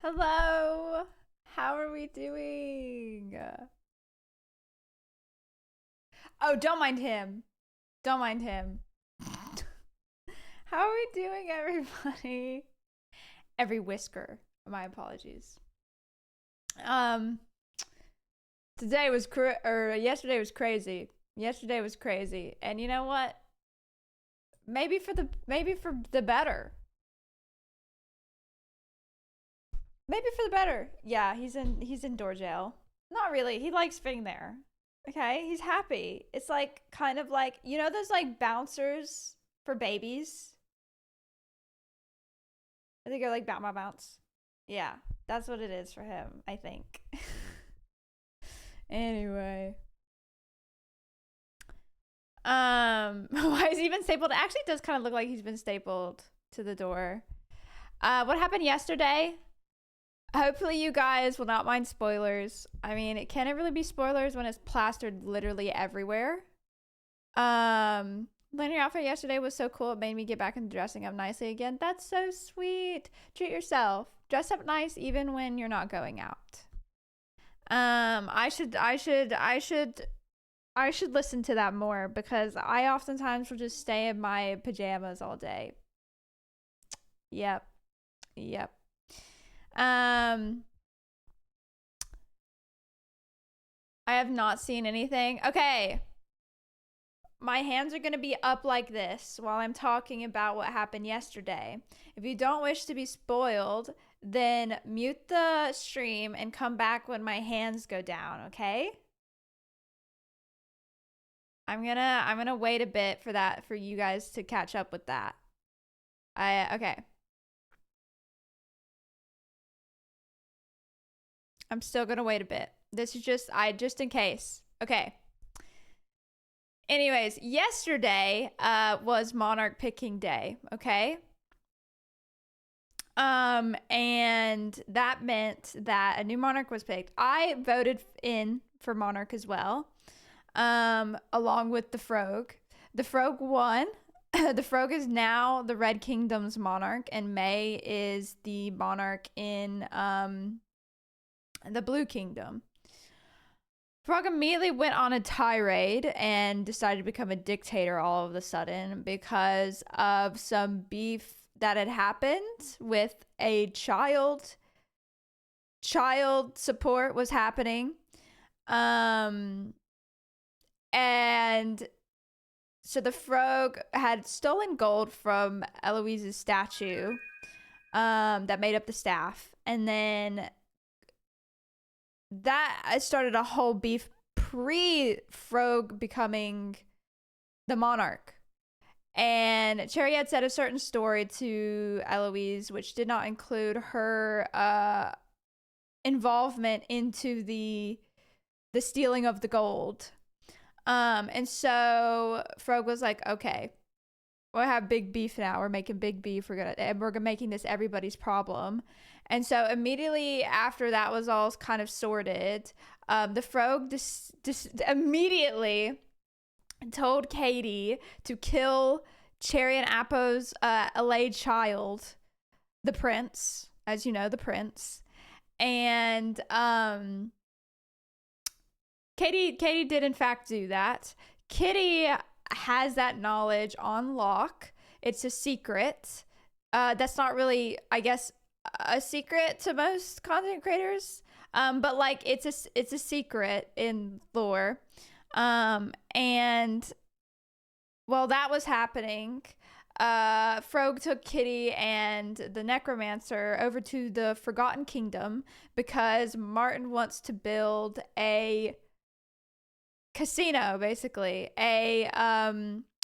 Hello. How are we doing? Oh, don't mind him. Don't mind him. How are we doing, everybody? Every whisker. My apologies. Um, today was yesterday was crazy. Yesterday was crazy, and you know what? Maybe for the better. Maybe for the better. Yeah, he's in door jail. Not really. He likes being there. Okay, he's happy. It's like kind of like those like bouncers for babies. I think they're like bounce. Yeah, that's what it is for him, I think. Anyway, why is he even stapled? It actually does kind of look like he's been stapled to the door. What happened yesterday? Hopefully you guys will not mind spoilers. I mean, it can't really be spoilers when it's plastered literally everywhere. Learning your outfit yesterday was so cool. It made me get back into dressing up nicely again. That's so sweet. Treat yourself. Dress up nice even when you're not going out. I should listen to that more because I oftentimes will just stay in my pajamas all day. Yep. Yep. I have not seen anything. Okay. My hands are going to be up like this while I'm talking about what happened yesterday. If you don't wish to be spoiled, then mute the stream and come back when my hands go down, okay? I'm going to wait a bit for you guys to catch up with that. Okay. I'm still going to wait a bit. This is just in case. Okay. Anyways, yesterday was Monarch picking day, okay? And that meant that a new Monarch was picked. I voted in for Monarch as well, along with the Frog. The Frog won. The Frog is now the Red Kingdom's Monarch, and May is the Monarch in the Blue Kingdom. Frog immediately went on a tirade and decided to become a dictator all of a sudden because of some beef that had happened with a child. Child support was happening. And so the Frog had stolen gold from Eloise's statue that made up the staff. And then that started a whole beef pre-Frog becoming the Monarch. And Cherry had said a certain story to Eloise, which did not include her involvement into the stealing of the gold. And so Frog was like, okay, we have big beef now. We're making big beef. We're making this everybody's problem. And so immediately after that was all kind of sorted, the Frog just immediately told Katie to kill Cherry and Appo's allayed child, the prince, as you know, the prince. And Katie did in fact do that. Kitty has that knowledge on lock. It's a secret. That's not really, I guess, a secret to most content creators. But like it's a secret in lore. And while that was happening, Frog took Kitty and the Necromancer over to the Forgotten Kingdom because Martin wants to build a casino, basically, a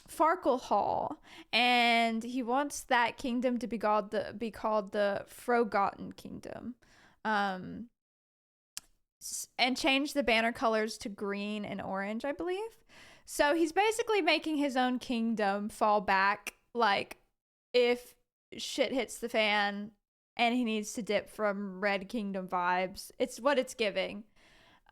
Farkle Hall, and he wants that kingdom to be called the Frogotten Kingdom, and change the banner colors to green and orange, I believe. So he's basically making his own kingdom fall back, like if shit hits the fan and he needs to dip from Red Kingdom vibes. It's what it's giving.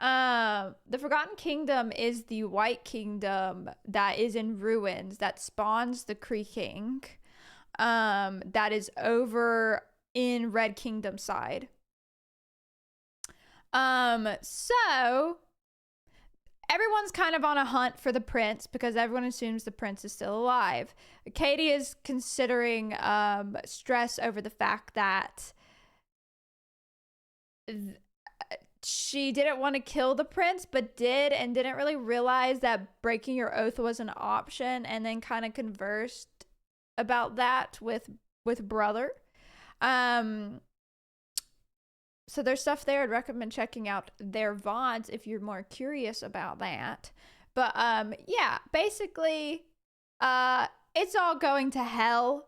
The Forgotten Kingdom is the White Kingdom that is in ruins, that spawns the Kree King, that is over in Red Kingdom side. So everyone's kind of on a hunt for the prince because everyone assumes the prince is still alive. Katie is considering stress over the fact that she didn't want to kill the prince, but did, and didn't really realize that breaking your oath was an option, and then kind of conversed about that with brother. So there's stuff there. I'd recommend checking out their VODs if you're more curious about that. But yeah, basically, it's all going to hell.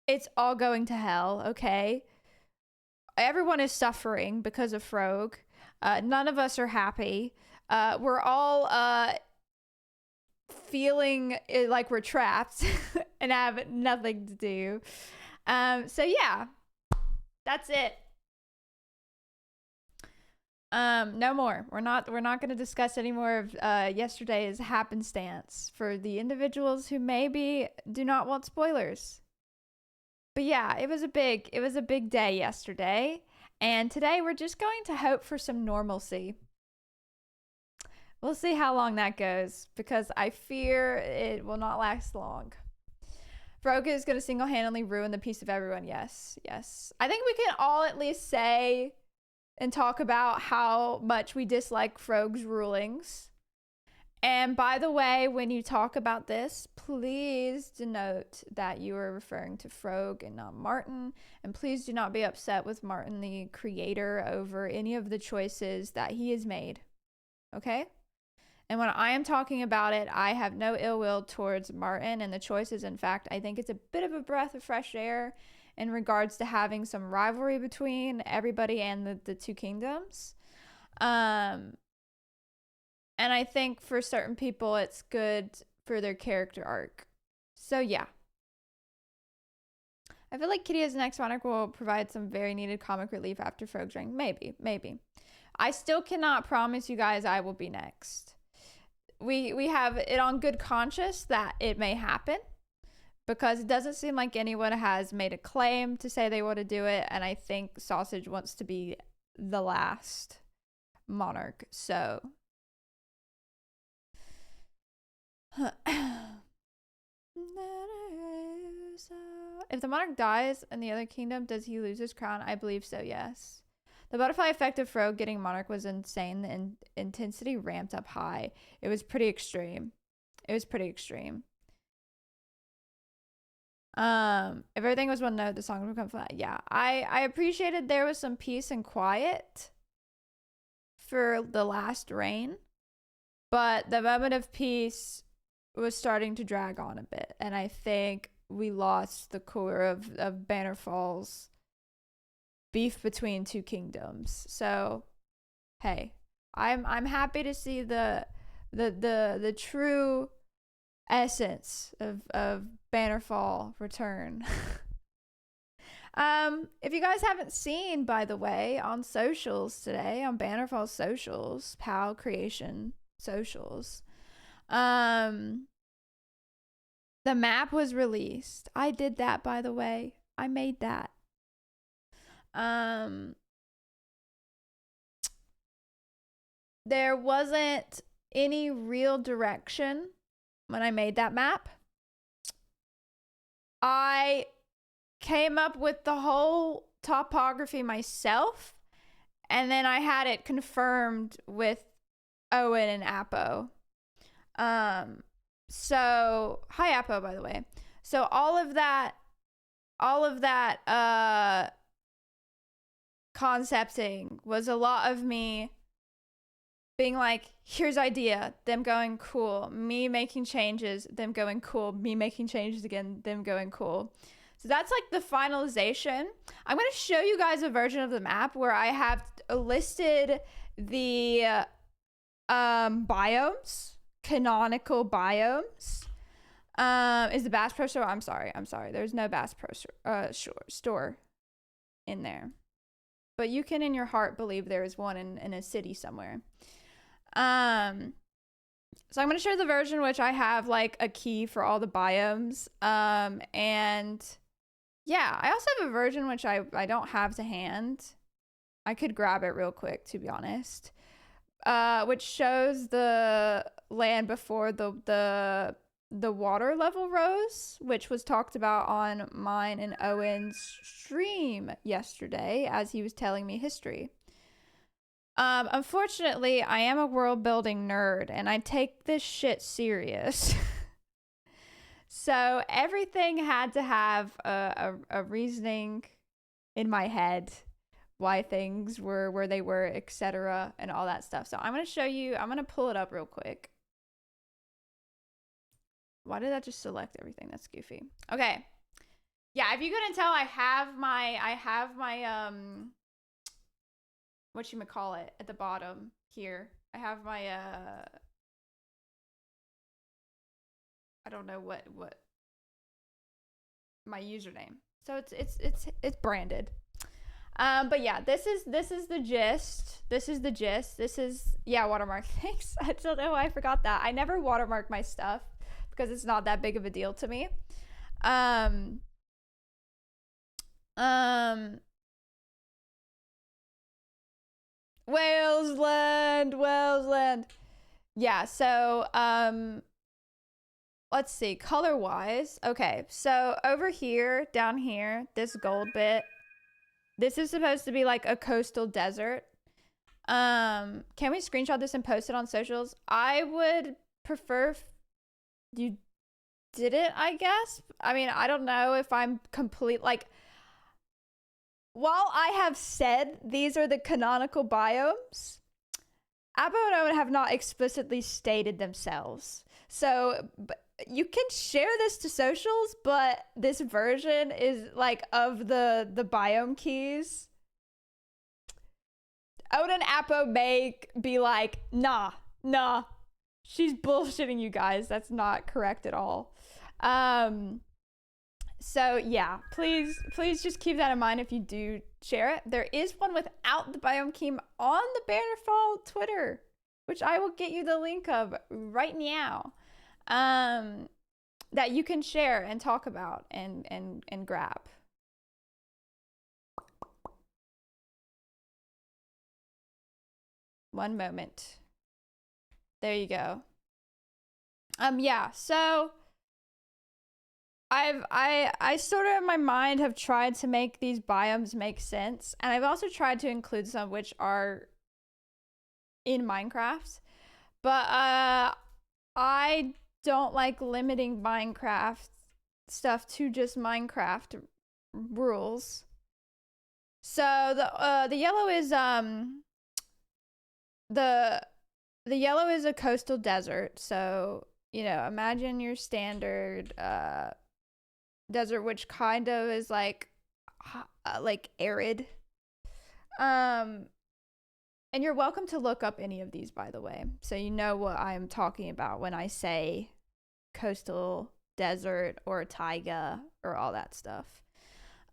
It's all going to hell, okay? Everyone is suffering because of Frog. None of us are happy. We're all feeling like we're trapped and have nothing to do. So yeah, that's it. No more. We're not going to discuss any more of yesterday's happenstance for the individuals who maybe do not want spoilers. But yeah, it was a big day yesterday, and today we're just going to hope for some normalcy. We'll see how long that goes, because I fear it will not last long. Vroga is going to single-handedly ruin the peace of everyone. Yes. I think we can all at least say and talk about how much we dislike Frog's rulings. And by the way, when you talk about this, please denote that you are referring to Frog and not Martin. And please do not be upset with Martin, the creator, over any of the choices that he has made. Okay? And when I am talking about it, I have no ill will towards Martin and the choices. In fact, I think it's a bit of a breath of fresh air in regards to having some rivalry between everybody and the two kingdoms. And I think for certain people, it's good for their character arc. So yeah. I feel like Kitty as the next monarch will provide some very needed comic relief after Frog's reign. Maybe. I still cannot promise you guys I will be next. We have it on good conscience that it may happen, because it doesn't seem like anyone has made a claim to say they want to do it, and I think Sausage wants to be the last monarch. So if the monarch dies in the other kingdom, does he lose his crown? I believe so, yes. The butterfly effect of Frog getting monarch was insane. The intensity ramped up high. It was pretty extreme. If everything was one note, the song would become flat. Yeah, I appreciated there was some peace and quiet for the last reign, but the moment of peace was starting to drag on a bit, and I think we lost the core of Bannerfall's beef between two kingdoms. So hey, I'm happy to see the true essence of Bannerfall return. If you guys haven't seen, by the way, on socials today, on Bannerfall socials, PAL Creation socials, the map was released. I did that, by the way. I made that. There wasn't any real direction when I made that map. I came up with the whole topography myself, and then I had it confirmed with Owen and Apo. So hi Apo, by the way. So all of that concepting was a lot of me being like, here's idea, them going cool, me making changes, them going cool, me making changes again, them going cool. So that's like the finalization. I'm going to show you guys a version of the map where I have listed the biomes, canonical biomes. Is the Bass Pro Store? I'm sorry. There's no Bass Pro store in there. But you can in your heart believe there is one in a city somewhere. So I'm going to show the version which I have like a key for all the biomes. And yeah, I also have a version which I don't have to hand. I could grab it real quick, to be honest. Which shows the land before the water level rose, which was talked about on mine and Owen's stream yesterday as he was telling me history. Unfortunately, I am a world building nerd and I take this shit serious. So everything had to have a reasoning in my head why things were where they were, etc., and all that stuff. So I'm going to show you, I'm going to pull it up real quick. Why did that just select everything? That's goofy. Okay. Yeah, if you couldn't tell, I have my whatchamacallit at the bottom here. I have my I don't know what my username. So it's branded. But yeah, this is the gist. This is the gist. This is, yeah, watermark. Thanks. I don't know why I forgot that. I never watermark my stuff because it's not that big of a deal to me. Whalesland. Yeah, so let's see, color wise. Okay, so over here, down here, this gold bit, this is supposed to be like a coastal desert. Can we screenshot this and post it on socials? I would prefer you did it, I guess. I mean, I don't know if I'm complete, like, while I have said these are the canonical biomes, Abo and Owen have not explicitly stated themselves. So you can share this to socials, but this version is like of the biome keys. Owen and Apo may be like, nah, she's bullshitting you guys. That's not correct at all. So yeah, please just keep that in mind if you do share it. There is one without the biome key on the Bannerfall Twitter, which I will get you the link of right now. That you can share and talk about and grab. One moment. There you go. Yeah, so I sort of in my mind have tried to make these biomes make sense, and I've also tried to include some which are in Minecraft, but I don't like limiting Minecraft stuff to just Minecraft rules. So the yellow is the yellow is a coastal desert. So, you know, imagine your standard desert, which kind of is like arid. And you're welcome to look up any of these, by the way, so you know what I'm talking about when I say coastal desert or taiga or all that stuff.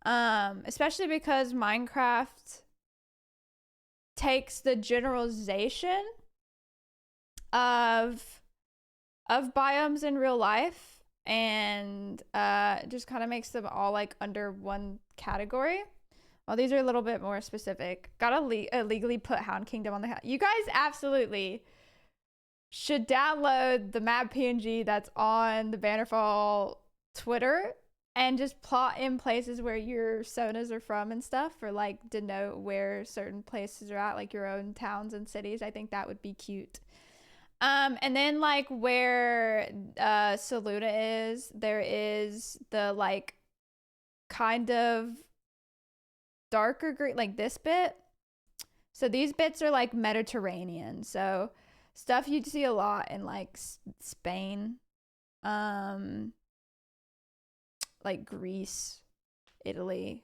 Especially because Minecraft takes the generalization of biomes in real life and just kind of makes them all like under one category. Well, these are a little bit more specific. Gotta legally put Hound Kingdom on the... You guys absolutely should download the map PNG that's on the Bannerfall Twitter and just plot in places where your sonas are from and stuff, or like denote where certain places are at, like your own towns and cities. I think that would be cute. And then like where Saluna is, there is the like kind of darker green, like this bit. So these bits are like Mediterranean, so stuff you'd see a lot in like Spain, like Greece, Italy,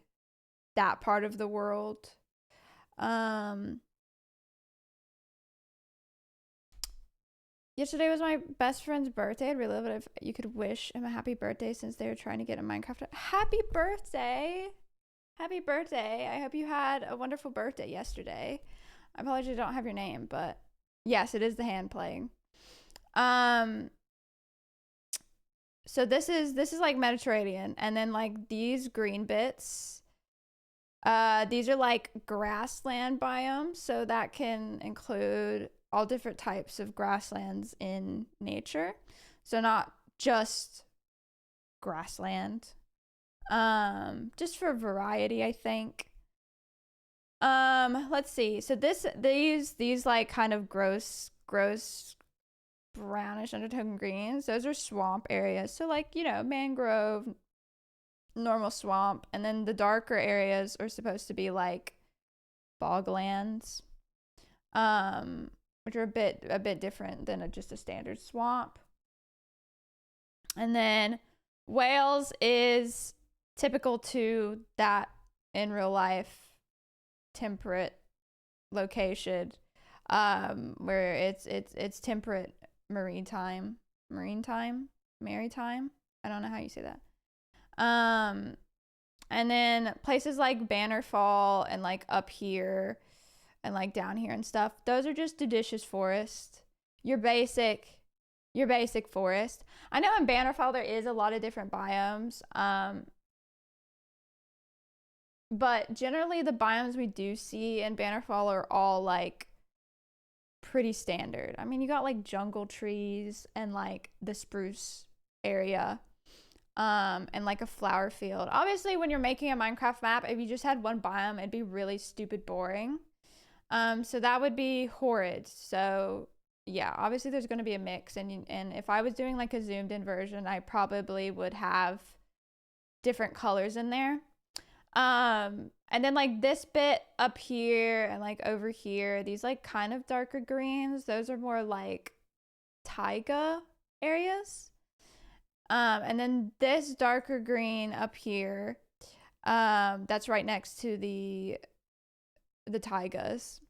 that part of the world. Yesterday was my best friend's birthday. I'd really love it if you could wish him a happy birthday since they were trying to get a Minecraft. Happy birthday! Happy birthday. I hope you had a wonderful birthday yesterday. I apologize I don't have your name, but yes, it is the hand playing. So this is like Mediterranean, and then like these green bits These are like grassland biomes, so that can include all different types of grasslands in nature. So not just grassland. Just for variety, I think. Let's see. So these like kind of gross brownish undertone greens, those are swamp areas. So like, you know, mangrove, normal swamp, and then the darker areas are supposed to be like boglands, which are a bit different than just a standard swamp. And then Wales is typical to that in real life temperate location, where it's temperate maritime. I don't know how you say that. And then places like Bannerfall and like up here and like down here and stuff, those are just deciduous forest. Your basic forest. I know in Bannerfall there is a lot of different biomes. But generally the biomes we do see in Bannerfall are all like pretty standard. I mean, you got like jungle trees and like the spruce area, and like a flower field. Obviously, when you're making a Minecraft map, if you just had one biome, it'd be really stupid boring. So that would be horrid. So yeah, obviously there's going to be a mix, and if I was doing like a zoomed in version, I probably would have different colors in there. And then like this bit up here and like over here, these like kind of darker greens, those are more like taiga areas. And then this darker green up here, that's right next to the taigas.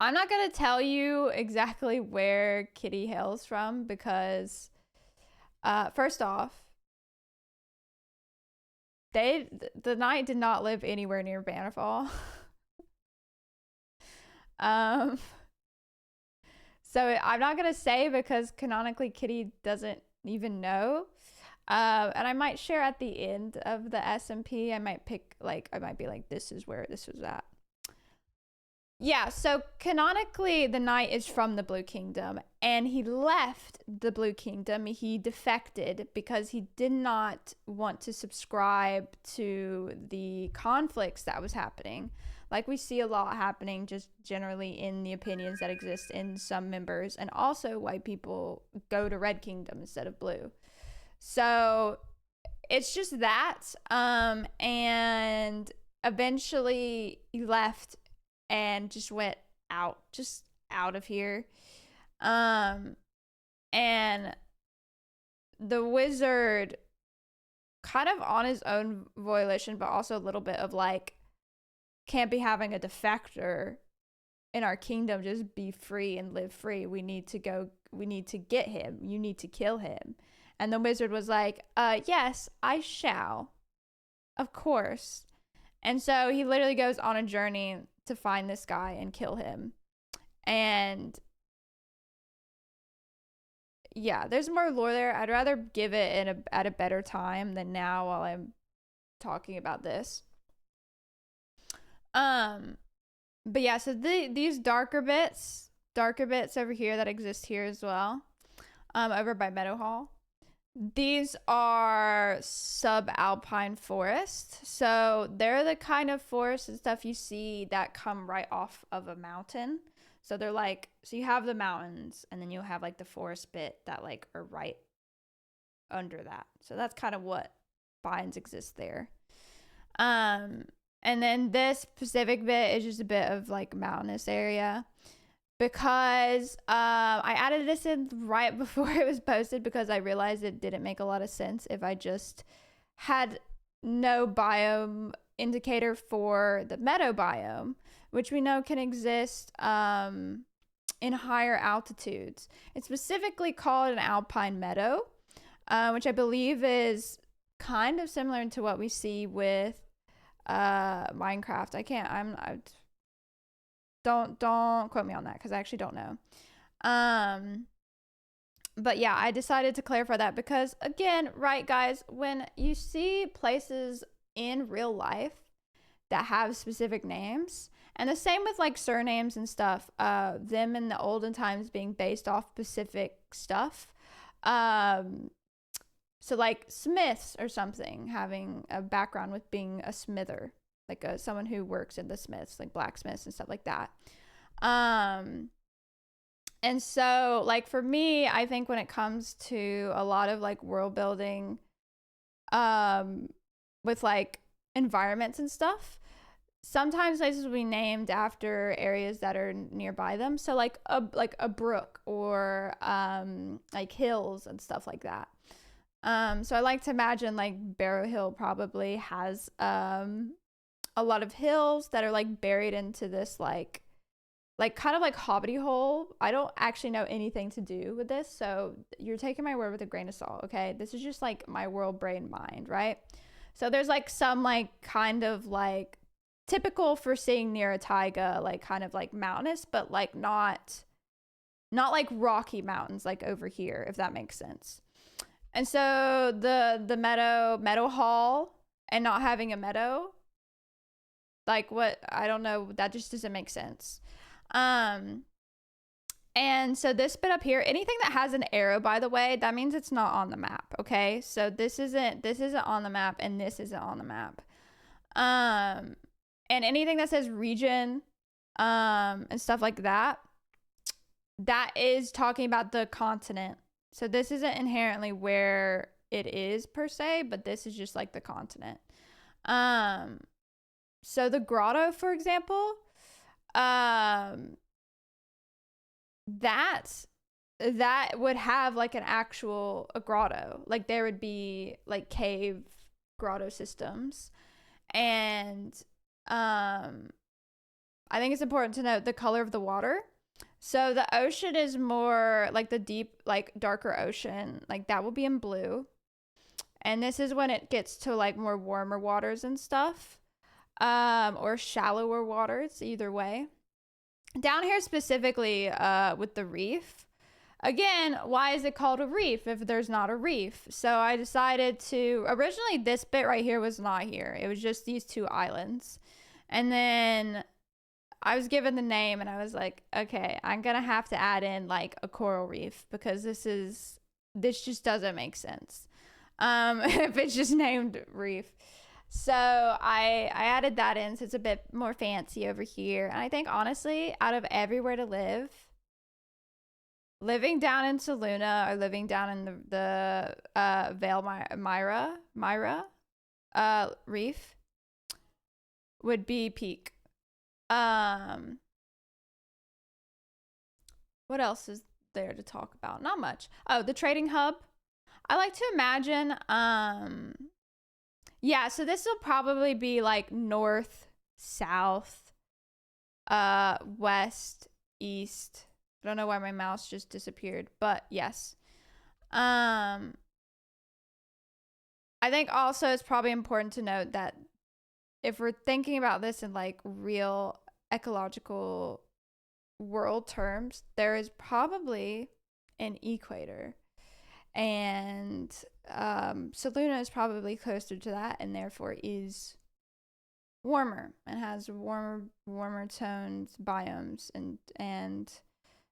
I'm not gonna tell you exactly where Kitty hails from because, first off, the knight did not live anywhere near Bannerfall. So I'm not gonna say because canonically Kitty doesn't even know. And I might share at the end of the SMP. I might pick like I might be like, this is where this was at. Yeah, so canonically the knight is from the Blue Kingdom, and he left the Blue Kingdom. He defected because he did not want to subscribe to the conflicts that was happening. Like we see a lot happening just generally in the opinions that exist in some members, and also why people go to Red Kingdom instead of Blue. So it's just that. And eventually he left and just went out of here. And the wizard, kind of on his own volition, but also a little bit of like, can't be having a defector in our kingdom, just be free and live free. We need to get him. You need to kill him. And the wizard was like, yes, I shall. Of course. And so he literally goes on a journey to find this guy and kill him. And yeah, there's more lore there. I'd rather give it at a better time than now while I'm talking about this. But yeah, so these darker bits over here that exist here as well, over by Meadowhall, these are subalpine forest. So they're the kind of forest and stuff you see that come right off of a mountain. So they're like, so you have the mountains and then you'll have like the forest bit that like are right under that. So that's kind of what binds exist there. And then this Pacific bit is just a bit of like mountainous area, because I added this in right before it was posted because I realized it didn't make a lot of sense if I just had no biome indicator for the meadow biome, which we know can exist in higher altitudes. It's specifically called an alpine meadow, which I believe is kind of similar to what we see with Minecraft. I don't quote me on that because I actually don't know. But yeah, I decided to clarify that because, again, right, guys, when you see places in real life that have specific names. And the same with like surnames and stuff. Them in the olden times being based off specific stuff. So like Smiths or something having a background with being a smither, like someone who works in the smiths, like blacksmiths and stuff like that. And so like for me, I think when it comes to a lot of like world building, with like environments and stuff, sometimes places will be named after areas that are nearby them. So like a brook or like hills and stuff like that. So I like to imagine like Barrow Hill probably has a lot of hills that are like buried into this like kind of like hobbity hole. I don't actually know anything to do with this, so you're taking my word with a grain of salt, okay? This is just like my world brain mind, right? So there's like some like kind of like typical for seeing near a taiga, like kind of like mountainous, but like not like rocky mountains like over here, if that makes sense. And so the meadow hall and not having a meadow, like what, I don't know, that just doesn't make sense. And so this bit up here, anything that has an arrow, by the way, that means it's not on the map, okay? So this isn't on the map, and this isn't on the map. And anything that says region, and stuff like that, that is talking about the continent. So this isn't inherently where it is per se, but this is just like the continent. So the grotto, for example, that would have like an actual a grotto. Like there would be like cave grotto systems. And I think it's important to note the color of the water. So the ocean is more like the deep, like darker ocean, like that will be in blue. And this is when it gets to like more warmer waters and stuff, or shallower waters, either way. Down here specifically, with the reef, again, why is it called a reef if there's not a reef? So I decided to, originally this bit right here was not here. It was just these two islands. And then I was given the name and I was like, okay, I'm going to have to add in like a coral reef because this just doesn't make sense. If it's just named reef. So I added that in, so it's a bit more fancy over here. And I think honestly, out of everywhere to live, living down in Saluna or living down in the Vale Myra reef would be peak. What else is there to talk about? Not much. Oh, the trading hub. I like to imagine, yeah, so this will probably be like north, south, west, east. I don't know why my mouse just disappeared, but yes. I think also it's probably important to note that if we're thinking about this in like real ecological world terms, there is probably an equator. And Saluna is probably closer to that and therefore is warmer and has warmer toned biomes and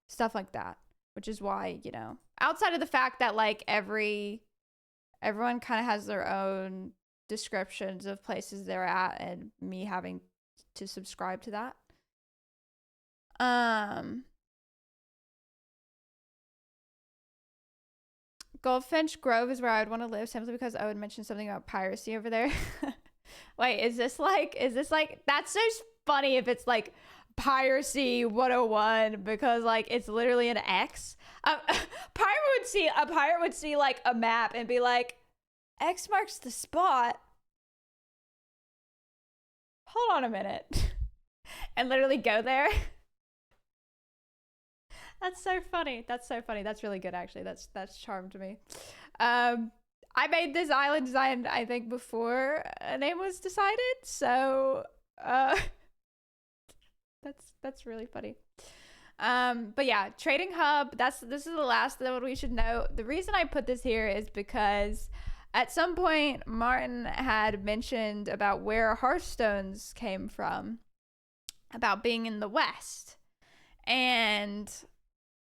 stuff like that, which is why, you know, outside of the fact that like everyone kind of has their own descriptions of places they're at and me having to subscribe to that. Goldfinch Grove is where I would want to live simply because I would mention something about piracy over there. Wait, is this like that's so funny if it's like piracy 101 because like it's literally an X. A pirate would see like a map and be like, X marks the spot. Hold on a minute. And literally go there. That's so funny. That's really good, actually. That's charmed me. I made this island design, I think, before a name was decided. So, that's really funny. But yeah, trading hub. This is the last one we should know. The reason I put this here is because At some point, Martin had mentioned about where Hearthstones came from, about being in the West. And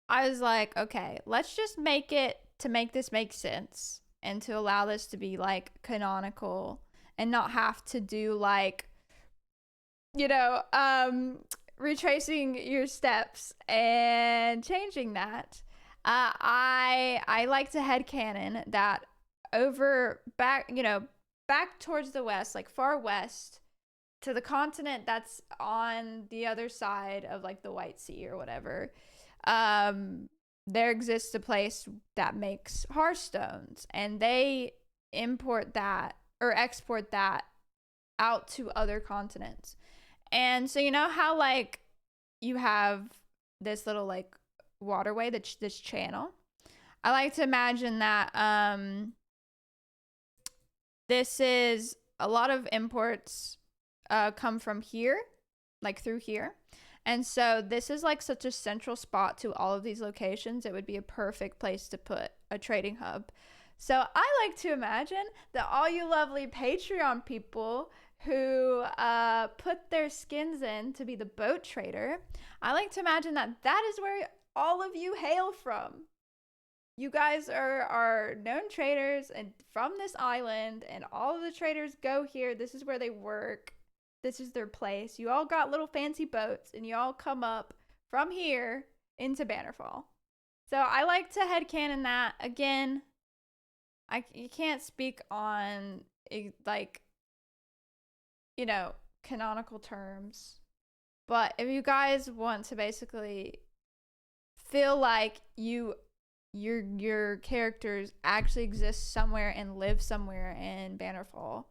I was like, okay, let's just make it to make this make sense and to allow this to be like canonical and not have to do like, you know, retracing your steps and changing that. I like to headcanon that over back, you know, back towards the west, like far west, to the continent that's on the other side of like the White Sea or whatever, there exists a place that makes Hearthstones, and they import that or export that out to other continents. And so you know how like you have this little like waterway, that's this channel. I like to imagine that this is a lot of imports come from here, like through here. And so this is like such a central spot to all of these locations. It would be a perfect place to put a trading hub. So I like to imagine that all you lovely Patreon people who put their skins in to be the boat trader, I like to imagine that that is where all of you hail from. You guys are known traders and from this island, and all of the traders go here. This is where they work. This is their place. You all got little fancy boats, and you all come up from here into Bannerfall. So I like to headcanon that. Again, you can't speak on like, you know, canonical terms, but if you guys want to basically feel like your characters actually exist somewhere and live somewhere in Bannerfall,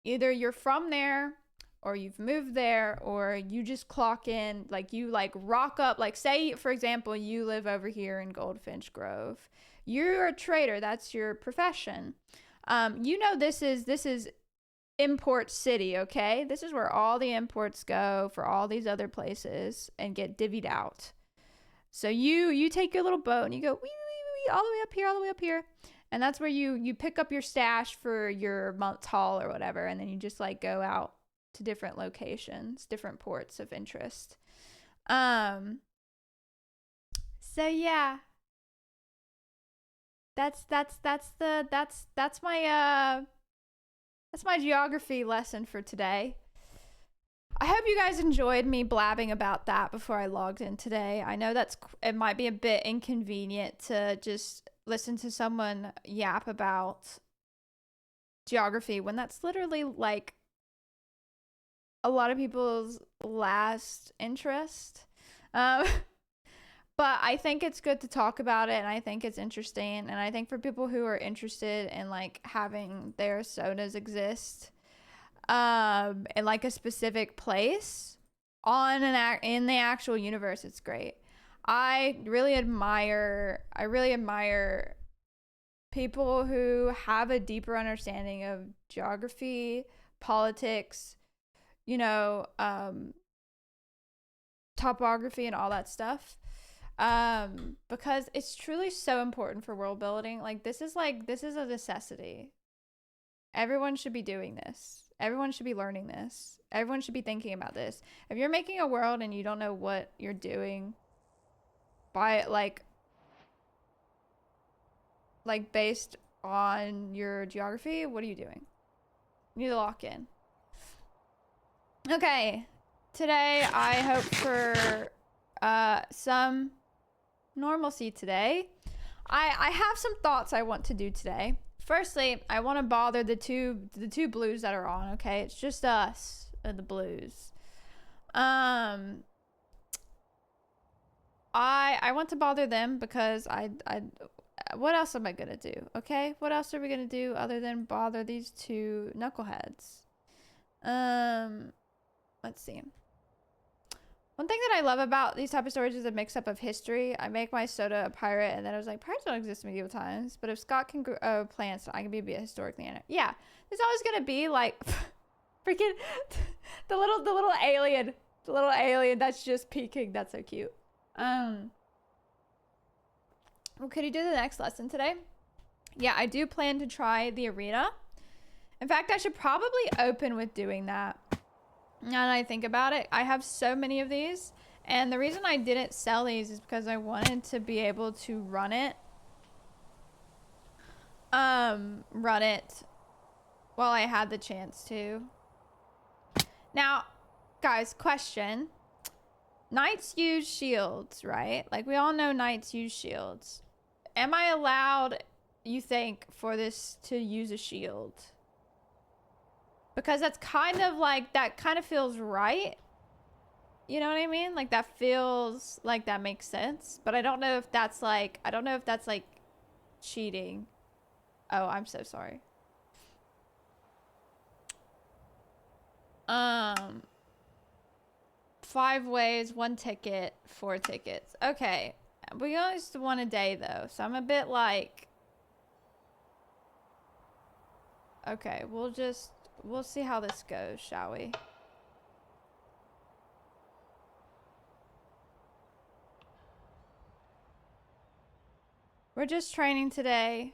either you're from there or you've moved there, or you just clock in, like you like rock up, like say for example you live over here in Goldfinch Grove, you're a trader, that's your profession. You know, this is import city, okay? This is where all the imports go for all these other places and get divvied out. So you take your little boat and you go wee, wee, wee, all the way up here, all the way up here, and that's where you pick up your stash for your month's haul or whatever, and then you just like go out to different locations, different ports of interest. So yeah, that's my geography lesson for today. I hope you guys enjoyed me blabbing about that before I logged in today. I know it might be a bit inconvenient to just listen to someone yap about geography when that's literally like a lot of people's last interest. But I think it's good to talk about it, and I think it's interesting, and I think for people who are interested in like having their sodas exist in like a specific place in the actual universe, it's great. I really admire people who have a deeper understanding of geography, politics, you know, topography and all that stuff, because it's truly so important for world building. Like this is a necessity. Everyone should be doing this. Everyone should be learning this. Everyone should be thinking about this. If you're making a world and you don't know what you're doing by like based on your geography, what are you doing? You need to lock in. Okay, today I hope for some normalcy today. I have some thoughts I want to do today. Firstly, I want to bother the two blues that are on, okay? It's just us and the blues. I want to bother them because what else am I gonna do? Okay, what else are we gonna do other than bother these two knuckleheads? Let's see. One thing that I love about these type of stories is a mix-up of history. I make my soda a pirate, and then I was like, pirates don't exist medieval times, but if Scott can grow plants, I can be a historically animated. Yeah, there's always gonna be like freaking the little alien, that's just peeking. That's so cute. Well, could you do the next lesson today? Yeah, I do plan to try the arena. In fact, I should probably open with doing that. Now that I think about it, I have so many of these. And the reason I didn't sell these is because I wanted to be able to run it. Run it while I had the chance to. Now, guys, question. Knights use shields, right? Like, we all know knights use shields. Am I allowed, you think, for this to use a shield? Because that's kind of like, that kind of feels right. You know what I mean? Like, that feels like that makes sense. But I don't know if that's like, I don't know if that's like cheating. Oh, I'm so sorry. 5 ways, 1 ticket, 4 tickets. Okay. We only just 1 a day though. So I'm a bit like, okay, we'll see how this goes, shall we? We're just training today.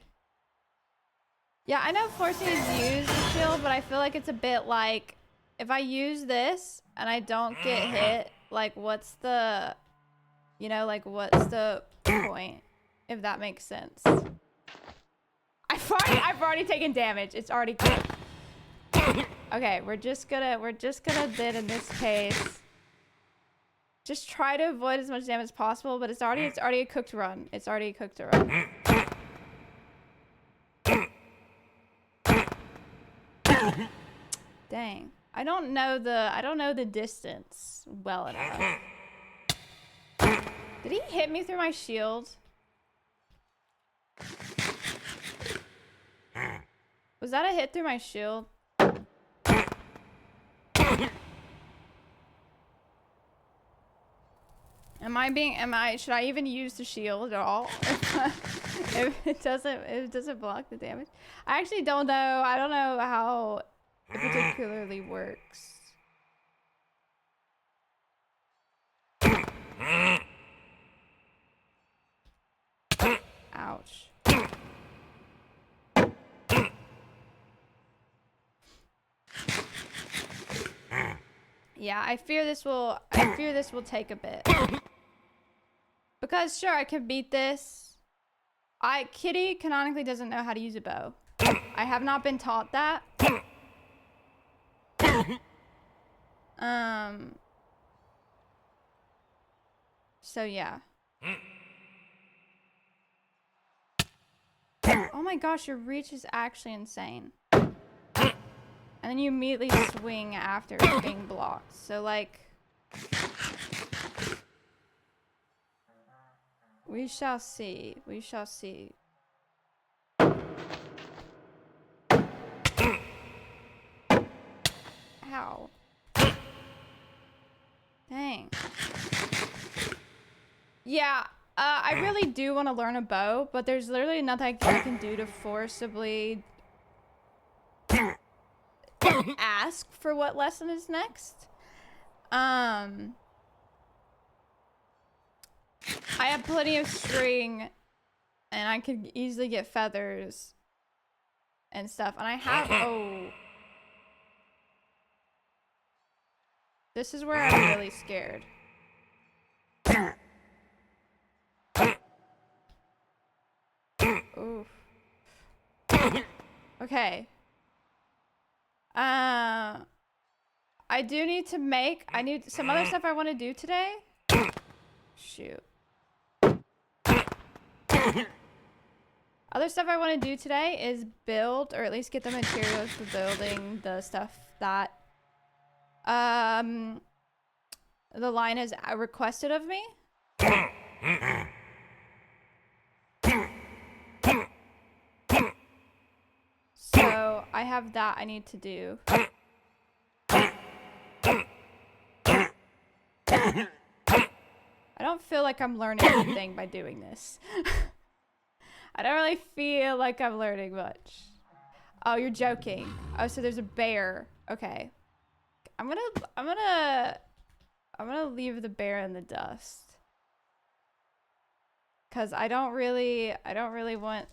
Yeah, I know forcing is used the shield, but I feel like it's a bit like, if I use this and I don't get hit, like what's the, you know, like what's the point? If that makes sense. I've already taken damage. It's already cooked. Okay, we're just gonna then in this case just try to avoid as much damage as possible, but it's already a cooked run. It's already a cooked run. Dang. I don't know the distance well enough. Did he hit me through my shield? Was that a hit through my shield? Should I even use the shield at all? If it doesn't block the damage. I actually don't know. I don't know how it particularly works. Ouch. Yeah, I fear this will take a bit. Because sure, I can beat this. Kitty canonically doesn't know how to use a bow. I have not been taught that. So yeah. Oh my gosh, your reach is actually insane. And then you immediately swing after being blocked. So like, we shall see. We shall see. Ow. Dang. Yeah, I really do want to learn a bow, but there's literally nothing I can do to forcibly ask for what lesson is next. I have plenty of string, and I could easily get feathers and stuff. And I have, oh. This is where I'm really scared. Oof. Okay. I do need to make, I need some other stuff I want to do today. Shoot. Other stuff I want to do today is build, or at least get the materials for building the stuff that the line has requested of me. So I have that I need to do. I don't feel like I'm learning anything by doing this. I don't really feel like I'm learning much. Oh, you're joking. Oh, so there's a bear. Okay. I'm gonna leave the bear in the dust. 'Cause I don't really want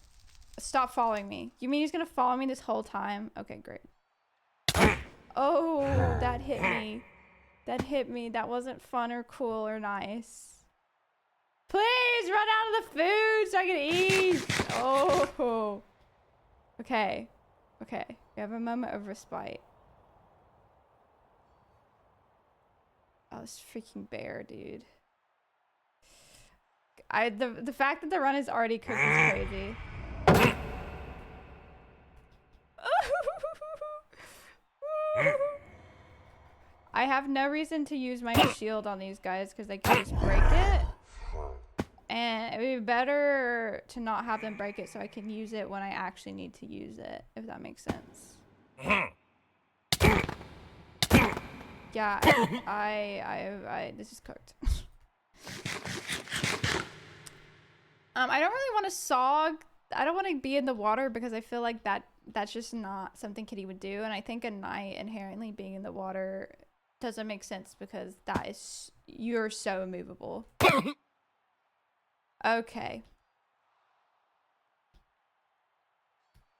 Stop following me. You mean he's gonna follow me this whole time? Okay, great. Oh, that hit me. That hit me. That wasn't fun or cool or nice. Please run out of the food so I can eat. Oh. Okay. Okay. We have a moment of respite. Oh, this freaking bear, dude. The fact that the run is already cooked is crazy. I have no reason to use my shield on these guys because they can just break it. And it would be better to not have them break it so I can use it when I actually need to use it, if that makes sense. Yeah, this is cooked. I don't really want to sog. I don't want to be in the water because I feel like that's just not something Kitty would do. And I think a knight inherently being in the water doesn't make sense because you're so immovable. Okay.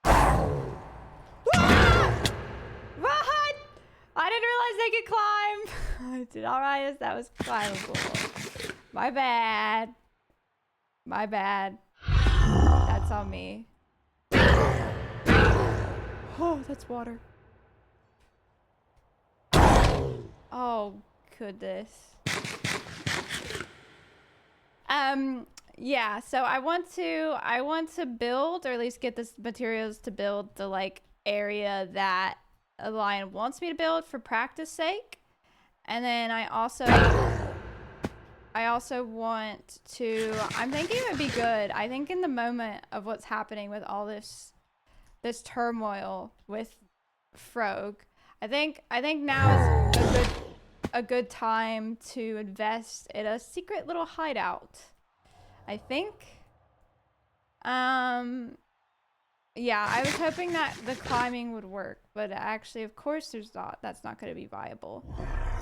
Run! I didn't realize they could climb. I did not realize that was climbable. My bad. My bad. That's on me. Oh, that's water. Oh, goodness. Yeah, so I want to build, or at least get the materials to build the like area that a lion wants me to build for practice sake. And then I also want to, I'm thinking it would be good. I think in the moment of what's happening with all this turmoil with Frog, I think now is a good time to invest in a secret little hideout. I think. Yeah, I was hoping that the climbing would work, but actually, of course, that's not going to be viable.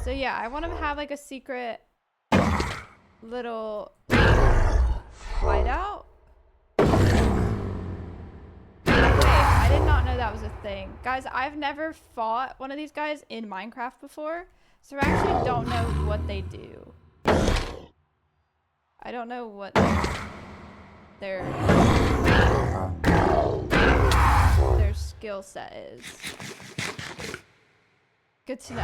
So yeah, I want to have like a secret little hideout. Wait, I did not know that was a thing. Guys, I've never fought one of these guys in Minecraft before, so I actually don't know what they do. I don't know what their skill set is. Good to know.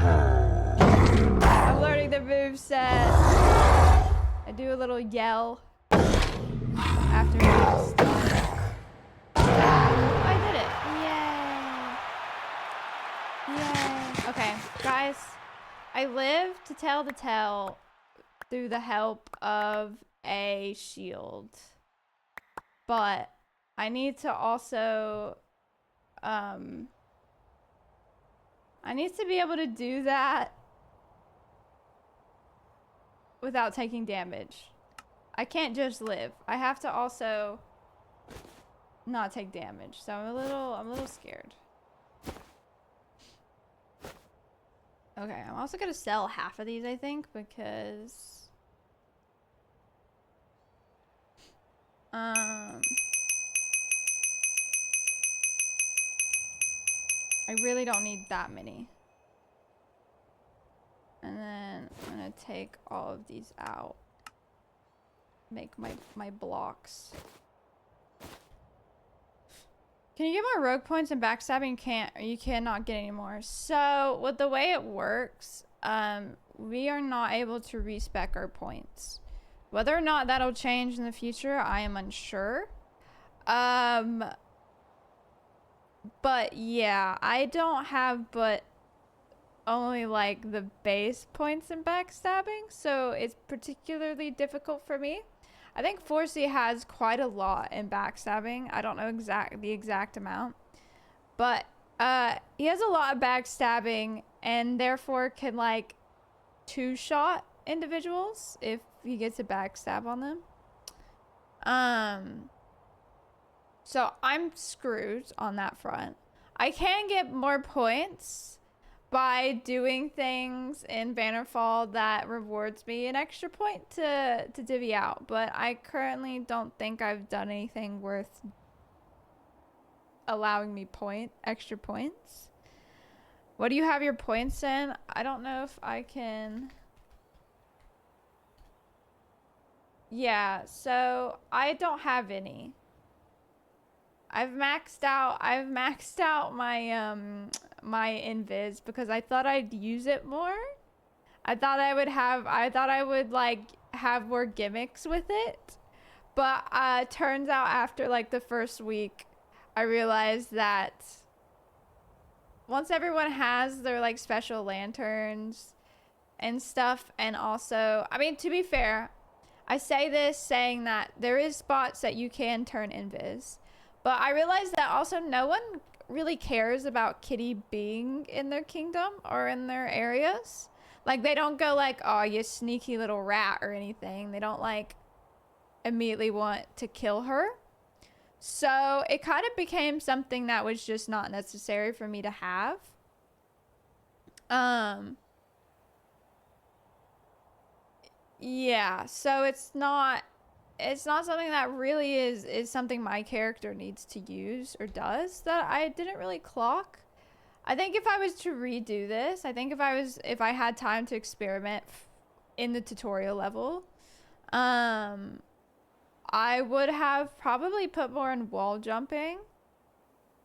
I'm learning the moveset. I do a little yell after he's done. I did it. Yay. Yay. Okay, guys. I live to tell the tale through the help of a shield. But I need to also I need to be able to do that without taking damage. I can't just live. I have to also not take damage. So I'm a little scared. Okay, I'm also gonna sell half of these, I think, because I really don't need that many. And then I'm gonna take all of these out. Make my blocks. Can you get more rogue points and backstabbing? You cannot get any more. So with the way it works, we are not able to respec our points. Whether or not that'll change in the future, I am unsure. But yeah, I don't have but only like the base points in backstabbing, so it's particularly difficult for me. I think 4C has quite a lot in backstabbing. I don't know the exact amount, but he has a lot of backstabbing and therefore can like two-shot individuals if he gets a backstab on them. So I'm screwed on that front. I can get more points by doing things in Bannerfall that rewards me an extra point to divvy out, but I currently don't think I've done anything worth allowing me extra points. What do you have your points in? I don't know if I can. Yeah, so I don't have any. I've maxed out my my invis because I thought I'd use it more. I thought I would like have more gimmicks with it. But turns out after like the first week, I realized that once everyone has their like special lanterns and stuff, and also, I mean, to be fair, I say this saying that there is spots that you can turn invis, but I realized that also no one really cares about Kitty being in their kingdom or in their areas. Like, they don't go like, oh, you sneaky little rat or anything. They don't like immediately want to kill her. So it kind of became something that was just not necessary for me to have. Yeah, so it's not something that really is something my character needs to use or does that I didn't really clock. I think if I was to redo this, I think if I had time to experiment in the tutorial level, I would have probably put more in wall jumping.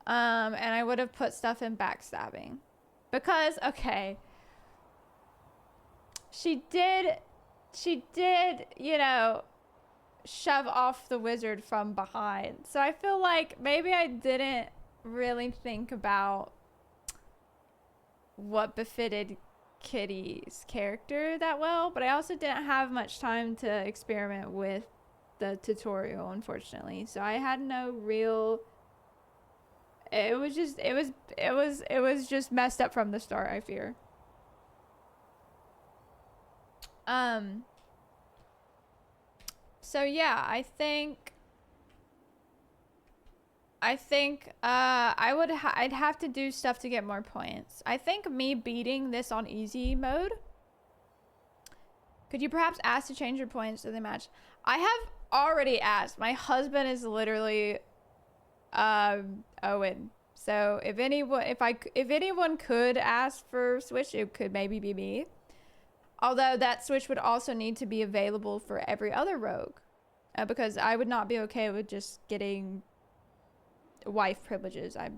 And I would have put stuff in backstabbing. Because, okay, she did, you know, shove off the wizard from behind. So I feel like maybe I didn't really think about what befitted Kitty's character that well, but I also didn't have much time to experiment with the tutorial, unfortunately. So I had no real, it was just messed up from the start, I fear. So yeah, I think I'd have to do stuff to get more points. I think me beating this on easy mode. Could you perhaps ask to change your points to the match? I have already asked. My husband is literally Owen. So if anyone could ask for Switch, it could maybe be me. Although that Switch would also need to be available for every other rogue. Because I would not be okay with just getting wife privileges. I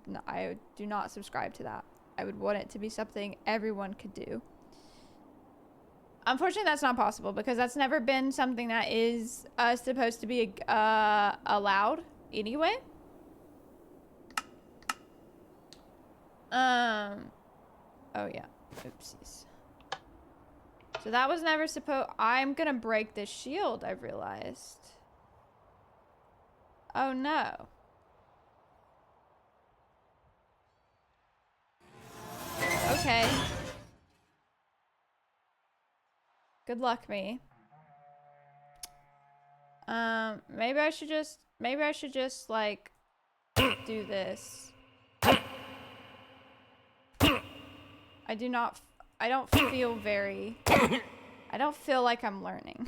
do not subscribe to that. I would want it to be something everyone could do. Unfortunately, that's not possible because that's never been something that is supposed to be allowed anyway. Oh yeah. Oopsies. So that was never supposed. I'm gonna break this shield, I've realized. Oh no. Okay. Good luck, me. Maybe I should just like do this. I don't feel like I'm learning.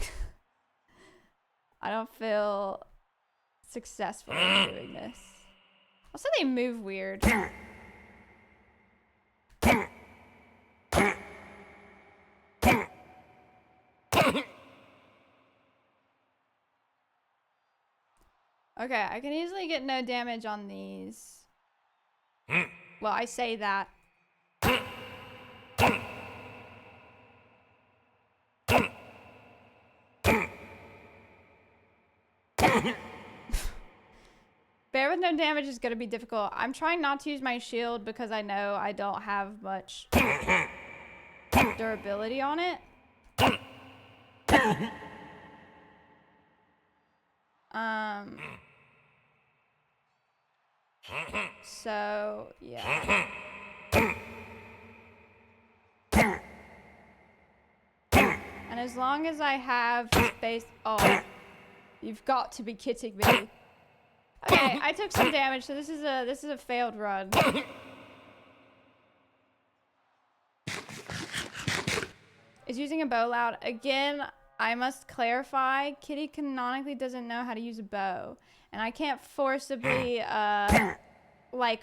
I don't feel successful in doing this. Also, they move weird. Okay, I can easily get no damage on these. Well, I say that. Bear with no damage is gonna be difficult. I'm trying not to use my shield because I know I don't have much durability on it. So, yeah. And as long as I have space... Oh, you've got to be kidding me. Okay, I took some damage, so this is a failed run. Is using a bow loud? Again, I must clarify, Kitty canonically doesn't know how to use a bow. And I can't forcibly, like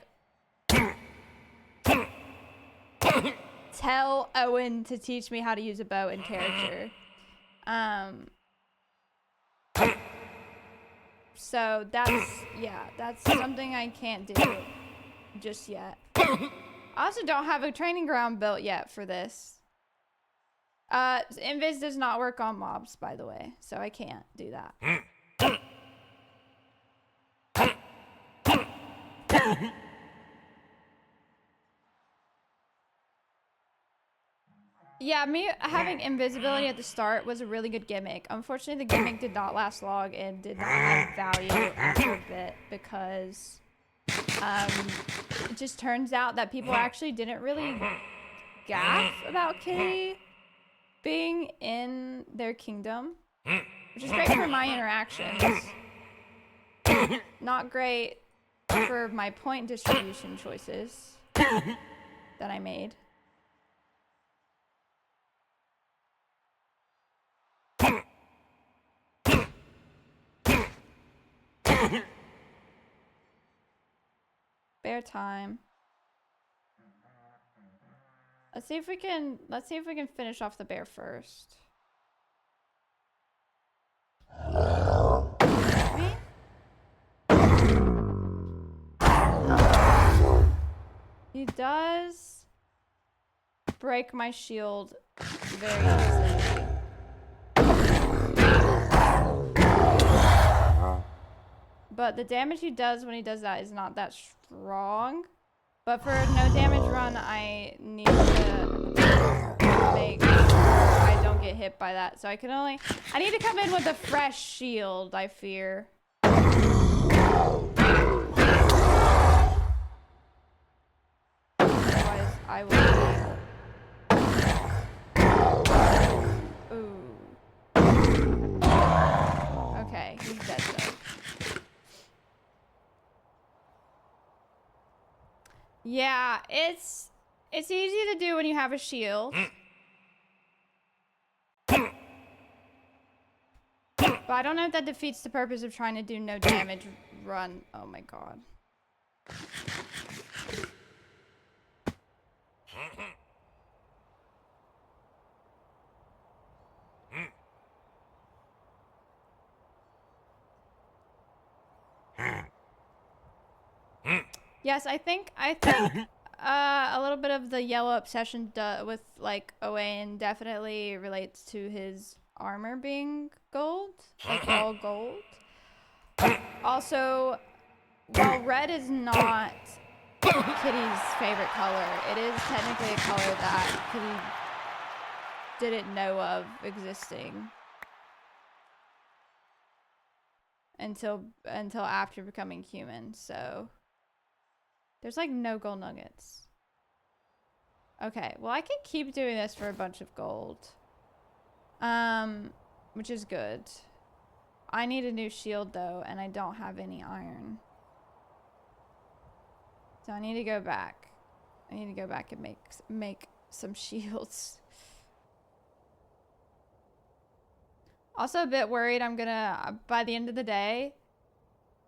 tell Owen to teach me how to use a bow in character. So that's something I can't do just yet. I also don't have a training ground built yet for this. Invis does not work on mobs, by the way, so I can't do that. Yeah, me having invisibility at the start was a really good gimmick. Unfortunately, the gimmick did not last long and did not have value after a bit because it just turns out that people actually didn't really gaff about Kitty being in their kingdom, which is great for my interactions. Not great for my point distribution choices that I made. Bear time. Let's see if we can finish off the bear first. He does break my shield very easily. But the damage he does when he does that is not that strong. But for a no damage run, I need to make sure I don't get hit by that. So I need to come in with a fresh shield, I fear. Otherwise, I will be... Ooh. Okay, he's dead though. Yeah, it's easy to do when you have a shield. But I don't know if that defeats the purpose of trying to do no damage run. Oh my god. Yes, I think a little bit of the yellow obsession with like Owain definitely relates to his armor being gold, like all gold. Also, while red is not Kitty's favorite color, it is technically a color that Kitty didn't know of existing until after becoming human. So there's like no gold nuggets. Okay, well I can keep doing this for a bunch of gold. Which is good. I need a new shield though, and I don't have any iron. So I need to go back. I need to go back and make some shields. Also a bit worried I'm gonna, by the end of the day.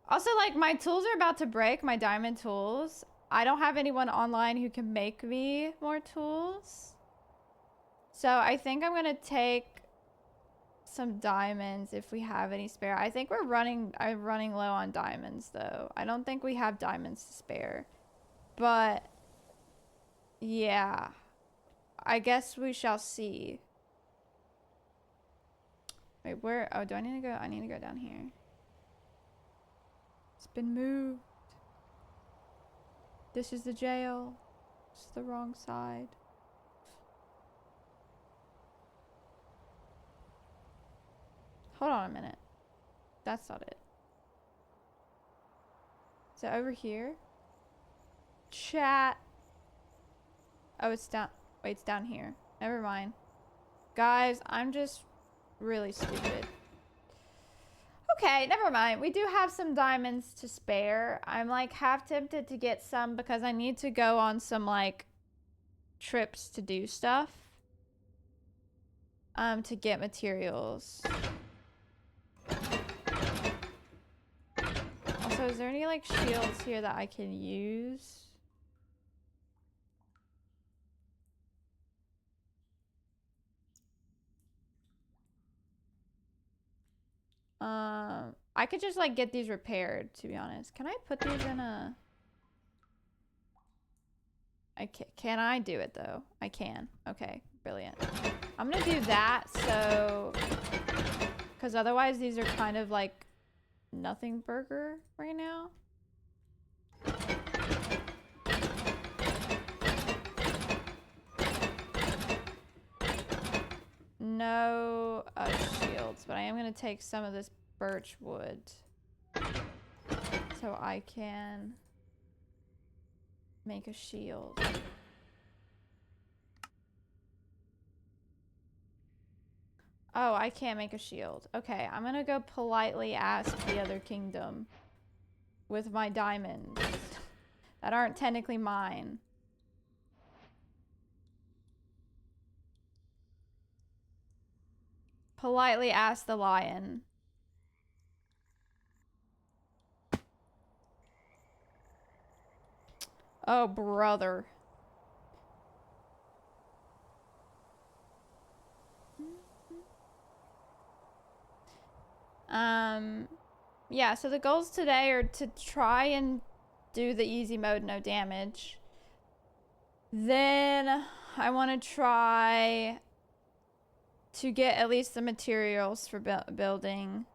Also, like, my tools are about to break, my diamond tools. I don't have anyone online who can make me more tools. So I think I'm gonna take some diamonds if we have any spare. I think I'm running low on diamonds though. I don't think we have diamonds to spare. But yeah, I guess we shall see. Wait, where? Oh, do I need to go? I need to go down here. It's been moved. This is the jail. It's the wrong side. Hold on a minute. That's not it. Is it over here? Chat. Oh, it's down. Wait, it's down here. Never mind. Guys, I'm just really stupid. Okay, never mind. We do have some diamonds to spare. I'm like half tempted to get some because I need to go on some like trips to do stuff. To get materials. Also, So is there any like shields here that I can use? I could just like get these repaired, to be honest. Can I put these in a... Can I do it though? I can. Okay, brilliant. I'm gonna do that so... Because otherwise these are kind of like nothing burger right now. No shields, but I am gonna take some of this birch wood so I can make a shield. Oh, I can't make a shield. Okay, I'm gonna go politely ask the other kingdom with my diamonds that aren't technically mine. Politely ask the lion. Oh, brother. Yeah, so the goals today are to try and do the easy mode, no damage. Then I want to try to get at least the materials for building.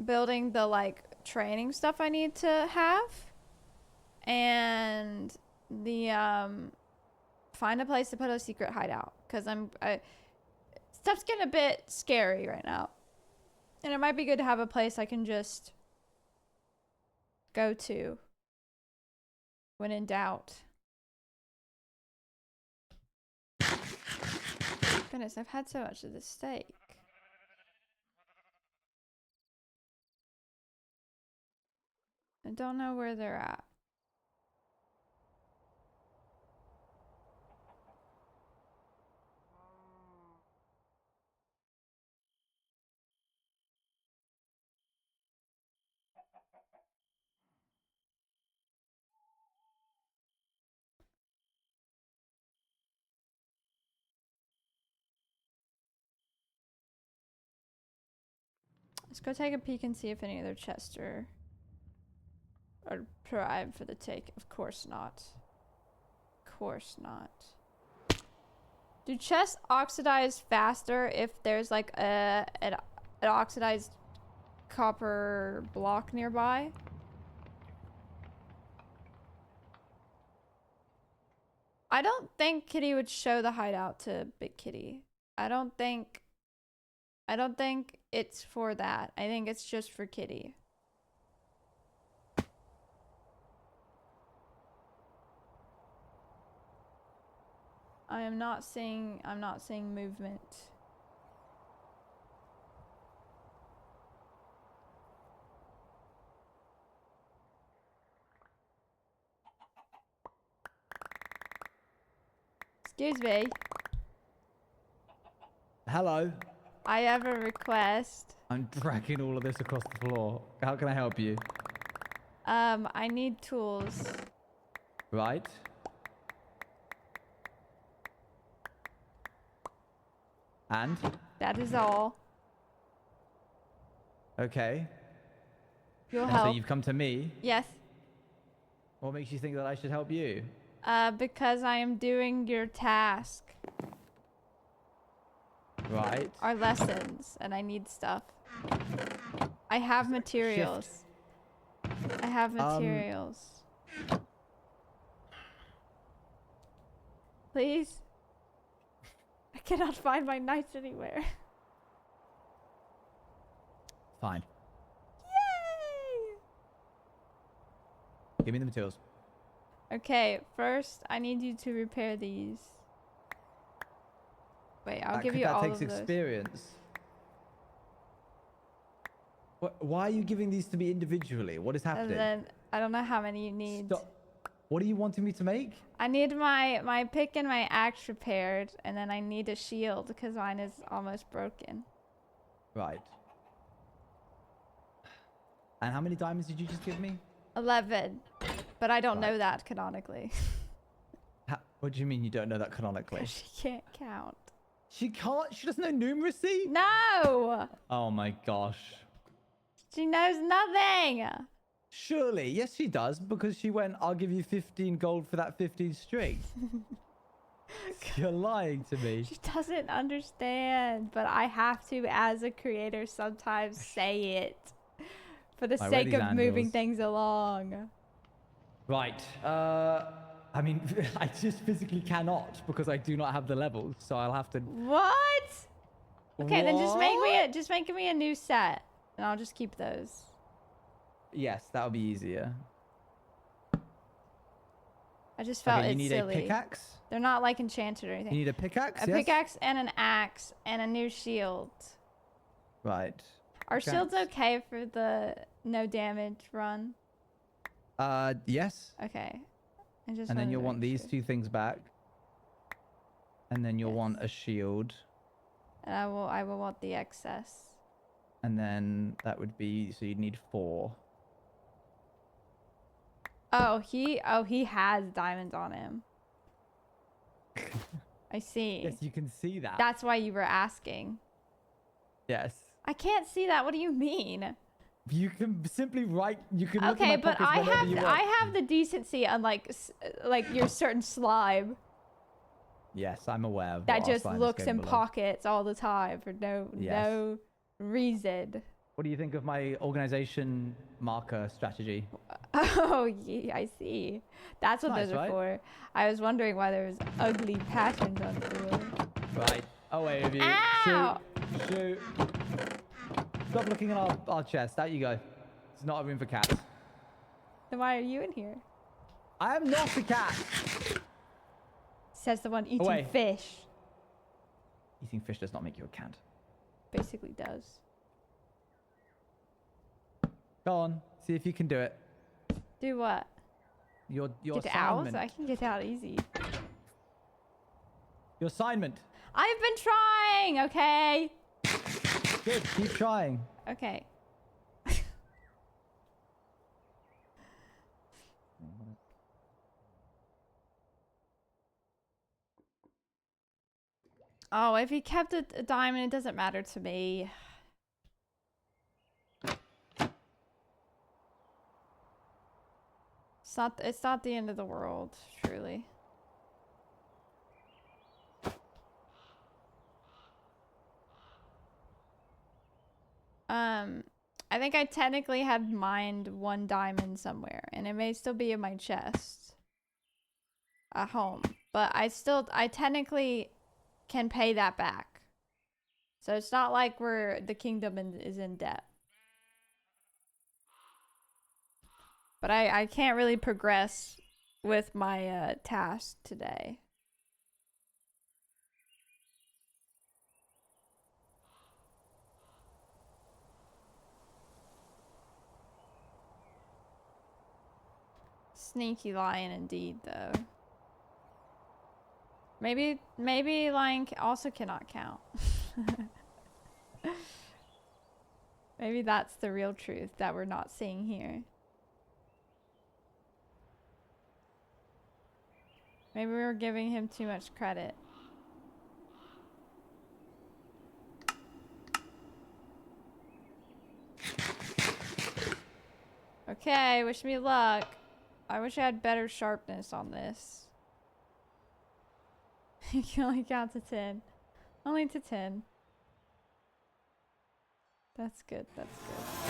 Building the like training stuff I need to have. And the find a place to put a secret hideout, because stuff's getting a bit scary right now, and it might be good to have a place I can just go to when in doubt. Goodness, I've had so much of this steak. I don't know where they're at. Let's go take a peek and see if any of their chests are primed for the take. Of course not. Of course not. Do chests oxidize faster if there's like an oxidized copper block nearby? I don't think Kitty would show the hideout to Big Kitty. I don't think it's for that. I think it's just for Kitty. I'm not seeing movement. Excuse me. Hello. I have a request. I'm dragging all of this across the floor. How can I help you? I need tools. Right. And? That is all. Okay. You'll help. So you've come to me? Yes. What makes you think that I should help you? Because I am doing your task. Right. Our lessons, and I need stuff. I have materials. I have materials. Please? I cannot find my knights anywhere. Fine. Yay! Give me the materials. Okay, first I need you to repair these. Wait, I'll give you all of those. That takes experience. Why are you giving these to me individually? What is happening? And then I don't know how many you need. Stop. What are you wanting me to make? I need my pick and my axe repaired, and then I need a shield because mine is almost broken. Right. And how many diamonds did you just give me? 11. But I don't Right. know that canonically. What do you mean you don't know that canonically? She can't count. She can't? She doesn't know numeracy? No! Oh my gosh. She knows nothing! Surely. Yes, she does, because she went, I'll give you 15 gold for that 15 string. You're lying to me. She doesn't understand, but I have to, as a creator, sometimes say it. For the sake of moving things along. Right. I mean, I just physically cannot because I do not have the levels, so I'll have to... What? Okay, then just make me a new set, and I'll just keep those. Yes, that'll be easier. I just felt okay, it's you need silly. a pickaxe? They're not like enchanted or anything. You need a pickaxe? A pickaxe and an axe and a new shield. Right. Are shields okay for the no damage run? Yes. Okay. And then you'll want these two things back. And then you'll want a shield. And I will want the excess. And then that would be, so you'd need 4. Oh, he has diamonds on him. I see. Yes, you can see that. That's why you were asking. Yes. I can't see that. What do you mean? You can simply write. You can. Look Okay, at my but I I have the decency, unlike like your certain slime. Yes, I'm aware of that just looks in pockets all the time for no reason. What do you think of my organization marker strategy? Oh, yeah, I see. That's what Nice, those are right? for. I was wondering why there was ugly patterns on the floor. Right. Away with you. Ow! Shoot. Stop looking at our chest. Out you go. It's not a room for cats. Then why are you in here? I am not a cat. Says the one eating fish. Eating fish does not make you a cat. Basically does. Go on. See if you can do it. Do what? Your get assignment. out? I can get out easy. Your assignment. I've been trying, okay? Good. Keep trying. Okay. Oh, if he kept a diamond, it doesn't matter to me. It's not the end of the world, truly. I think I technically have mined 1 diamond somewhere, and it may still be in my chest at home, but I technically can pay that back. So it's not like the kingdom is in debt. But I can't really progress with my task today. Sneaky lion indeed, though. Maybe lying also cannot count. Maybe that's the real truth that we're not seeing here. Maybe we were giving him too much credit. Okay, wish me luck. I wish I had better sharpness on this. You can only count to 10. Only to 10. That's good, that's good.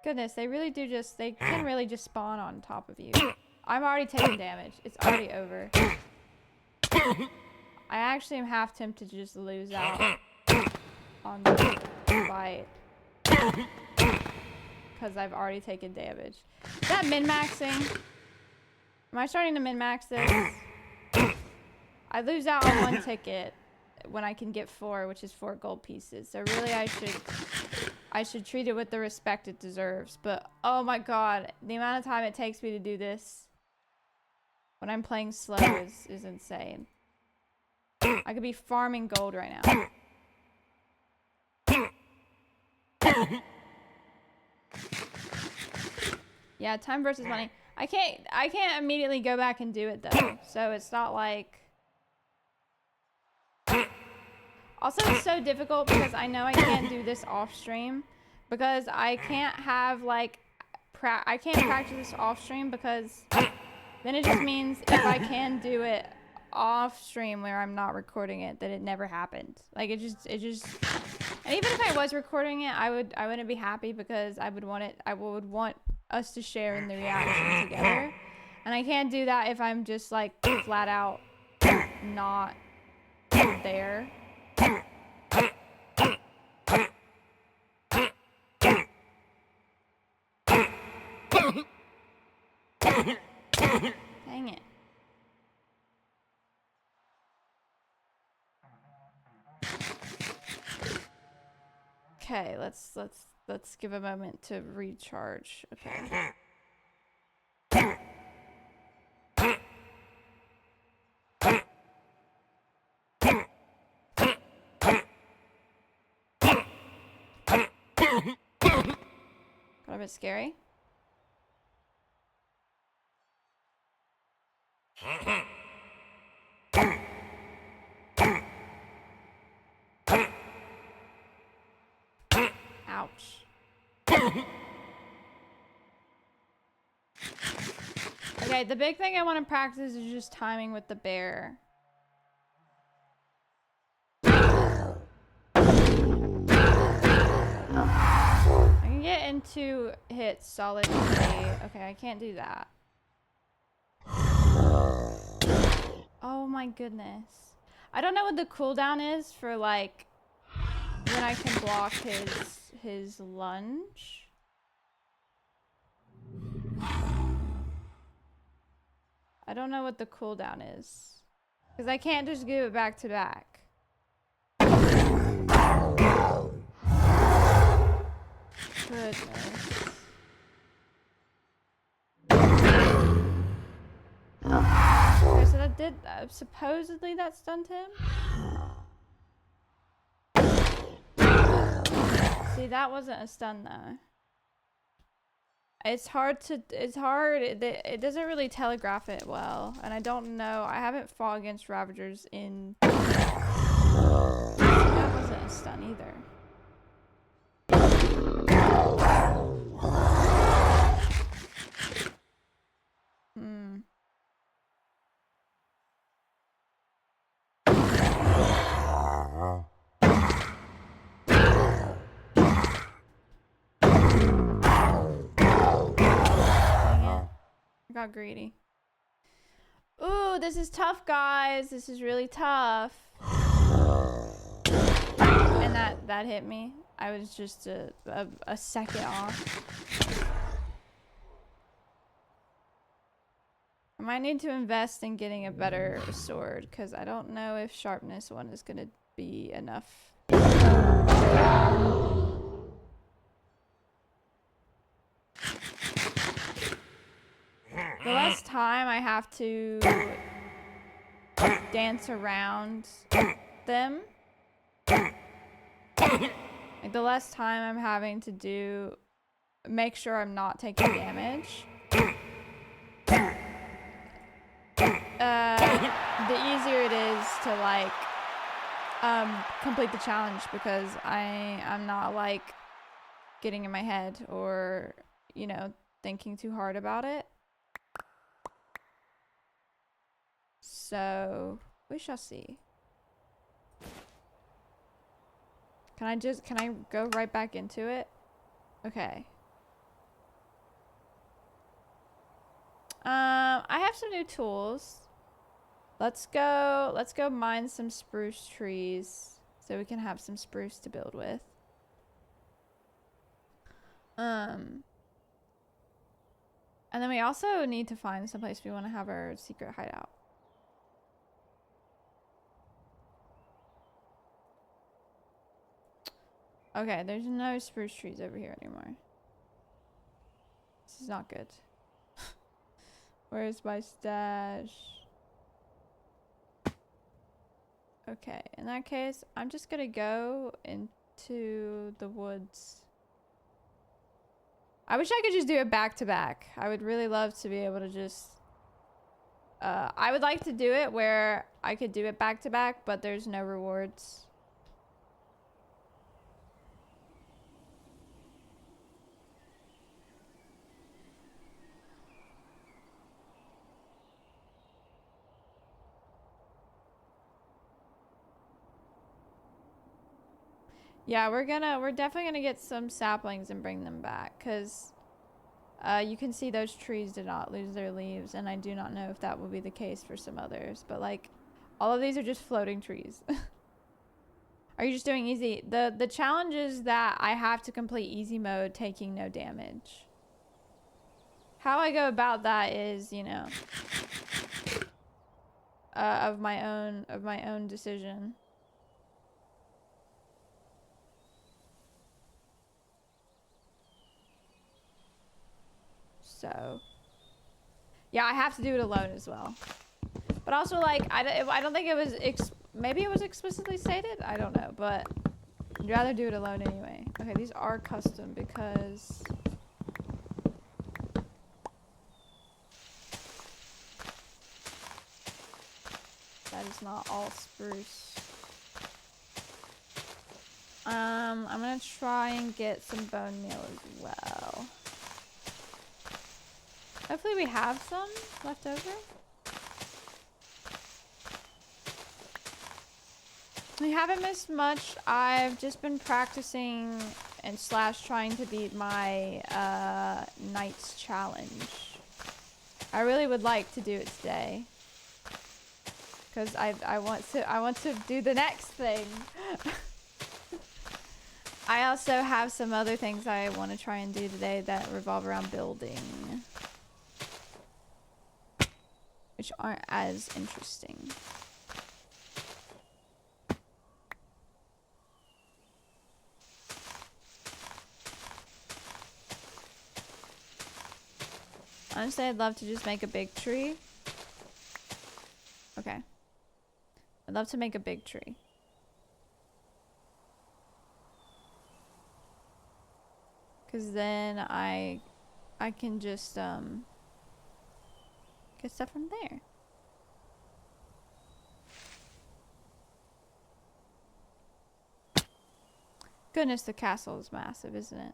Goodness, they can really just spawn on top of you. I'm already taking damage. It's already over. I actually am half tempted to just lose out on the fight. Because I've already taken damage. Is that min-maxing? Am I starting to min-max this? I lose out on 1 ticket when I can get 4, which is 4 gold pieces. So really I should treat it with the respect it deserves. But oh my god, the amount of time it takes me to do this when I'm playing slow is insane. I could be farming gold right now. Yeah, time versus money. I can't immediately go back and do it though. So it's not like. Also, it's so difficult because I know I can't do this off stream because I can't have like I can't practice this off stream because then it just means if I can do it off stream where I'm not recording it, that it never happened. Like it just and even if I was recording it, I wouldn't be happy because I would want us to share in the reaction together. And I can't do that if I'm just like flat out not there. Dang it. Okay, let's give a moment to recharge. Okay. Got a bit scary. Ouch. Okay, the big thing I want to practice is just timing with the bear. I can get into hits solidly. Okay, I can't do that. Oh my goodness. I don't know what the cooldown is for like when I can block his lunge. I don't know what the cooldown is. Because I can't just give it back to back. Goodness. Okay, so that did... supposedly that stunned him? See, that wasn't a stun though. It's hard. It doesn't really telegraph it well, and I don't know. I haven't fought against Ravagers in. That wasn't a stun either. Hmm. I got greedy. Ooh, this is tough, guys. This is really tough. And that hit me. I was just a second off. I might need to invest in getting a better sword because I don't know if sharpness 1 is going to be enough. The less time I have to dance around them, like the less time I'm having to make sure I'm not taking damage, the easier it is to like complete the challenge because I'm not like getting in my head or, you know, thinking too hard about it. So we shall see. Can I go right back into it? Okay. I have some new tools. Let's go mine some spruce trees so we can have some spruce to build with. And then we also need to find someplace we want to have our secret hideout. Okay, there's no spruce trees over here anymore. This is not good. Where's my stash? Okay, in that case, I'm just gonna go into the woods. I wish I could just do it back to back. I would really love to be able to just... I would like to do it where I could do it back to back, but there's no rewards. Yeah, we're definitely gonna get some saplings and bring them back, because you can see those trees did not lose their leaves, and I do not know if that will be the case for some others, but like, all of these are just floating trees. Are you just doing easy? The challenge is that I have to complete easy mode taking no damage. How I go about that is, you know, of my own decision. So, yeah, I have to do it alone as well. But also, like, I don't think it was, maybe it was explicitly stated? I don't know, but I'd rather do it alone anyway. Okay, these are custom because... that is not all spruce. I'm gonna try and get some bone meal as well. Hopefully we have some left over. We haven't missed much. I've just been practicing and / trying to beat my Knights challenge. I really would like to do it today, because I want to do the next thing. I also have some other things I want to try and do today that revolve around building, which aren't as interesting. Honestly, I'd love to just make a big tree. Okay. I'd love to make a big tree. Because then I can just get stuff from there. Goodness, the castle is massive, isn't it?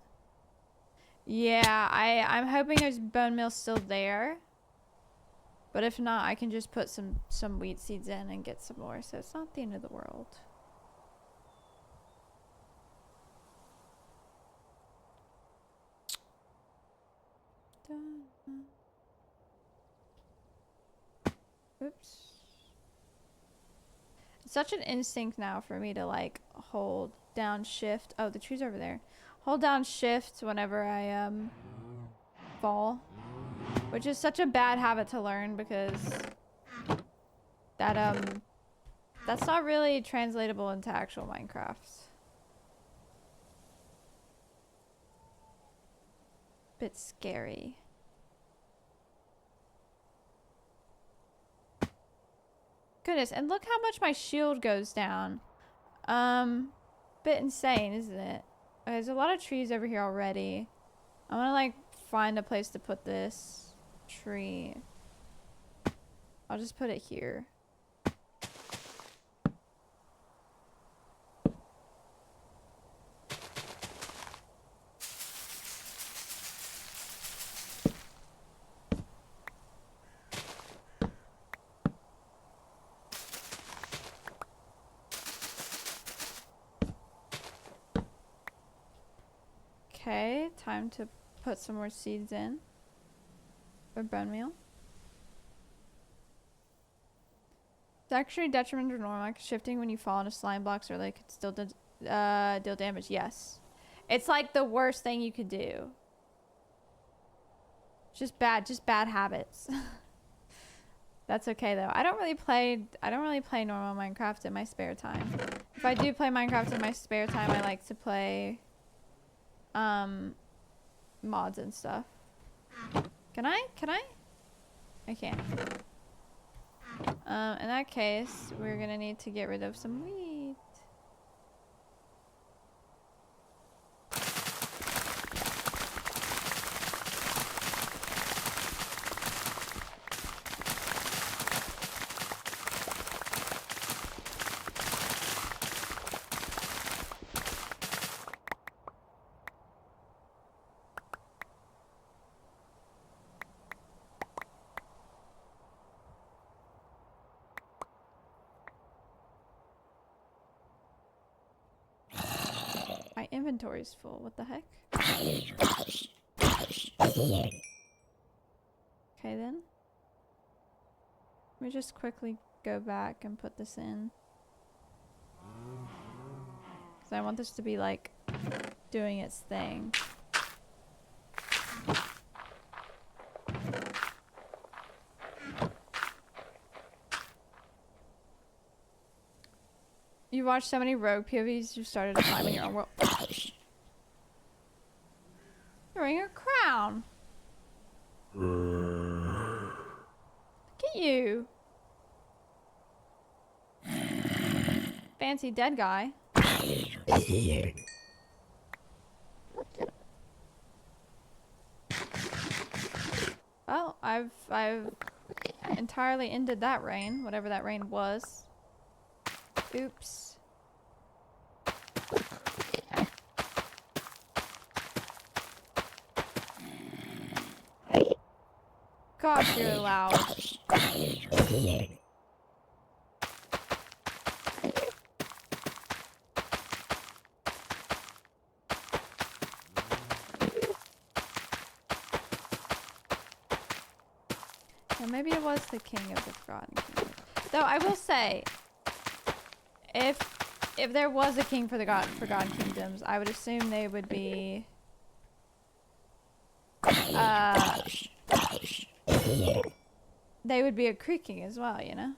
Yeah, I'm hoping there's bone meal still there. But if not, I can just put some wheat seeds in and get some more, so it's not the end of the world. Oops. It's such an instinct now for me to like hold down shift. Oh, the tree's over there. Hold down shift whenever I fall, which is such a bad habit to learn because that's not really translatable into actual Minecraft. Bit scary. Goodness, and look how much my shield goes down. Bit insane, isn't it? Okay, there's a lot of trees over here already. I want to like find a place to put this tree. I'll just put it here. Okay, time to put some more seeds in for bone meal. It's actually detrimental to normal shifting when you fall into slime blocks, or they could still deal damage. Yes, it's like the worst thing you could do. Just bad habits. That's okay though. I don't really play normal Minecraft in my spare time. If I do play Minecraft in my spare time, I like to play mods and stuff. Can I? I can't. In that case, we're gonna need to get rid of some wheat. My inventory's full. What the heck? Okay then. Let me just quickly go back and put this in. Because I want this to be like doing its thing. You watched so many rogue POVs, you started to climb in your own world. You're wearing a crown. Look at you. Fancy dead guy. Well, I've entirely ended that rain, whatever that rain was. Oops. Gosh, you're loud. Well, maybe it was the king of the Forgotten Kingdom. Though I will say, if there was a king for the Forgotten Kingdoms, I would assume they would be they would be a Kree king as well, you know?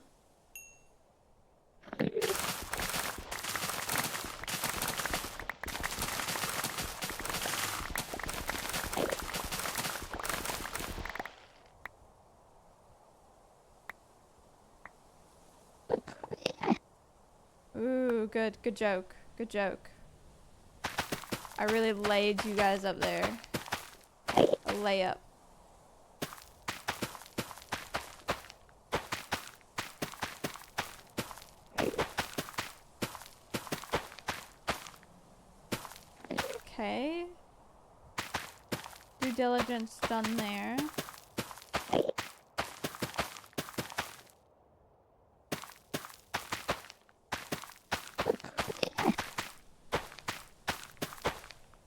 Ooh, good joke. Good joke. I really laid you guys up there. A layup. Okay. Due diligence done there.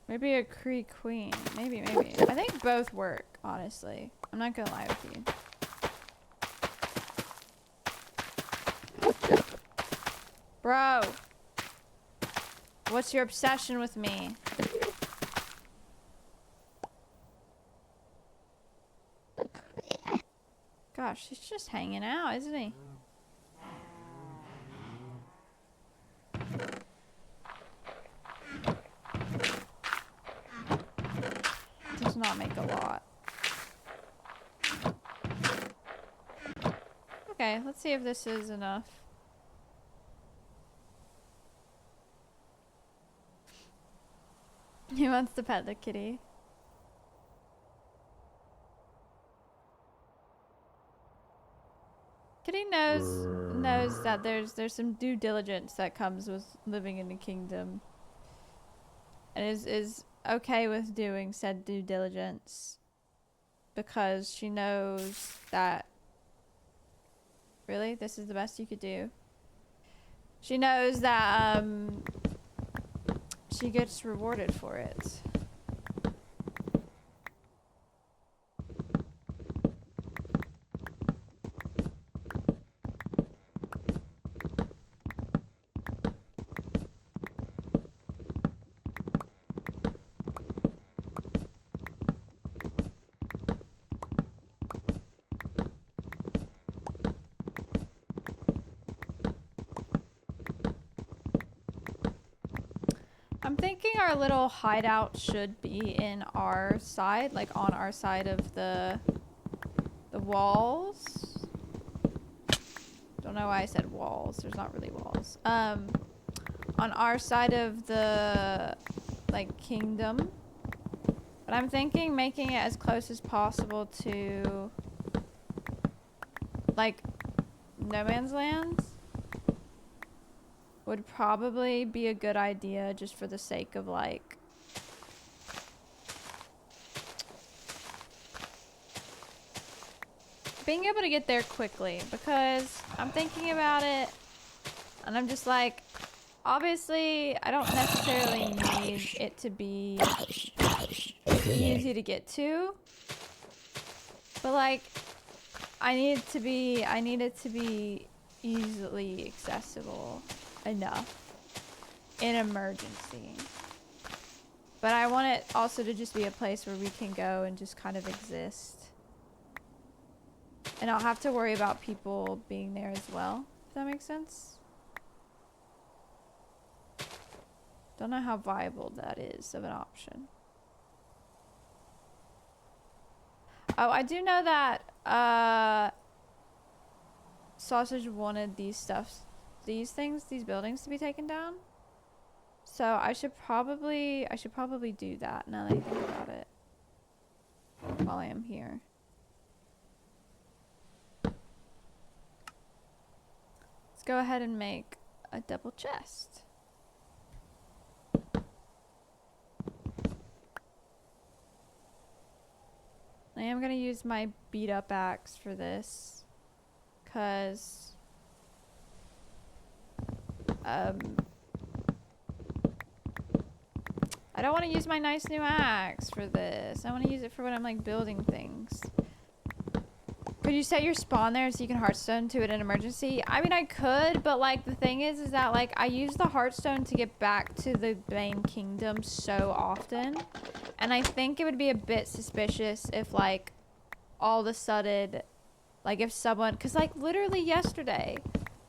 Maybe a Kree queen. Maybe. I think both work, honestly. I'm not gonna lie with you. Bro! What's your obsession with me? Gosh, he's just hanging out, isn't he? Does not make a lot. Okay, let's see if this is enough. He wants to pet the kitty. Kitty knows that there's some due diligence that comes with living in the kingdom. And is okay with doing said due diligence. Because she knows that... Really? This is the best you could do? She knows that, she gets rewarded for it. I'm thinking our little hideout should be in our side, like on our side of the walls. Don't know why I said walls. There's not really walls. On our side of the like kingdom. But I'm thinking making it as close as possible to like no man's land would probably be a good idea, just for the sake of like being able to get there quickly, because I'm thinking about it and I'm just like, obviously I don't necessarily need it to be easy to get to, but like I need it to be easily accessible enough in emergency. But I want it also to just be a place where we can go and just kind of exist. And I'll have to worry about people being there as well, if that makes sense. Don't know how viable that is of an option. Oh, I do know that Sausage wanted these buildings to be taken down. So I should probably do that now that I think about it while I am here. Let's go ahead and make a double chest. I am gonna use my beat up axe for this, cause I don't want to use my nice new axe for this. I want to use it for when I'm like building things. Could you set your spawn there so you can hearthstone to it in emergency? I mean, I could, but like the thing is that like I use the hearthstone to get back to the main kingdom so often, and I think it would be a bit suspicious if like all of a sudden, like if someone, because like literally yesterday,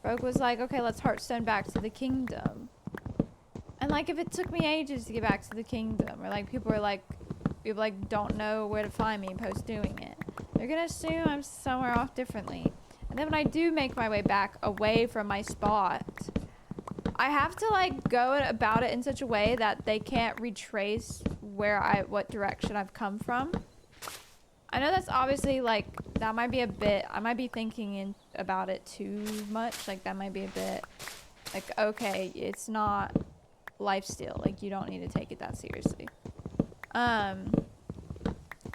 Rogue was like, okay, let's hearthstone back to the kingdom. And like if it took me ages to get back to the kingdom, or like people don't know where to find me post doing it, they're gonna assume I'm somewhere off differently. And then when I do make my way back away from my spot, I have to like go about it in such a way that they can't retrace what direction I've come from. I know that's obviously like, that might be a bit, I might be thinking about it too much. Like that might be a bit like, okay, it's not lifesteal, like you don't need to take it that seriously.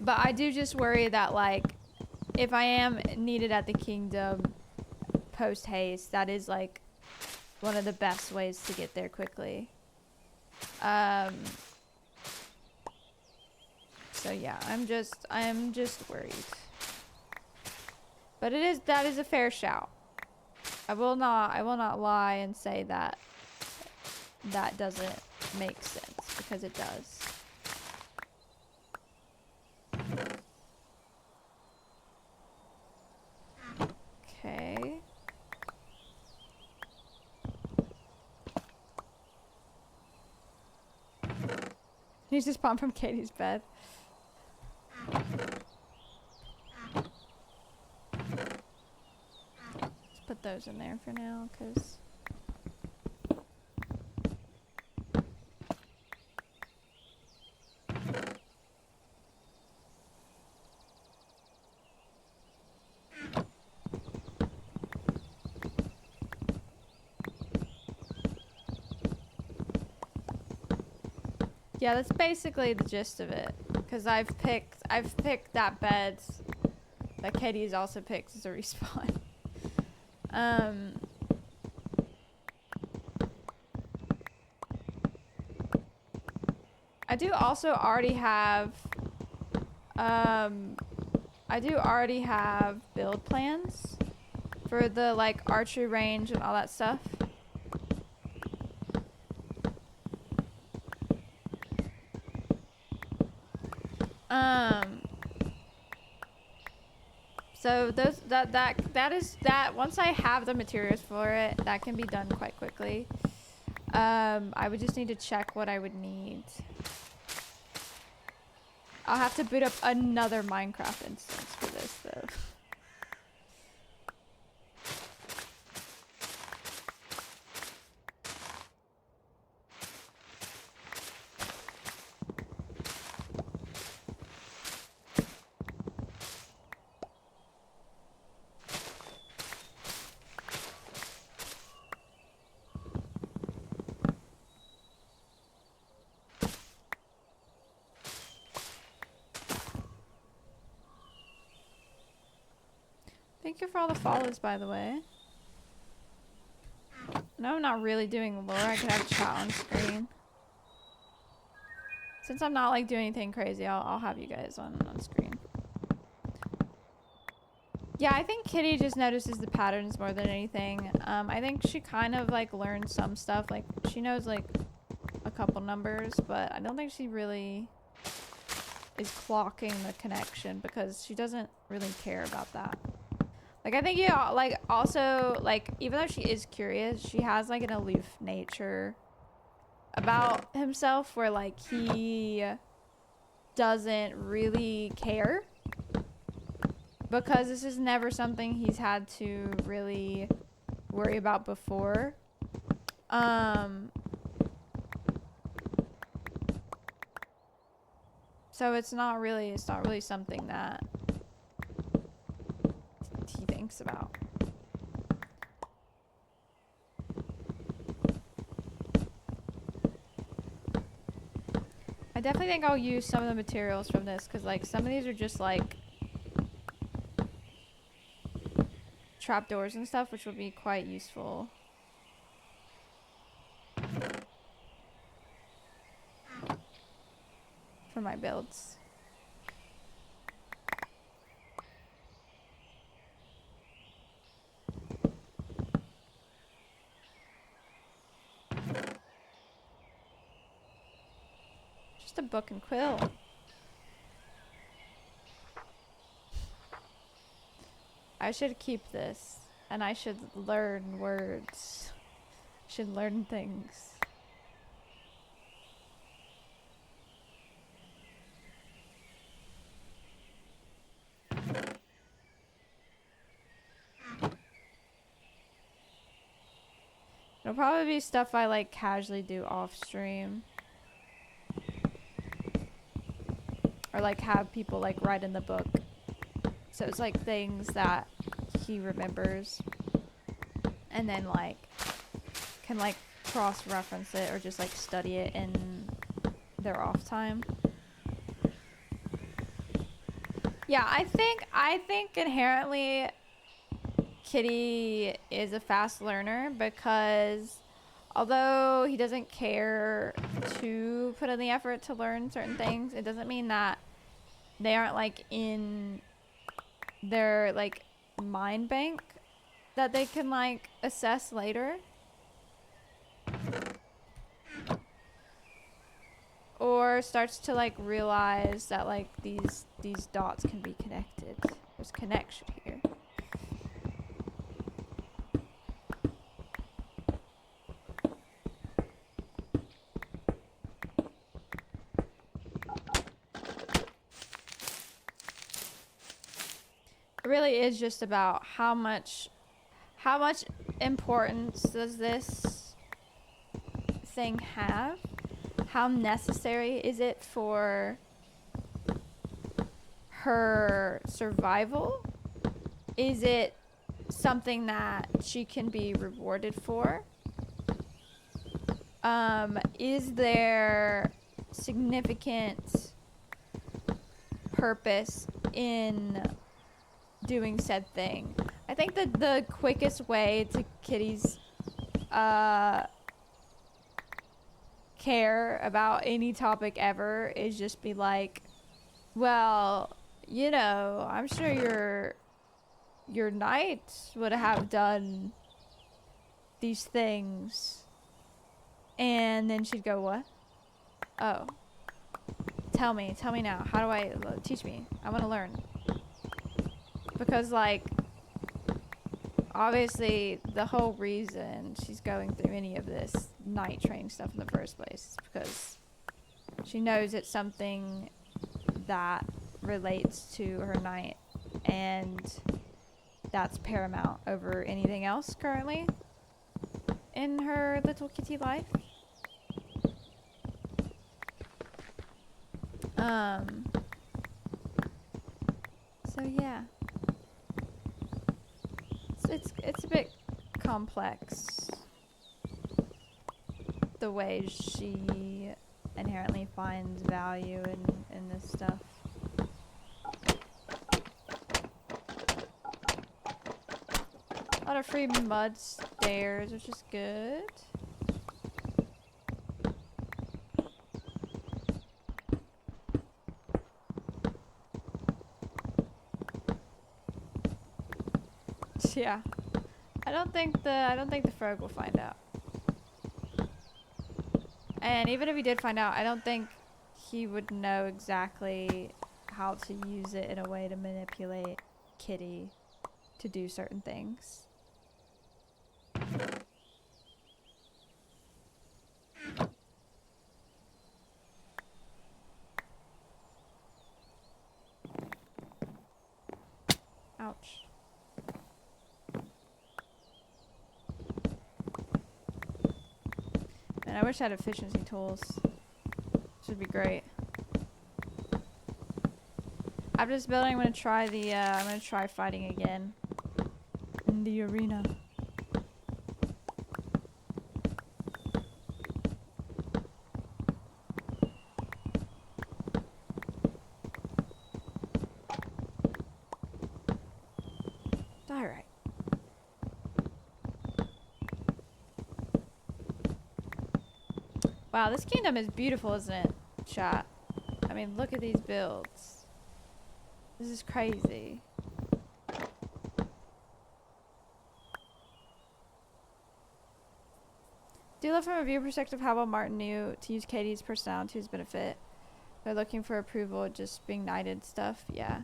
But I do just worry that like if I am needed at the kingdom post haste, that is like one of the best ways to get there quickly. So yeah, I am just worried. But that is a fair shout. I will not lie and say that doesn't make sense, because it does. Okay. He's just spawned from Katie's bed. Let's put those in there for now, because yeah, that's basically the gist of it. Because I've picked that bed that Katie's also picked as a respawn. I do already have build plans for the like archery range and all that stuff. So that once I have the materials for it, that can be done quite quickly. I would just need to check what I would need. I'll have to boot up another Minecraft instance for this, though. Thank you for all the follows, by the way. No, I'm not really doing lore. I could have a chat on screen. Since I'm not like doing anything crazy, I'll have you guys on screen. Yeah, I think Kitty just notices the patterns more than anything. I think she kind of like learned some stuff. Like she knows like a couple numbers, but I don't think she really is clocking the connection because she doesn't really care about that. Like, I think, yeah, like, also, like, even though she is curious, she has, like, an aloof nature about himself where, like, he doesn't really care. Because this is never something he's had to really worry about before. So it's not really something that he thinks about. I definitely think I'll use some of the materials from this because like some of these are just like trapdoors and stuff, which will be quite useful. For my builds. Just a book and quill. I should keep this, and I should learn words. I should learn things. It'll probably be stuff I like casually do off stream. Or like have people like write in the book. So it's like things that he remembers. And then like can like cross-reference it or just like study it in their off time. Yeah, I think inherently Kitty is a fast learner because although he doesn't care to put in the effort to learn certain things, it doesn't mean that they aren't like in their like mind bank that they can like assess later. Or starts to like realize that like these dots can be connected. There's connection here. It really is just about how much importance does this thing have? How necessary is it for her survival? Is it something that she can be rewarded for? Is there significant purpose in doing said thing? I think that the quickest way to Kitty's care about any topic ever is just be like, well, you know, I'm sure your knight would have done these things. And then she'd go, what? Oh. Tell me now. How do I, teach me. I want to learn. Because like, obviously the whole reason she's going through any of this night train stuff in the first place is because she knows it's something that relates to her night, and that's paramount over anything else currently in her little kitty life. So yeah, it's a bit complex the way she inherently finds value in this stuff. A lot of free mud stairs, which is good. Yeah. I don't think the frog will find out. And even if he did find out, I don't think he would know exactly how to use it in a way to manipulate Kitty to do certain things. Ouch. And I wish I had efficiency tools. Should be great. After this building, I'm gonna try fighting again in the arena. Alright. Wow, this kingdom is beautiful, isn't it, chat? I mean, look at these builds. This is crazy. Do you love from a viewer perspective how well Martin knew to use Katie's personality to his benefit? They're looking for approval, just being knighted stuff. Yeah.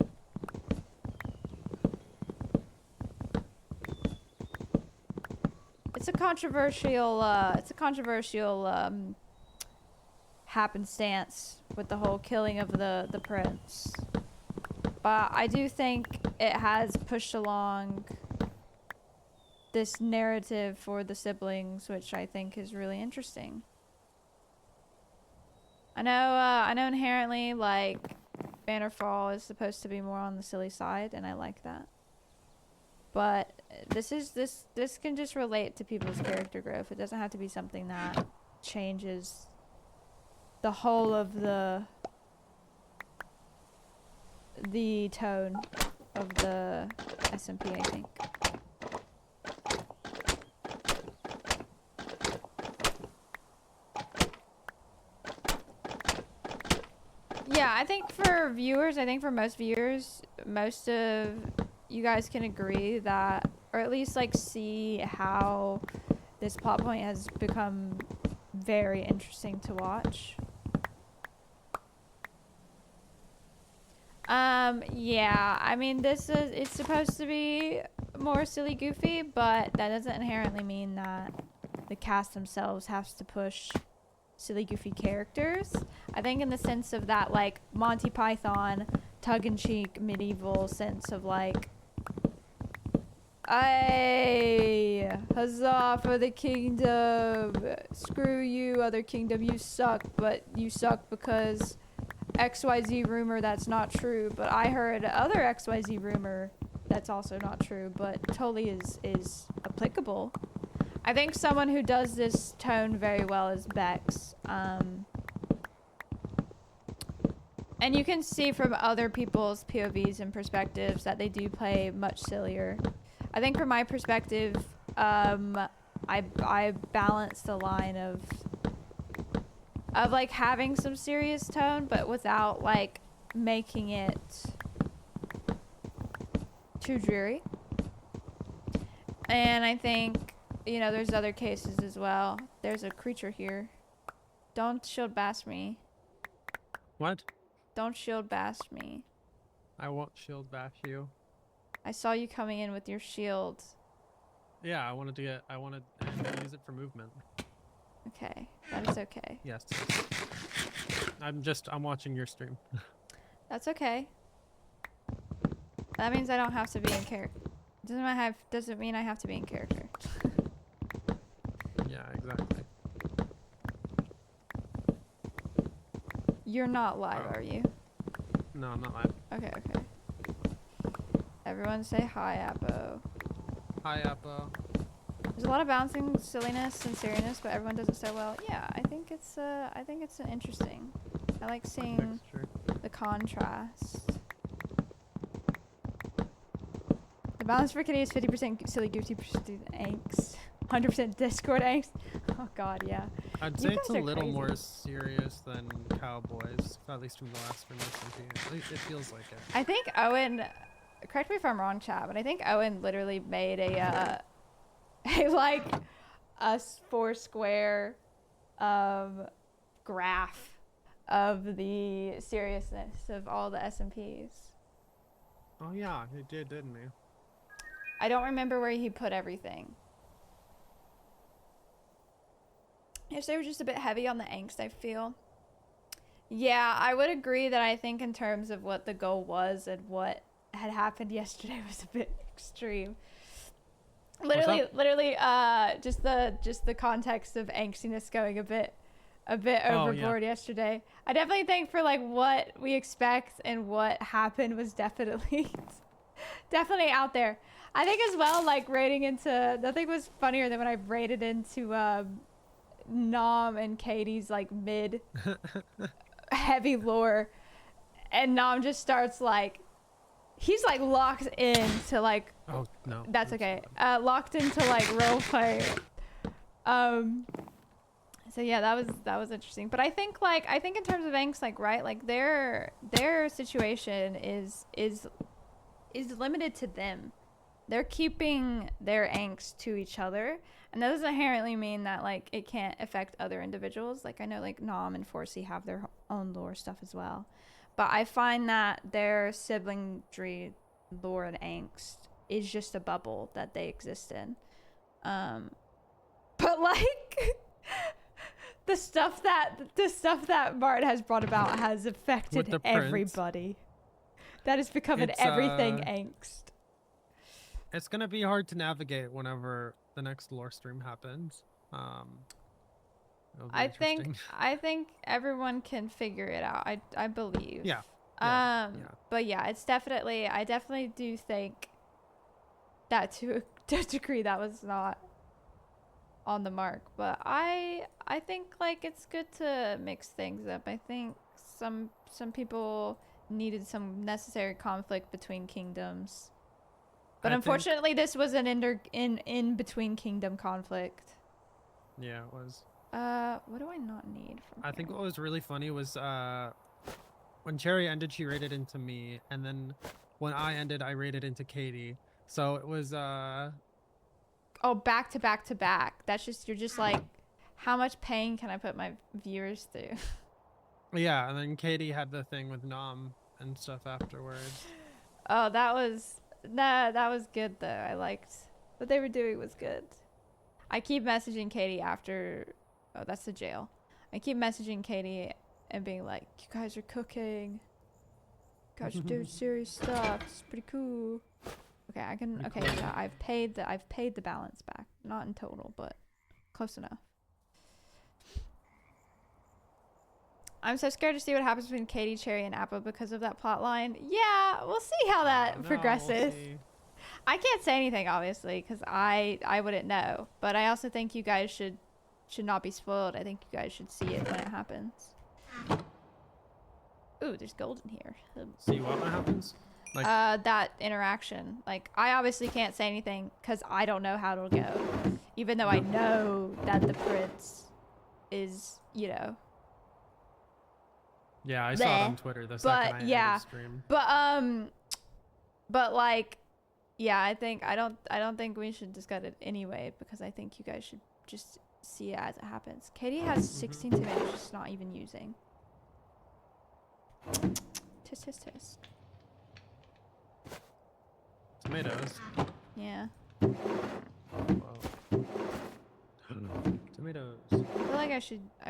It's a controversial happenstance with the whole killing of the prince. But I do think it has pushed along this narrative for the siblings, which I think is really interesting. I know inherently, like, Bannerfall is supposed to be more on the silly side, and I like that. But this can just relate to people's character growth. It doesn't have to be something that changes the whole of the tone of the SMP, I think. Yeah, I think for viewers, for most viewers, most of you guys can agree that, or at least like see how this plot point has become very interesting to watch. Yeah, I mean, it's supposed to be more silly goofy, but that doesn't inherently mean that the cast themselves has to push silly goofy characters. I think in the sense of that, like, Monty Python tongue-in-cheek medieval sense of like, "Ay, huzzah for the kingdom, screw you other kingdom, you suck, but you suck because XYZ rumor that's not true, but I heard other XYZ rumor that's also not true, but totally is applicable." I think someone who does this tone very well is Bex. And you can see from other people's POVs and perspectives that they do play much sillier. I think from my perspective, I balance the line of like having some serious tone, but without like making it too dreary. And I think, you know, there's other cases as well. There's a creature here. Don't shield bash me. What? Don't shield bash me. I won't shield bash you. I saw you coming in with your shield. Yeah, I wanted to use it for movement. Okay, that is okay. Yes. I'm watching your stream. That's okay. That means I don't have to be in character. Doesn't mean I have to be in character. Yeah, exactly. You're not live, are you? No, I'm not live. Okay, okay. Everyone say hi, Appo. Hi, Appo. There's a lot of bouncing silliness and seriousness, but everyone does it so well. Yeah, I think it's interesting. I like seeing the contrast. The balance for Kitty is 50% silly, goofy, angst, 100% Discord angst. Oh God, yeah. I'd say it's a little more serious than Cowboys, at least from the last from SMP. At least it feels like it. I think Owen, correct me if I'm wrong, chat, but I think Owen literally made a four square graph of the seriousness of all the SMPs. Oh yeah, he did, didn't he? I don't remember where he put everything. Yesterday was just a bit heavy on the angst, I feel. Yeah, I would agree that I think in terms of what the goal was and what had happened yesterday was a bit extreme. Literally, just the context of angstiness going a bit overboard yesterday. I definitely think for like what we expect and what happened was definitely out there. I think as well, like raiding into, nothing was funnier than when I raided into Nom and Katie's like mid heavy lore, and Nom just starts like, he's like locked into like, oh no, that's okay, locked into like roleplay. So yeah, that was interesting. But I think in terms of angst, like, right, like their situation is limited to them. They're keeping their angst to each other, and that doesn't inherently mean that like it can't affect other individuals. Like I know like Nom and Forsey have their own lore stuff as well, but I find that their siblingry lore and angst is just a bubble that they exist in. But like the stuff that Bart has brought about has affected everybody. That has become an everything angst. It's gonna be hard to navigate whenever the next lore stream happens. I think everyone can figure it out. I believe. Yeah. But yeah, it's definitely, I definitely do think that to a degree that was not on the mark. But I think like it's good to mix things up. I think some people needed some necessary conflict between kingdoms. But unfortunately, this was an in between kingdom conflict. Yeah, it was. What do I not need from I think what was really funny was when Cherry ended, she raided into me, and then when I ended, I raided into Katie. So it was oh, back to back to back. That's just, you're just like, how much pain can I put my viewers through? Yeah, and then Katie had the thing with Nom and stuff afterwards. Oh, that was good though. I liked what they were doing was good. I keep messaging Katie after, oh, that's the jail. I keep messaging Katie and being like, you guys are cooking. You guys are doing serious stuff. It's pretty cool. Okay, I can, okay, yeah, I've paid the balance back. Not in total, but close enough. I'm so scared to see what happens between Katie, Cherry, and Appa because of that plot line. Yeah, we'll see how that progresses. We'll I can't say anything, obviously, because I wouldn't know. But I also think you guys should not be spoiled. I think you guys should see it when it happens. Ooh, there's gold in here. See what happens? Like, that interaction. Like, I obviously can't say anything because I don't know how it'll go. Even though I know that the prince is, you know. Yeah, I saw it on Twitter the second I ended the stream. But like, yeah, I don't think we should discuss it anyway because I think you guys should just see it as it happens. Katie has 16 tomatoes she's not even using. Tisk, tisk, tisk. Tomatoes. Yeah. Wow. Tomatoes. I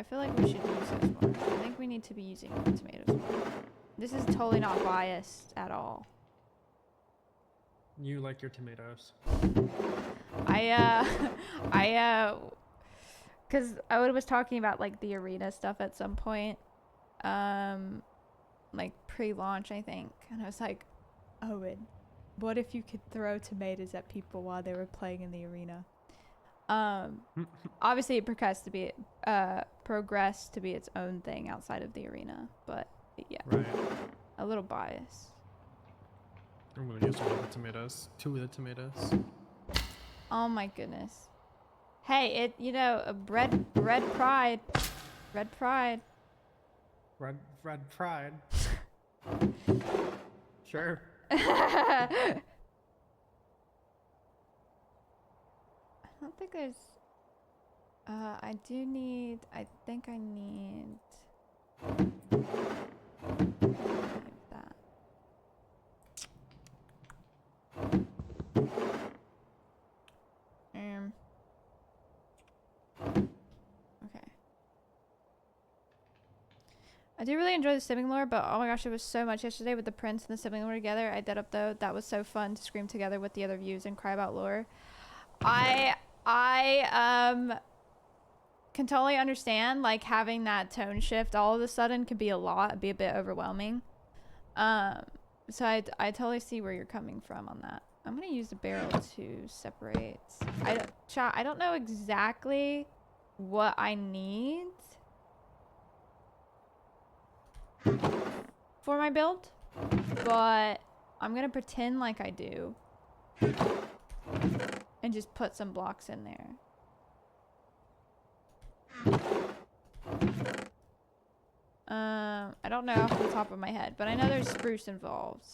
feel like we should use those more. I think we need to be using tomatoes more. This is totally not biased at all. You like your tomatoes. Because Owen was talking about like the arena stuff at some point, like pre-launch, I think, and I was like, Owen, what if you could throw tomatoes at people while they were playing in the arena? Obviously it progressed to be its own thing outside of the arena, but yeah, Right. a little bias. I'm gonna use one of the tomatoes. 2 of the tomatoes. Oh my goodness. Hey, bread pride. Red pride. Red pride. Sure. I don't think there's I think I need that. Okay. I do really enjoy the sibling lore, but oh my gosh, it was so much yesterday with the prince and the sibling lore together. I did up though. That was so fun to scream together with the other views and cry about lore. I can totally understand like having that tone shift all of a sudden could be a lot, be a bit overwhelming. So I totally see where you're coming from on that. I'm gonna use the barrel to separate. I don't know exactly what I need for my build, but I'm gonna pretend like I do and just put some blocks in there. I don't know off the top of my head, but I know there's spruce involved.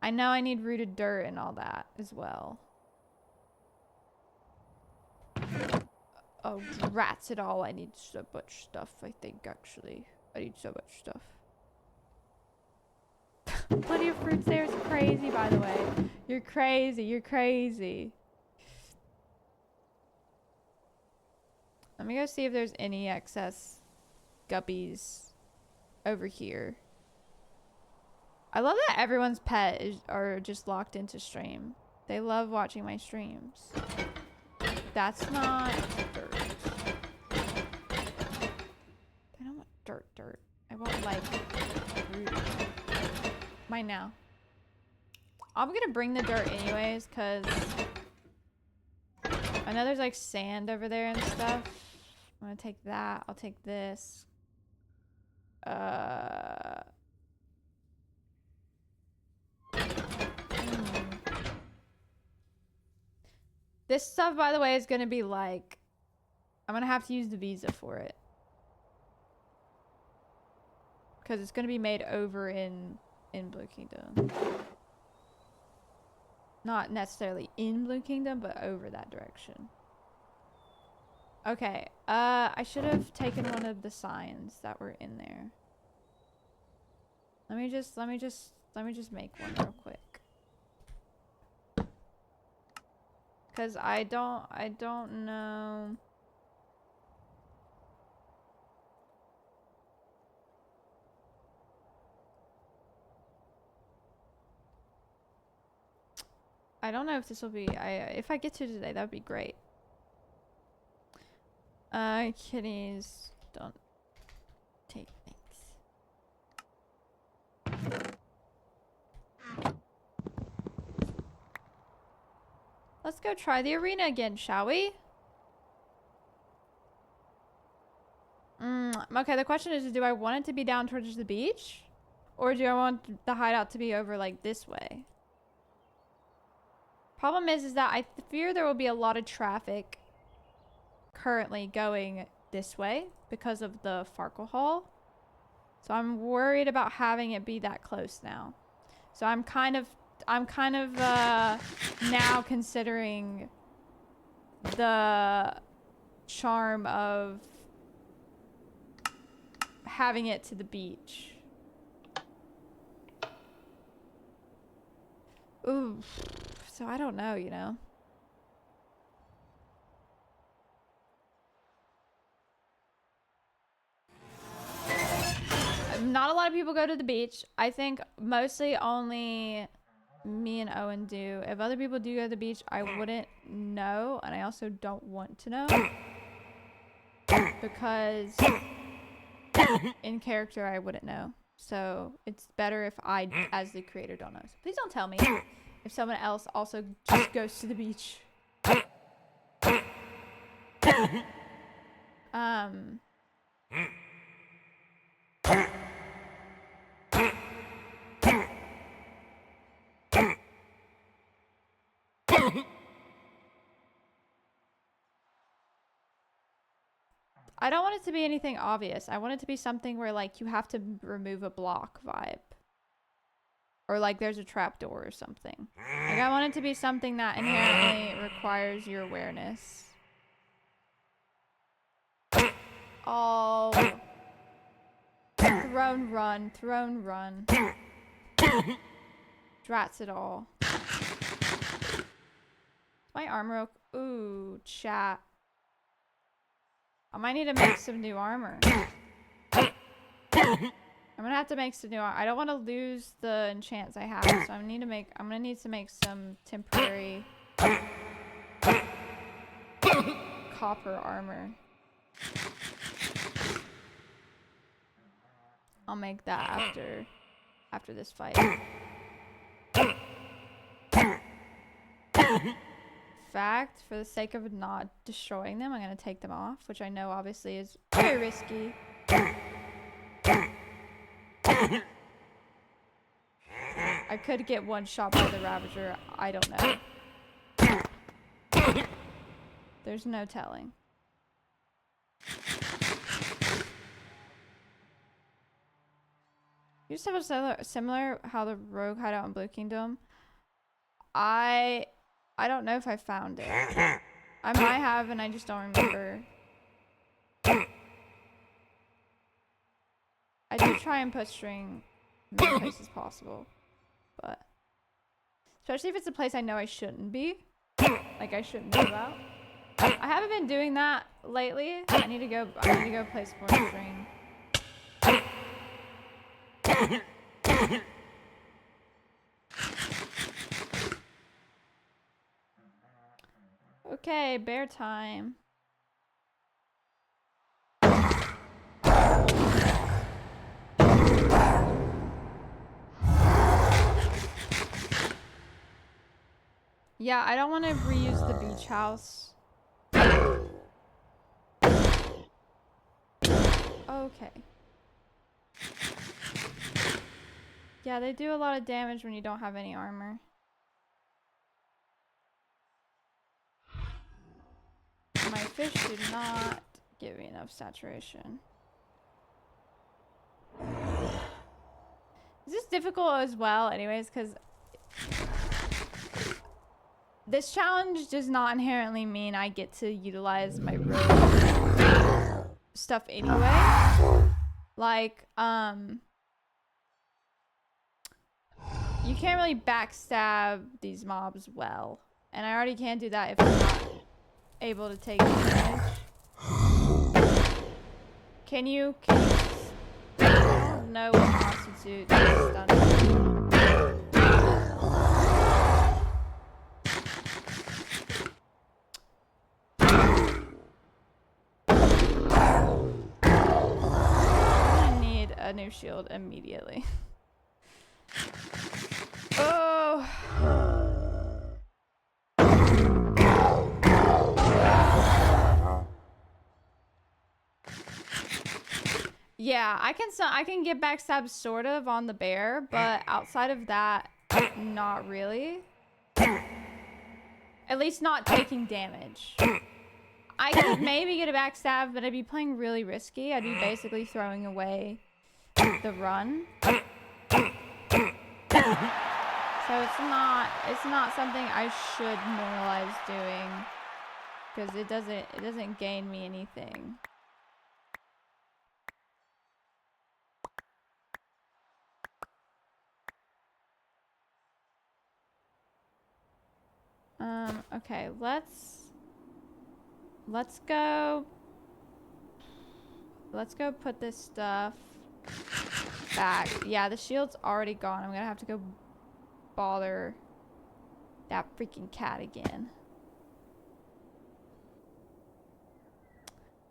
I know I need rooted dirt and all that as well. Oh, rats at all. I need so much stuff, I think, actually. I need so much stuff. Plenty of fruits there is crazy, by the way. You're crazy. You're crazy. Let me go see if there's any excess guppies over here. I love that everyone's are just locked into stream. They love watching my streams. That's not dirt. I don't want dirt. I want like root. Mine now. I'm gonna bring the dirt anyways, cause I know there's like sand over there and stuff. I'm gonna take that. I'll take this. This stuff, by the way, is gonna be like, I'm gonna have to use the visa for it. Because it's gonna be made over in Blue Kingdom. Not necessarily in Blue Kingdom, but over that direction. Okay, I should have taken one of the signs that were in there. Let me just make one real quick. Cause I don't know. I don't know if this will be, if I get to today, that would be great. Kitties don't take things. Let's go try the arena again, shall we? Okay, the question is, do I want it to be down towards the beach? Or do I want the hideout to be over like this way? Problem is that I fear there will be a lot of traffic currently going this way because of the Farkle Hall. So I'm worried about having it be that close now. So I'm kind of now considering the charm of having it to the beach. Ooh, so I don't know, you know. Not a lot of people go to the beach. I think mostly only me and Owen do. If other people do go to the beach, I wouldn't know, and I also don't want to know. Because in character, I wouldn't know. So it's better if I, as the creator, don't know. So please don't tell me if someone else also just goes to the beach. I don't want it to be anything obvious. I want it to be something where, like, you have to remove a block vibe. Or, like, there's a trapdoor or something. Like, I want it to be something that inherently requires your awareness. Oh. Throne run. Throne run. Drats it all. My armor... Ooh, chat. I might need to make some new armor. I'm gonna have to make some new armor. I don't want to lose the enchants I have, so I'm gonna need to make some temporary copper armor. I'll make that after this fight. Fact, for the sake of not destroying them, I'm gonna take them off, which I know obviously is very risky. I could get one shot by the Ravager. I don't know. There's no telling. You just have a similar how the rogue hideout in Blue Kingdom. I don't know if I found it. I might have, and I just don't remember. I do try and put string in many places possible, but especially if it's a place I know I shouldn't be, like I shouldn't know about. I haven't been doing that lately. I need to go place more string. Okay, bear time. Yeah, I don't want to reuse the beach house. Okay. Yeah, they do a lot of damage when you don't have any armor. My fish did not give me enough saturation. This is difficult as well anyways, because this challenge does not inherently mean I get to utilize my rogue stuff anyway. Like, you can't really backstab these mobs well. And I already can't do that if I'm not able to take damage. Can you I don't know what constitutes stun. I need a new shield immediately. Oh. Yeah, I can get backstabbed sort of on the bear, but outside of that, not really. At least not taking damage. I could maybe get a backstab, but I'd be playing really risky. I'd be basically throwing away the run. So it's not something I should normalize doing, because it doesn't gain me anything. Okay, let's go put this stuff back. Yeah, the shield's already gone. I'm gonna have to go bother that freaking cat again.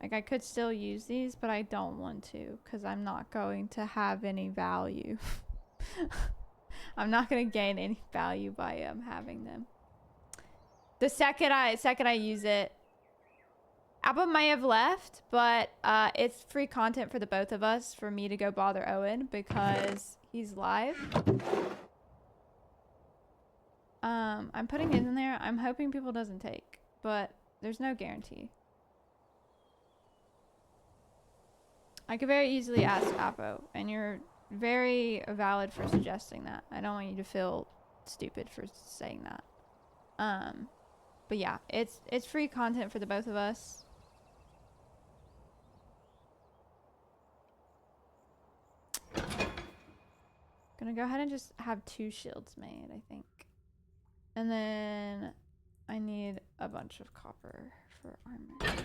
Like, I could still use these, but I don't want to because I'm not going to have any value. I'm not going to gain any value by having them. The second I use it, Abba may have left, but it's free content for the both of us for me to go bother Owen because he's live. I'm putting his in there. I'm hoping people doesn't take, but there's no guarantee. I could very easily ask Apo, and you're very valid for suggesting that. I don't want you to feel stupid for saying that. But yeah, it's free content for the both of us. Gonna go ahead and just have 2 shields made, I think. And then I need a bunch of copper for armor.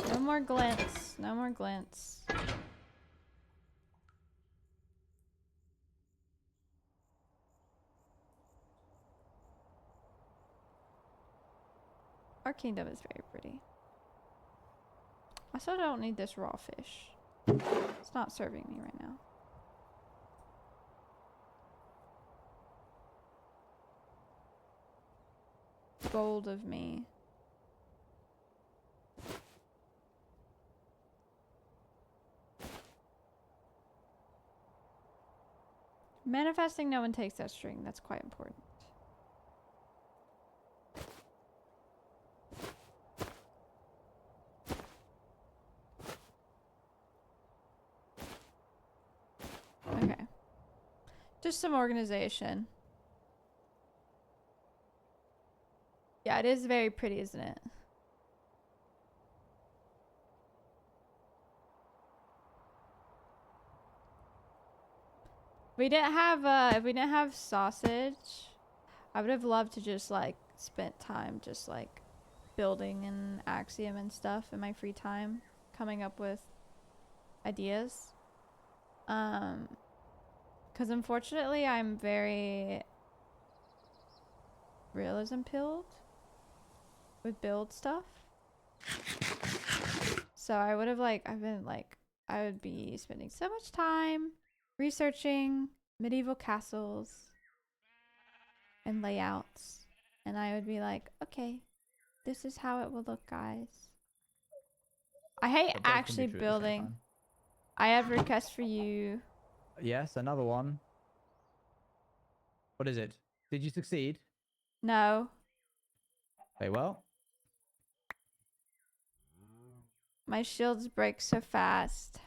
No more glints. No more glints. Our kingdom is very pretty. I still don't need this raw fish. It's not serving me right now. Bold of me. Manifesting no one takes that string. That's quite important. Okay. Just some organization. Yeah, it is very pretty, isn't it? We didn't have if we didn't have sausage, I would have loved to just like spent time just like building an axiom and stuff in my free time, coming up with ideas. Because unfortunately I'm very realism pilled with build stuff. So I would have like, I would be spending so much time researching medieval castles and layouts. And I would be like, okay, this is how it will look, guys. I hate That does actually can be true at the same building. time. I have a request for you. Yes, another one. What is it? Did you succeed? No. Very well. My shields break so fast.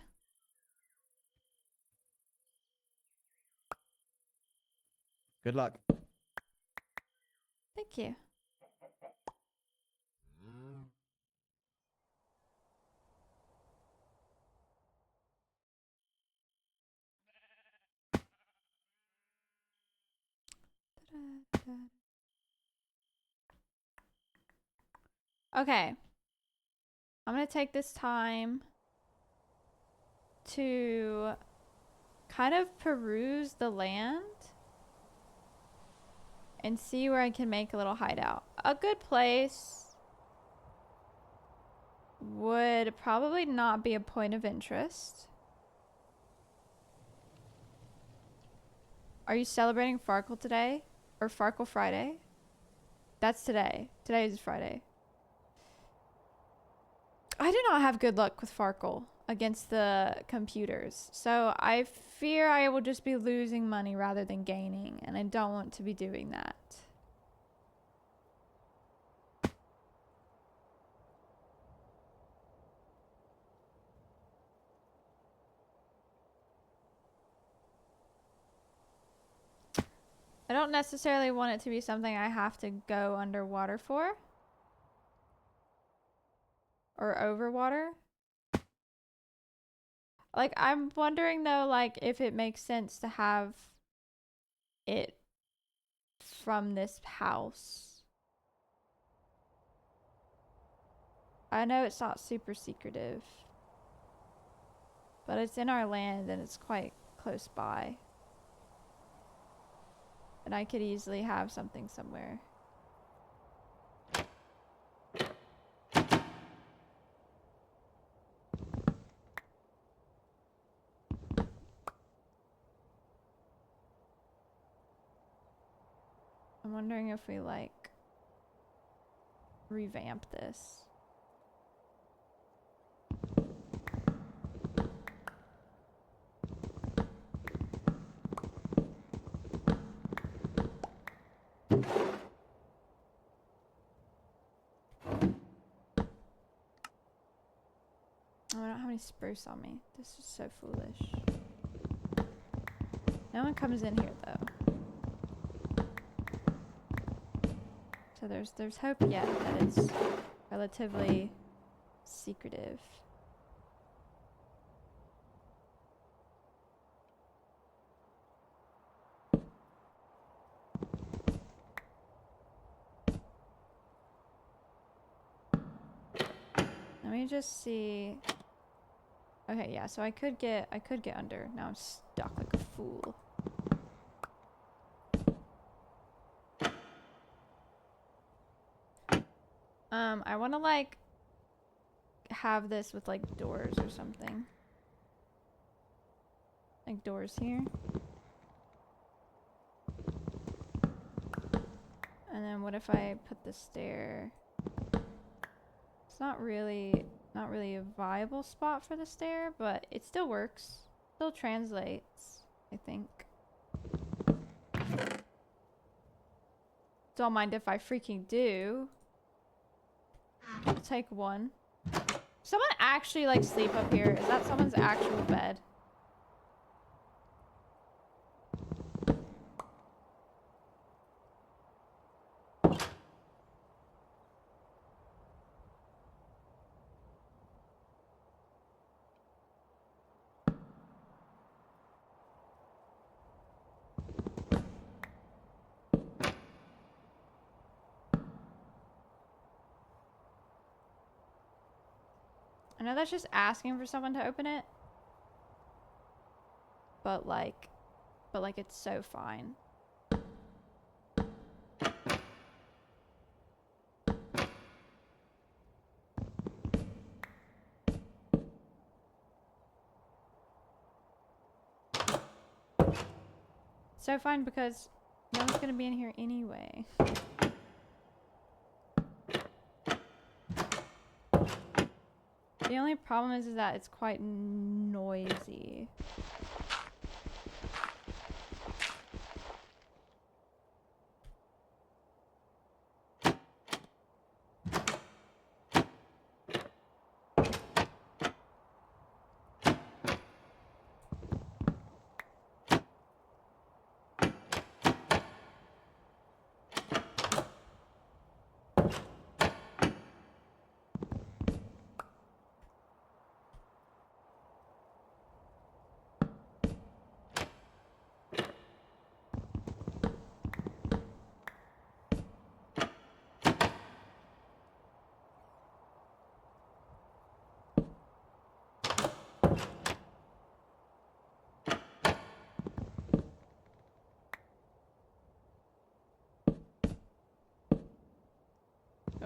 Good luck. Thank you. Okay. I'm going to take this time to kind of peruse the land and see where I can make a little hideout. A good place would probably not be a point of interest. Are you celebrating Farkle today? Or Farkle Friday? That's today. Today is Friday. I do not have good luck with Farkle against the computers. So I fear I will just be losing money rather than gaining. And I don't want to be doing that. I don't necessarily want it to be something I have to go underwater for. Or over water. Like, I'm wondering though, like, if it makes sense to have it from this house. I know it's not super secretive, but it's in our land and it's quite close by. And I could easily have something somewhere. I'm wondering if we like revamp this. Oh, I don't have any spruce on me. This is so foolish. No one comes in here though. So there's hope yet that it's relatively secretive. Let me just see. Okay, yeah, so I could get under. Now I'm stuck like a fool. I want to like have this with like doors or something. Like doors here. And then what if I put the stair? It's not really a viable spot for the stair, but it still works. Still translates, I think. Don't mind if I freaking do. I'll take one. Someone actually like sleep up here? Is that someone's actual bed? I know that's just asking for someone to open it. But like it's so fine. So fine because no one's gonna be in here anyway. The only problem is that it's quite noisy.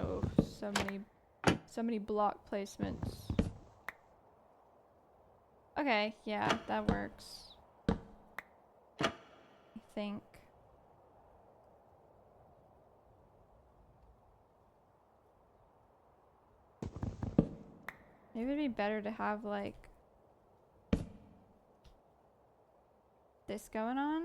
Oh, so many block placements. Okay, yeah, that works. I think. Maybe it'd be better to have like this going on.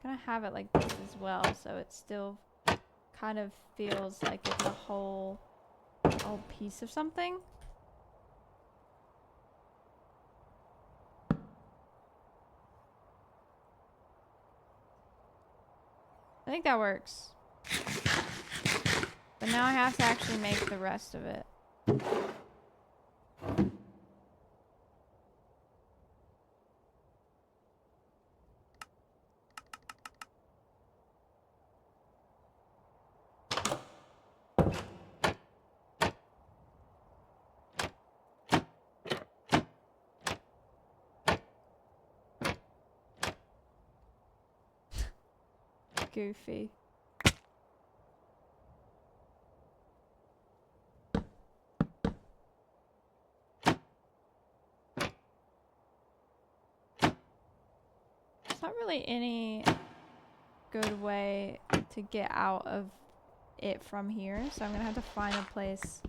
Gonna have it like this as well, so it still kind of feels like it's a whole piece of something. think that works. But now I have to actually make the rest of it. Goofy. There's not really any good way to get out of it from here, so I'm gonna have to find a place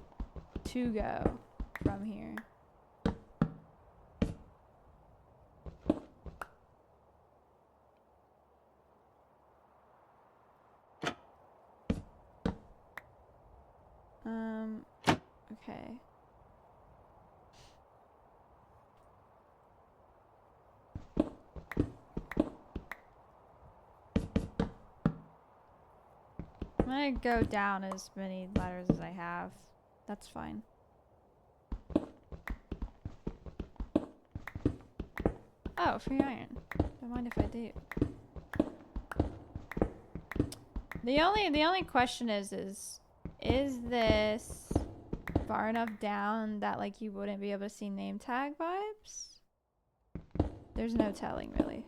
to go from here. Okay. I'm gonna go down as many ladders as I have. That's fine. Oh, free iron. Don't mind if I do. The only question is this far enough down that like you wouldn't be able to see name tag vibes? There's no telling really.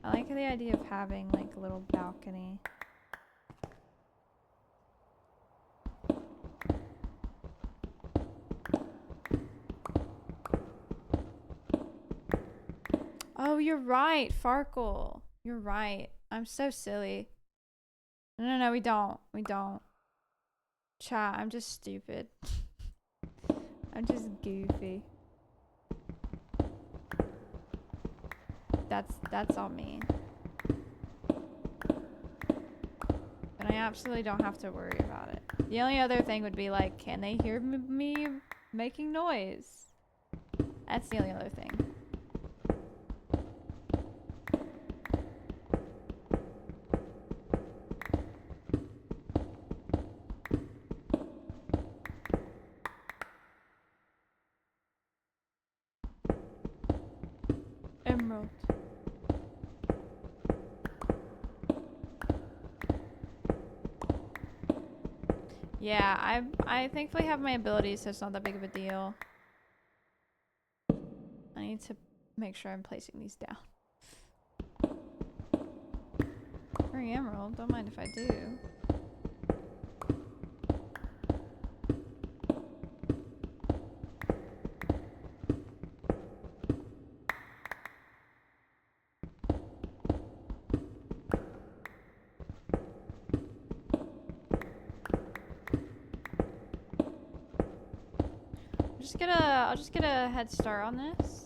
I like the idea of having like a little balcony. Oh, you're right, Farkle. You're right. I'm so silly. No, we don't. We don't. Chat, I'm just stupid. I'm just goofy. That's on me. But I absolutely don't have to worry about it. The only other thing would be like, can they hear me making noise? That's the only other thing. Emerald. Yeah, I thankfully have my abilities, so it's not that big of a deal. I need to make sure I'm placing these down. Free emerald, don't mind if I do. I'll just get a head start on this.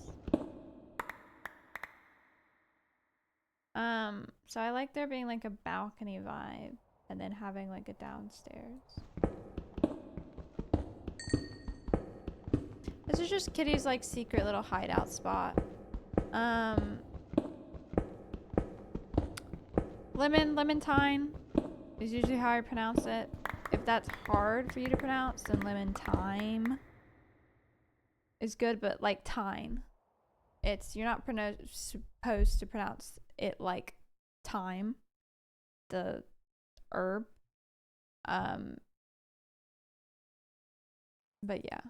So I like there being like a balcony vibe and then having like a downstairs. This is just Kitty's like secret little hideout spot. Lemontine is usually how I pronounce it. If that's hard for you to pronounce, then Lemontine is good, but like time. You're not supposed to pronounce it like thyme, the herb. But yeah.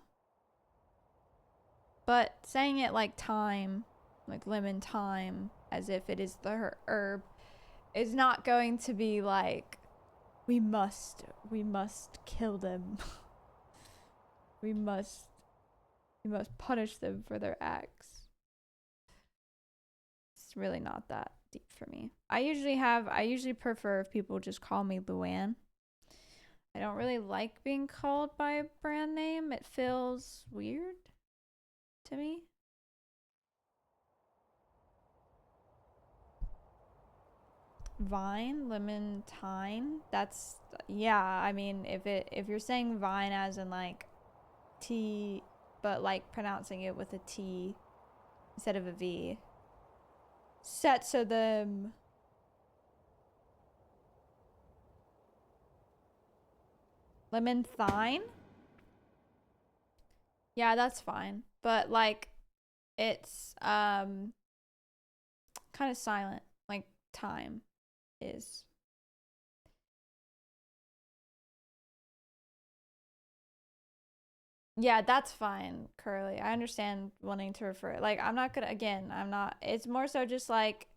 But saying it like thyme, like lemon thyme, as if it is the herb, is not going to be like, we must kill them. we must punish them for their acts. It's really not that deep for me. I usually prefer if people just call me Luann. I don't really like being called by a brand name. It feels weird to me. Vine, Lemontine. Yeah, I mean if you're saying Vine as in like T but like pronouncing it with a T instead of a V. Sets of them. Lemonthine? Yeah, that's fine. But like it's kind of silent, like time is. Yeah, that's fine, Curly. I understand wanting to refer. Like, I'm not gonna, again, I'm not, it's more so just like,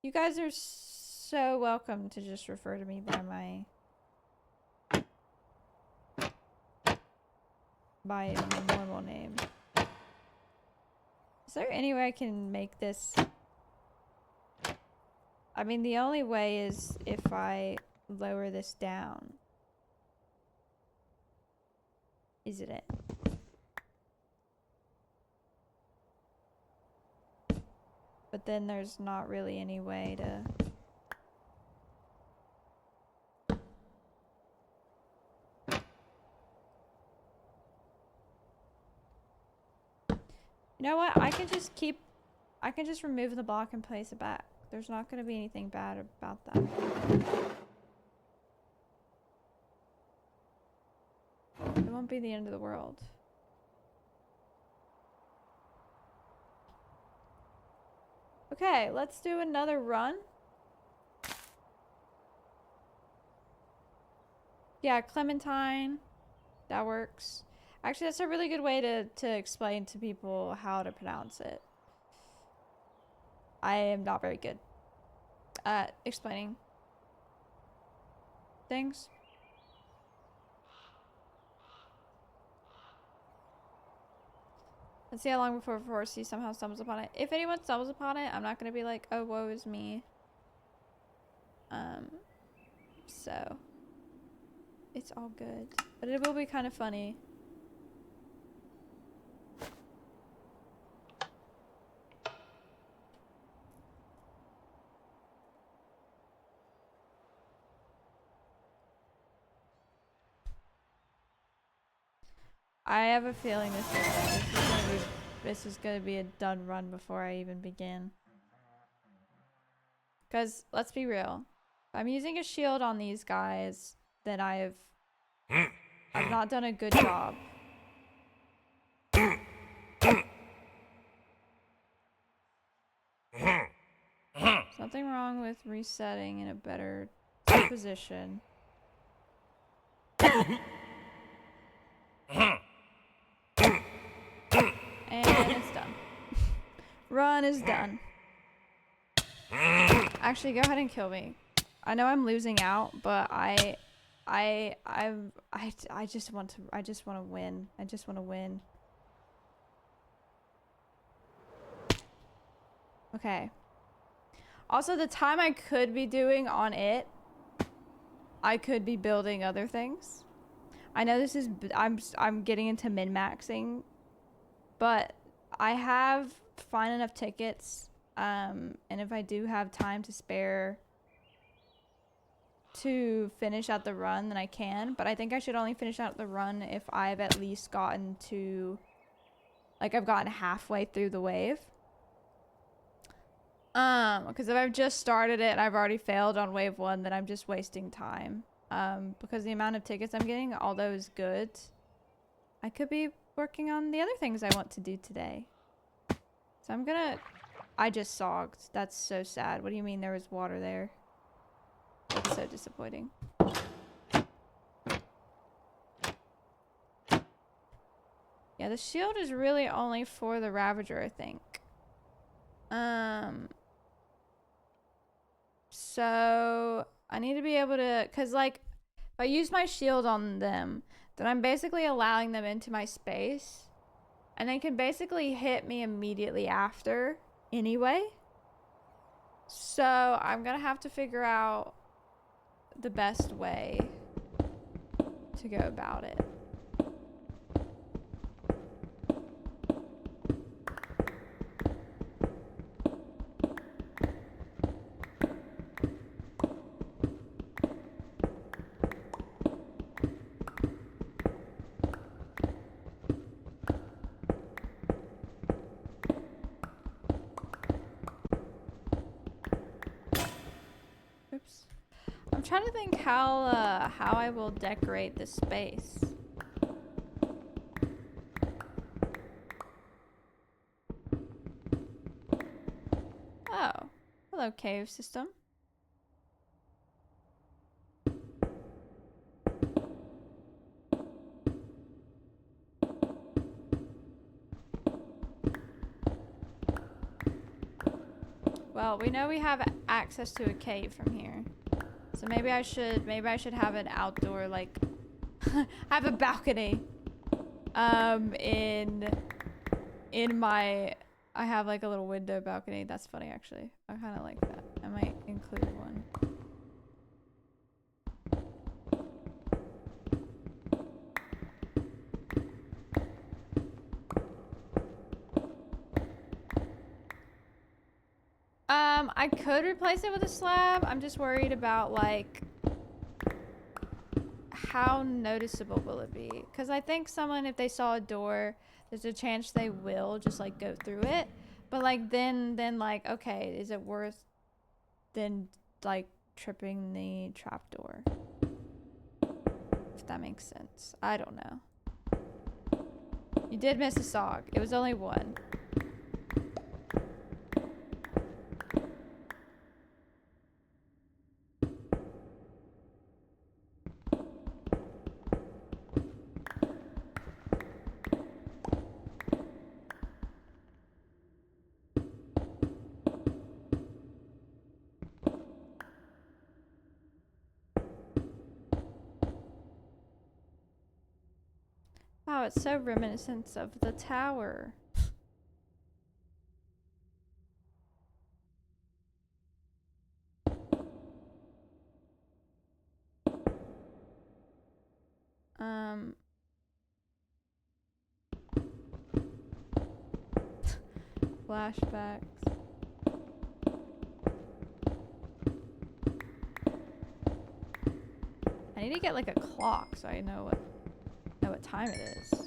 you guys are so welcome to just refer to me by my normal name. Is there any way I can make this? I mean, the only way is if I lower this down. Is it? But then there's not really any way to... You know what? I can just remove the block and place it back. There's not going to be anything bad about that. It won't be the end of the world. Okay, let's do another run. Yeah, Clementine. That works. Actually, that's a really good way to explain to people how to pronounce it. I am not very good at explaining things. Let's see how long before Forsey somehow stumbles upon it. If anyone stumbles upon it, I'm not going to be like, oh, woe is me. So it's all good. But it will be kind of funny. I have a feeling this is gonna be a done run before I even begin. Because let's be real, if I'm using a shield on these guys, then I've not done a good job. Something wrong with resetting in a better position. And it's done. Run is done. Actually, go ahead and kill me. I know I'm losing out, but I just want to win. I just want to win. Okay. Also, the time I could be doing on it, I could be building other things. I know this is I'm getting into min-maxing, but I have fine enough tickets, and if I do have time to spare to finish out the run, then I can. But I think I should only finish out the run if I've at least gotten to, like, I've gotten halfway through the wave. Because if I've just started it and I've already failed on wave 1, then I'm just wasting time. Because the amount of tickets I'm getting, although is good, I could be working on the other things I want to do today. So I'm gonna... I just sogged. That's so sad. What do you mean there was water there? That's so disappointing. Yeah, the shield is really only for the Ravager, I think. So I need to be able to, cause like, if I use my shield on them, then I'm basically allowing them into my space, and they can basically hit me immediately after anyway. So I'm gonna have to figure out the best way to go about it. trying to think how I will decorate this space. Oh, hello, cave system. Well, we know we have access to a cave from here. So maybe I should have an outdoor, like have a balcony in my I have like a little window balcony. That's funny actually. I kind of like that. I might include one. I could replace it with a slab. I'm just worried about like how noticeable will it be? Because I think someone, if they saw a door, there's a chance they will just like go through it. But like then like, okay, is it worth then like tripping the trapdoor? If that makes sense. I don't know. You did miss a song. It was only one. Wow, it's so reminiscent of the tower. Flashbacks. I need to get like a clock so I know what time it is.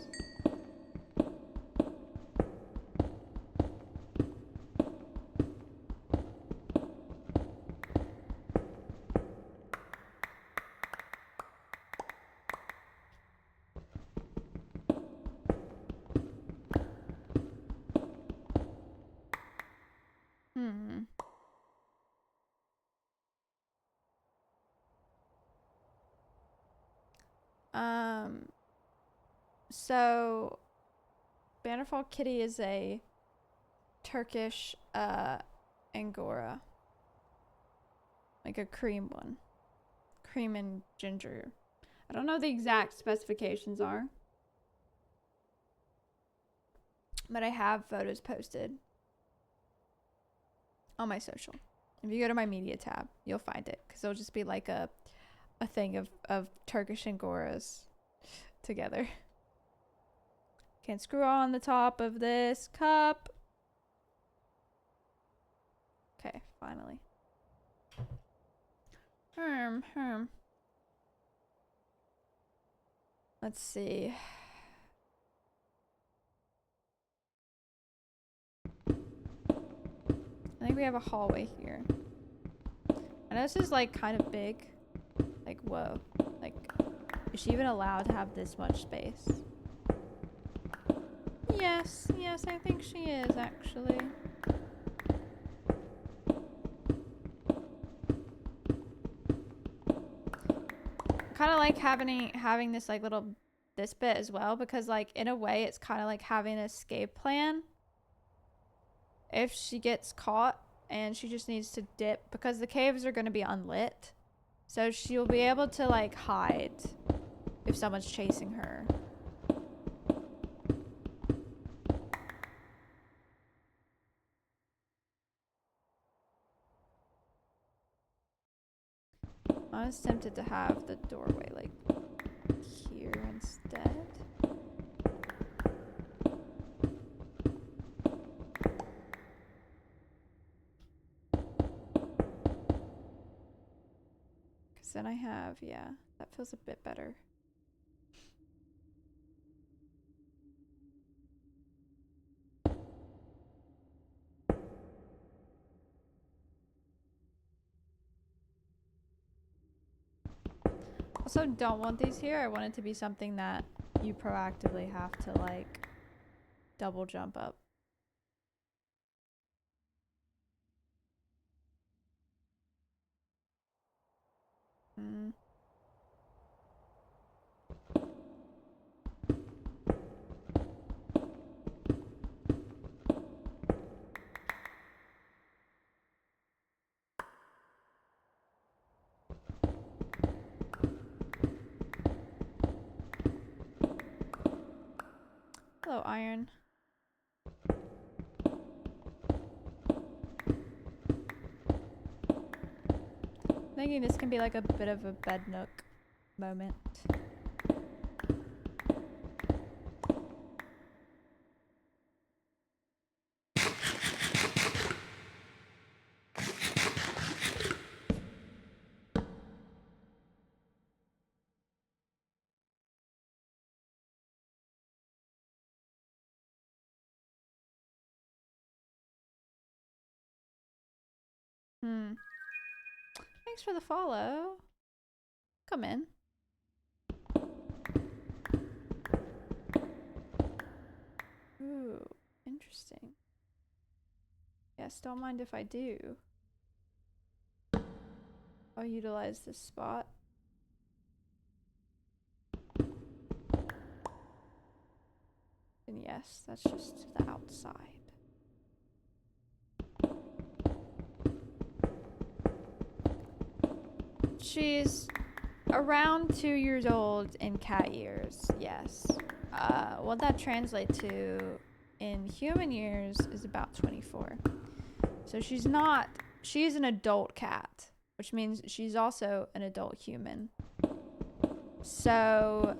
So Bannerfall Kitty is a Turkish Angora. Like a cream one. Cream and ginger. I don't know what the exact specifications are. But I have photos posted on my social. If you go to my media tab, you'll find it. Because it'll just be like a thing of Turkish Angoras together. Can screw on the top of this cup. Okay, finally. Let's see. I think we have a hallway here. I know this is like kind of big. Like, whoa. Like, is she even allowed to have this much space? Yes, I think she is actually. Kind of like having this like this bit as well, because like in a way it's kind of like having an escape plan if she gets caught and she just needs to dip, because the caves are going to be unlit, so she'll be able to like hide if someone's chasing her. I was tempted to have the doorway like here instead. Because then I have, yeah, that feels a bit better. Also, don't want these here. I want it to be something that you proactively have to, like, double jump up. Hmm. Hello, iron. Thinking this can be like a bit of a bed nook moment. Thanks for the follow. Come in. Ooh, interesting. Yes, don't mind if I do. I'll utilize this spot. And yes, that's just the outside. She's around 2 years old in cat years, yes. What that translates to in human years is about 24. So she's an adult cat, which means she's also an adult human. So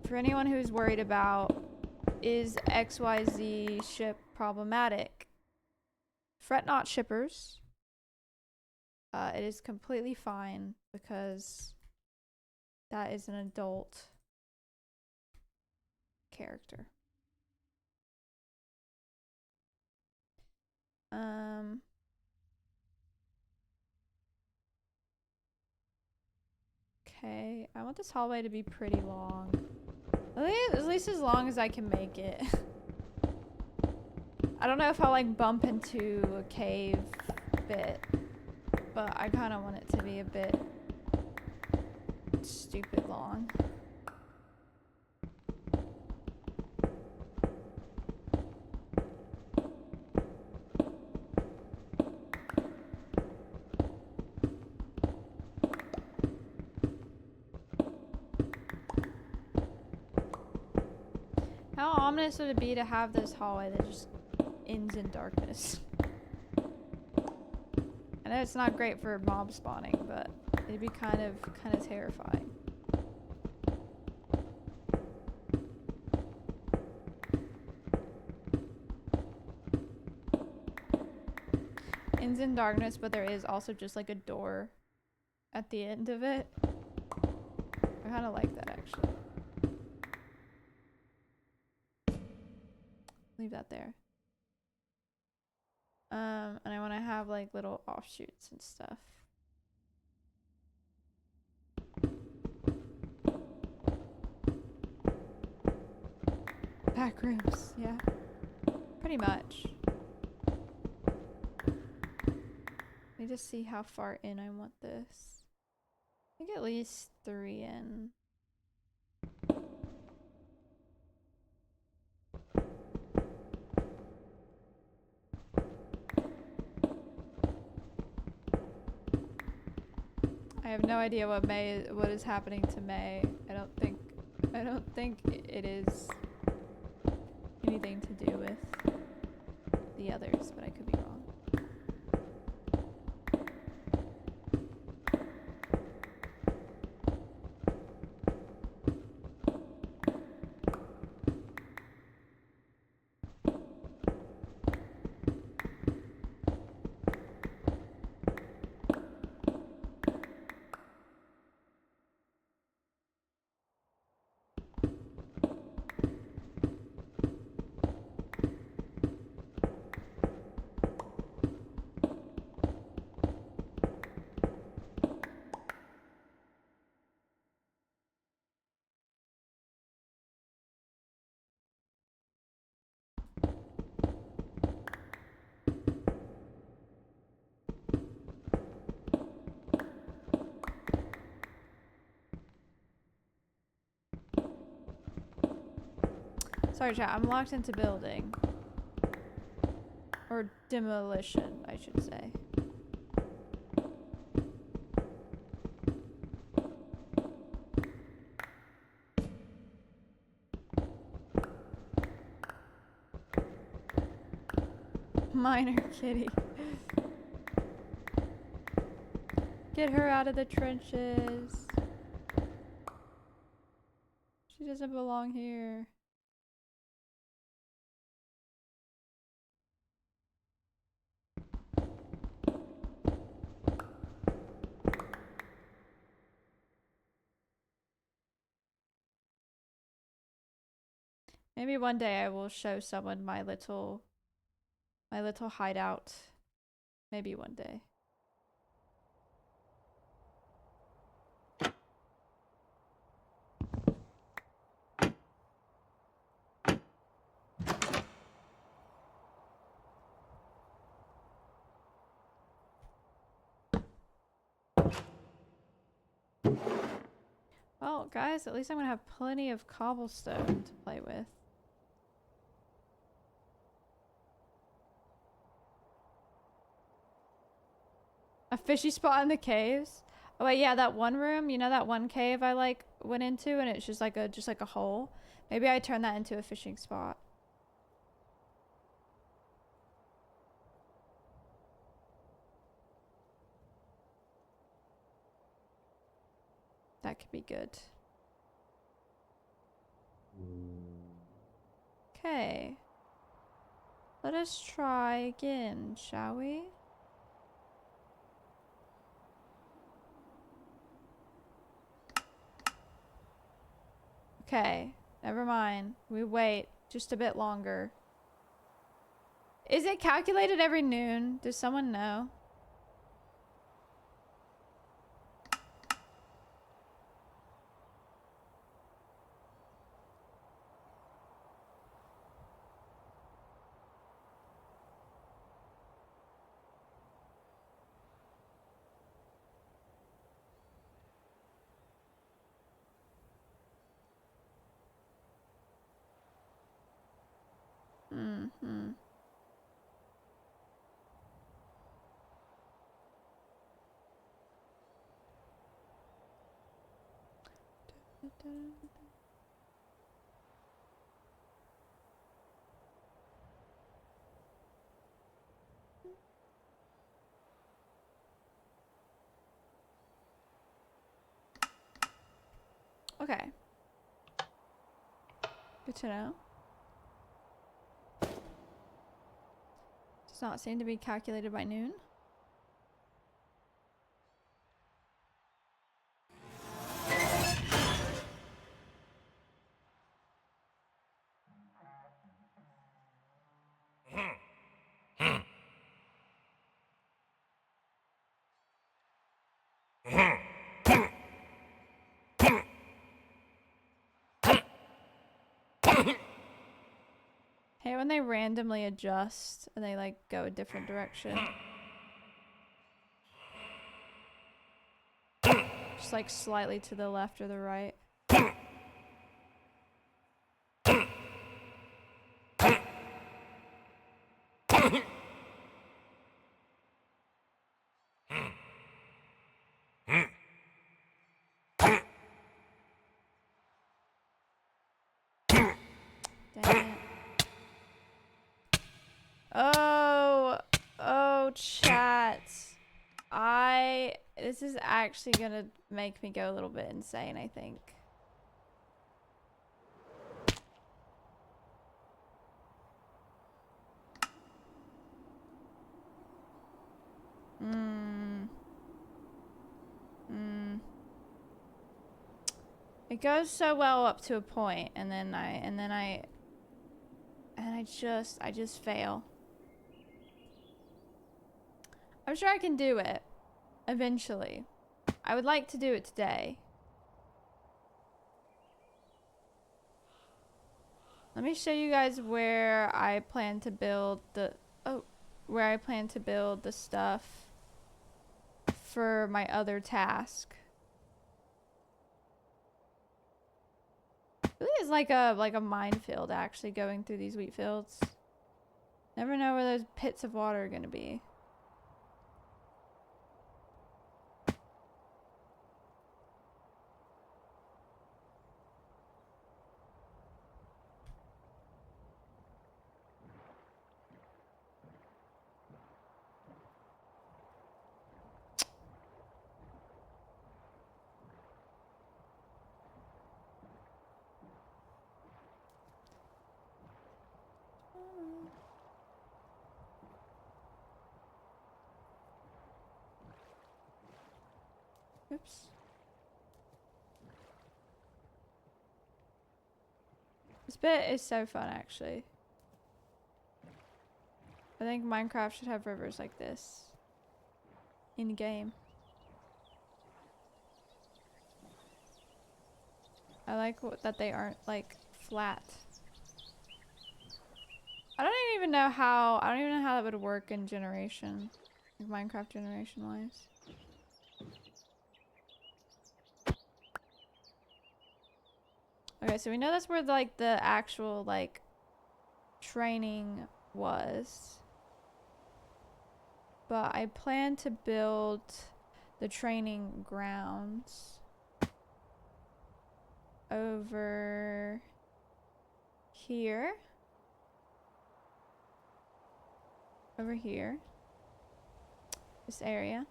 for anyone who's worried about, is XYZ ship problematic? Fret not, shippers. It is completely fine because that is an adult character. Okay, I want this hallway to be pretty long. At least as long as I can make it. I don't know if I'll like bump into a cave bit, but I kind of want it to be a bit stupid long. How ominous would it be to have this hallway that just ends in darkness? I know it's not great for mob spawning, but it'd be kind of terrifying. Ends in darkness, but there is also just like a door at the end of it. I kind of like that actually. Leave that there. And I want to have like little offshoots and stuff. Back rooms, yeah. Pretty much. Let me just see how far in I want this. I think at least 3 in. I have no idea what is happening to May. I don't think it is anything to do with the others, but I could be wrong. Sorry, chat. I'm locked into building. Or demolition, I should say. Minor kitty. Get her out of the trenches. She doesn't belong here. Maybe one day I will show someone my little hideout. Maybe one day. Well, guys, at least I'm gonna have plenty of cobblestone to play with. A fishy spot in the caves? Oh wait, yeah, that one room, you know that one cave I like went into and it's just like a hole? Maybe I turn that into a fishing spot. That could be good. Okay. Let us try again, shall we? Okay, never mind. We wait just a bit longer. Is it calculated every noon? Does someone know? Mm-hmm. Okay. Good to know. Does not seem to be calculated by noon. Hey, when they randomly adjust and they like go a different direction. Just like slightly to the left or the right. Dang it. Oh, chat. This is actually gonna make me go a little bit insane, I think. It goes so well up to a point, and then I just fail. I'm sure I can do it eventually. I would like to do it today. Let me show you guys where I plan to build the stuff for my other task. Really is like a minefield actually going through these wheat fields. Never know where those pits of water are gonna be. Oops. This bit is so fun, actually. I think Minecraft should have rivers like this in game. I like that they aren't like flat. I don't even know how that would work in generation, like Minecraft generation wise. Okay, so we know that's where like the actual like training was. But I plan to build the training grounds over here. Over here. This area.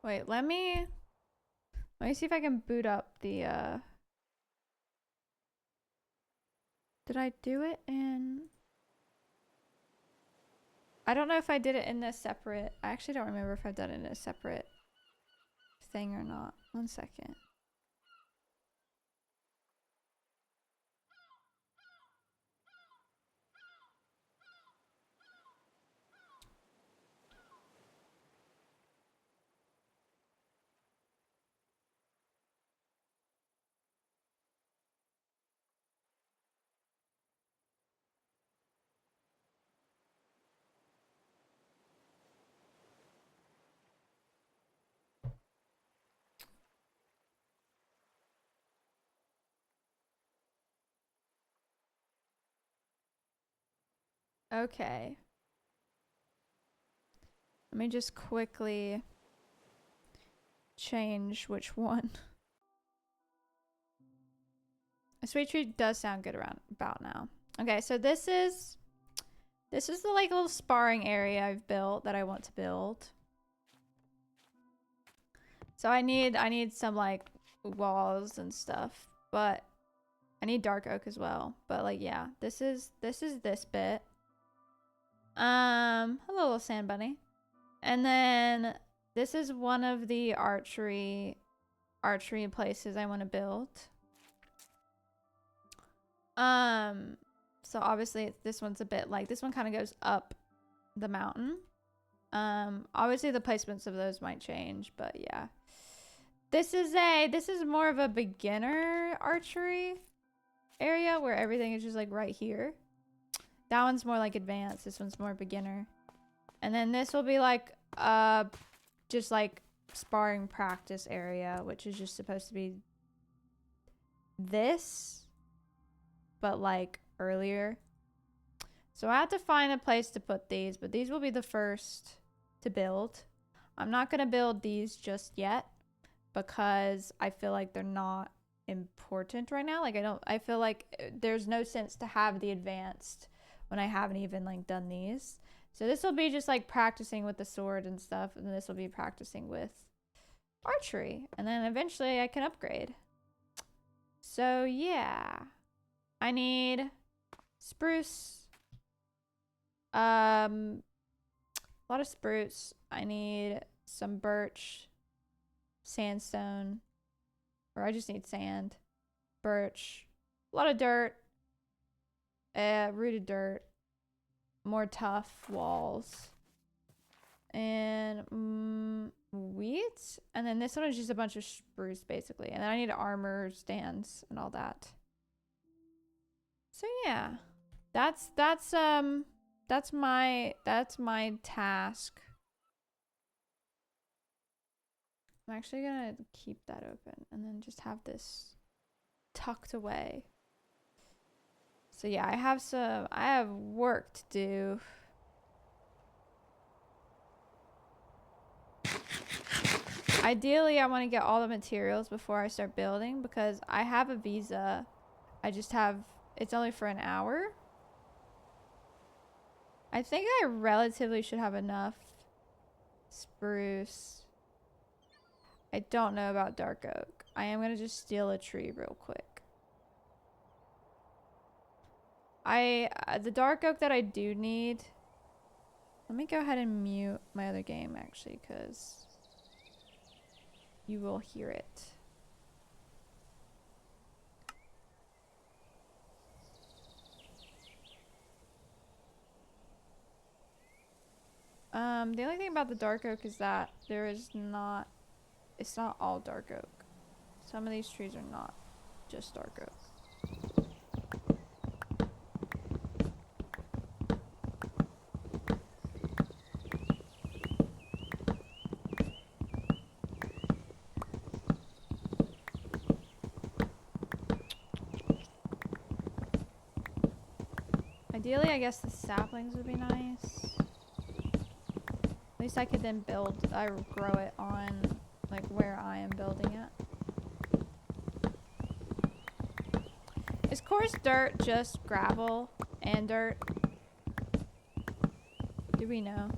Wait, let me see if I can boot up the did I do it in? I don't know if I did it in a separate. I actually don't remember if I've done it in a separate thing or not. 1 second. Okay. Let me just quickly change which one. A sweet tree does sound good around about now. Okay, so this is the like little sparring area I've built that I want to build. So I need some like walls and stuff, but I need dark oak as well. But like yeah, this is this bit. Hello little sand bunny. And then this is one of the archery places I want to build. So obviously this one's a bit like this one kind of goes up the mountain. Obviously the placements of those might change, but yeah. This is more of a beginner archery area where everything is just like right here. That one's more like advanced. This one's more beginner. And then this will be like just like sparring practice area, which is just supposed to be this, but like earlier. So I have to find a place to put these, but these will be the first to build. I'm not going to build these just yet because I feel like they're not important right now. Like I feel like there's no sense to have the advanced when I haven't even like done these. So this will be just like practicing with the sword and stuff, and then this will be practicing with archery, and then eventually I can upgrade. So yeah, I need spruce, a lot of spruce. I need some birch, sandstone, or I just need sand, birch, a lot of dirt, rooted dirt, more tough walls, and wheat. And then this one is just a bunch of spruce basically, and then I need armor stands and all that. So yeah, that's my task. I'm actually gonna keep that open and then just have this tucked away. So yeah, I have work to do. Ideally, I want to get all the materials before I start building because I have a visa. It's only for an hour. I think I relatively should have enough spruce. I don't know about dark oak. I am going to just steal a tree real quick. The dark oak that I do need. Let me go ahead and mute my other game actually, because you will hear it. The only thing about the dark oak is that it's not all dark oak. Some of these trees are not just dark oak. Ideally, I guess the saplings would be nice. At least I could then grow it on like where I am building it. Is coarse dirt just gravel and dirt? Do we know?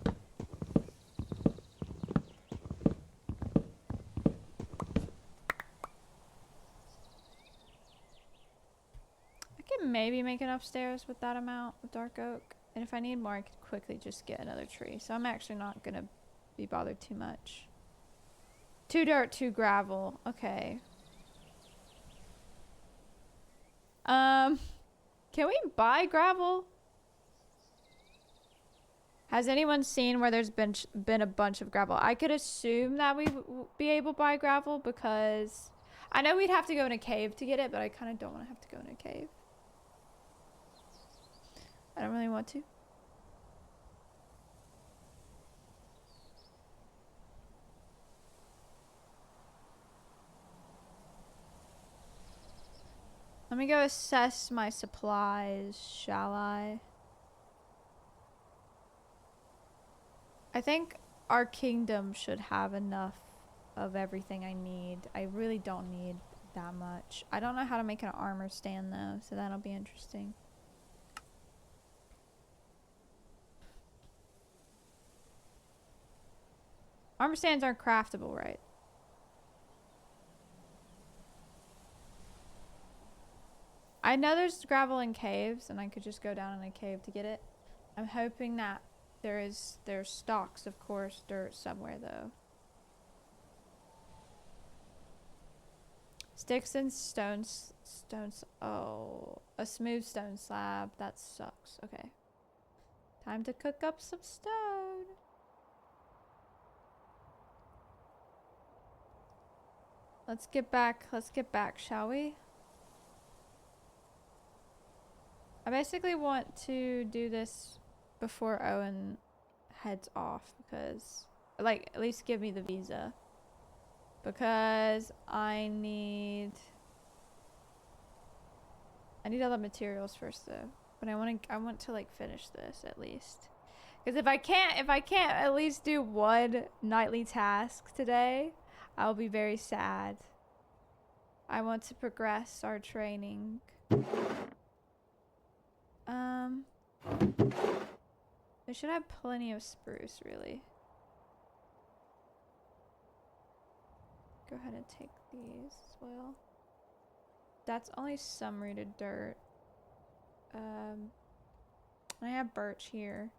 I can maybe make an upstairs with that amount of dark oak. And if I need more, I could quickly just get another tree. So I'm actually not going to be bothered too much. 2 dirt, 2 gravel. Okay. Can we buy gravel? Has anyone seen where there's been a bunch of gravel? I could assume that we would be able to buy gravel because I know we'd have to go in a cave to get it, but I kind of don't want to have to go in a cave. I don't really want to. Let me go assess my supplies, shall I? I think our kingdom should have enough of everything I need. I really don't need that much. I don't know how to make an armor stand though, so that'll be interesting. Armor stands aren't craftable, right? I know there's gravel in caves, and I could just go down in a cave to get it. I'm hoping that there's stalks of coarse dirt somewhere, though. Sticks and stones. Oh, a smooth stone slab. That sucks. Okay. Time to cook up some stone. Let's get back, shall we? I basically want to do this before Owen heads off because, like, at least give me the visa. Because I need all the materials first though. But I want to like finish this at least. Because if I can't at least do one nightly task today, I'll be very sad. I want to progress our training. I should have plenty of spruce, really. Go ahead and take these as well. That's only some rooted dirt. I have birch here.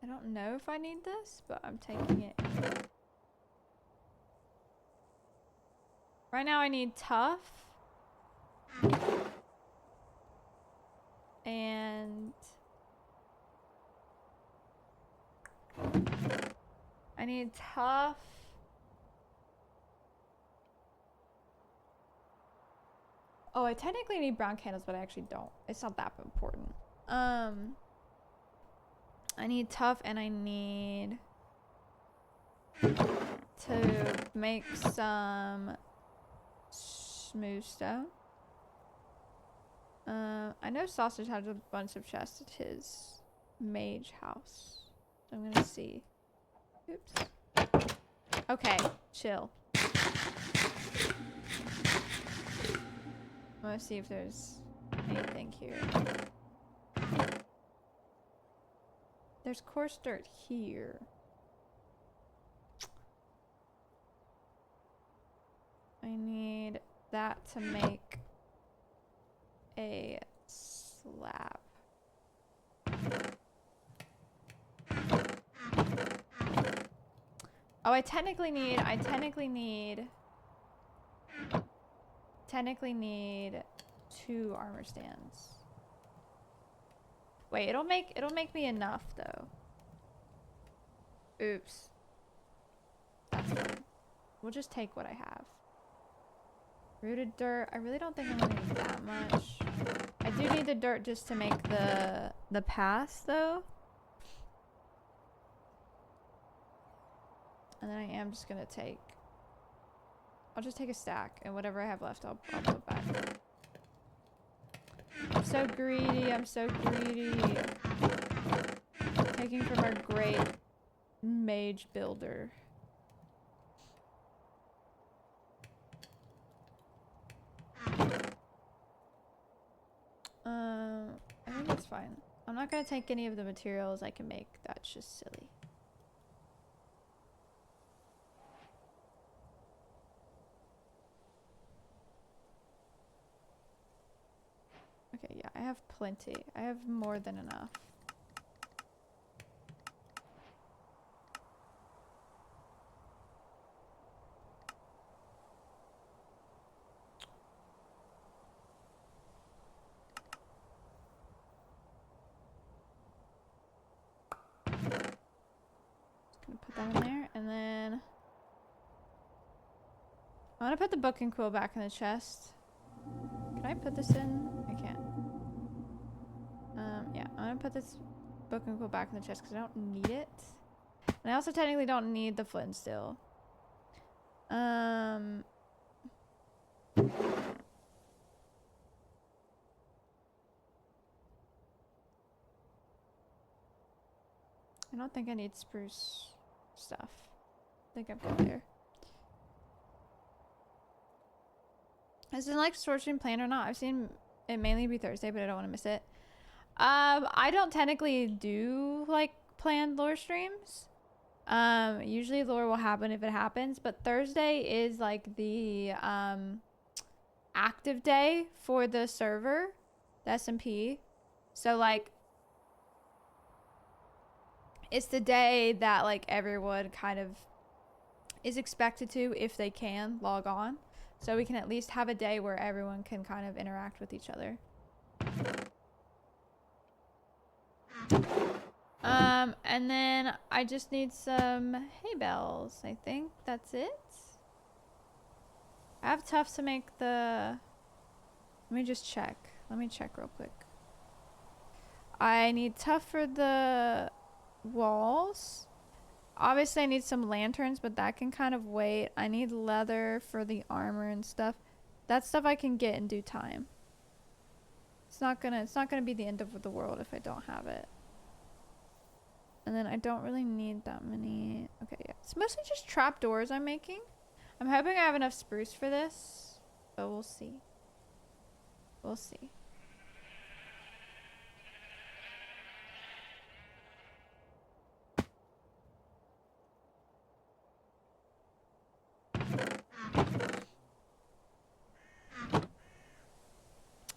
I don't know if I need this, but I'm taking it anyway. Right now I need tough. And I need tough. Oh, I technically need brown candles, but I actually don't. It's not that important. I need tough and I need to make some smooth stone. I know Sausage has a bunch of chests at his mage house. So I'm gonna see. Oops. Okay, chill. I'm gonna see if there's anything here. There's coarse dirt here. I need that to make a slab. Oh, I technically need 2 armor stands. Wait, it'll make me enough though. Oops. That's fine. We'll just take what I have. Rooted dirt. I really don't think I'm gonna need that much. I do need the dirt just to make the pass though. And then I am just gonna take. I'll just take a stack, and whatever I have left, I'll put back. I'm so greedy. I'm so greedy. Taking from our great mage builder. I think it's fine. I'm not gonna take any of the materials I can make. That's just silly. Okay, yeah, I have plenty. I have more than enough. Just gonna put that in there, and then I'm gonna put the book and quill back in the chest. Can I put this in? I can't. Yeah, I'm gonna put this book and quill back in the chest because I don't need it. And I also technically don't need the flint still. I don't think I need spruce stuff. I think I'm good there. Is it like short stream planned or not? I've seen it mainly be Thursday, but I don't want to miss it. I don't technically do like planned lore streams. Usually lore will happen if it happens, but Thursday is like the active day for the server, the SMP. So like it's the day that like everyone kind of is expected to, if they can, log on. So we can at least have a day where everyone can kind of interact with each other. And then I just need some hay bales. I think that's it. I have tough to make the... Let me just check. Let me check real quick. I need tough for the walls. Obviously I need some lanterns, but that can kind of wait. I need leather for the armor and stuff. That stuff I can get in due time. It's not gonna be the end of the world if I don't have it. And then I don't really need that many. Okay, yeah. It's mostly just trapdoors I'm making. I'm hoping I have enough spruce for this, but we'll see. We'll see.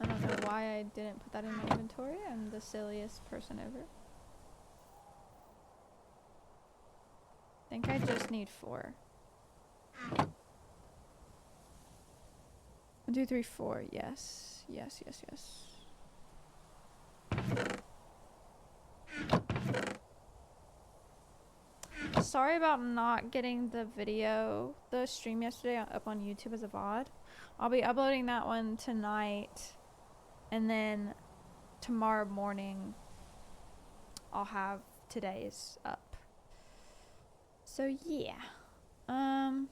I don't know why I didn't put that in my inventory. I'm the silliest person ever. I think I just need 4. 1, 2, 3, 4. Yes. Yes, yes, yes. Sorry about not getting the video, the stream yesterday up on YouTube as a VOD. I'll be uploading that one tonight. And then tomorrow morning, I'll have today is up. So yeah. I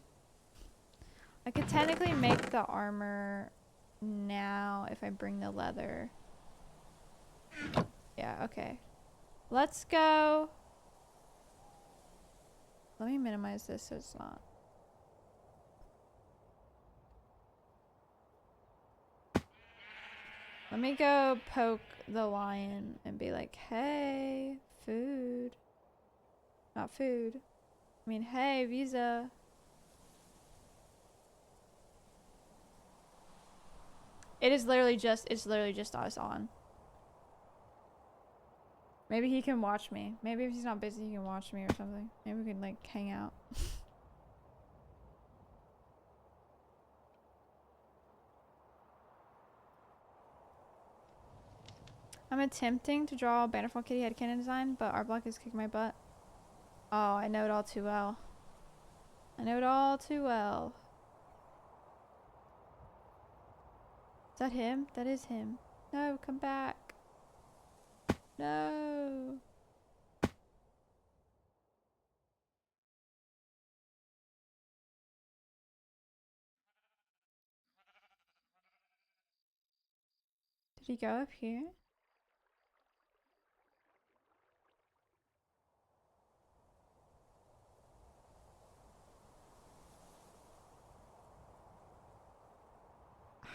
could technically make the armor now if I bring the leather. Yeah, okay. Let's go. Let me minimize this so it's not. Let me go poke the lion and be like, hey, food. Not food. I mean, hey, Visa. It's literally just us on. Maybe he can watch me. Maybe if he's not busy, he can watch me or something. Maybe we can like hang out. I'm attempting to draw a Bannerfall kitty head cannon design, but art block is kicking my butt. Oh, I know it all too well. I know it all too well. Is that him? That is him. No, come back. No. Did he go up here?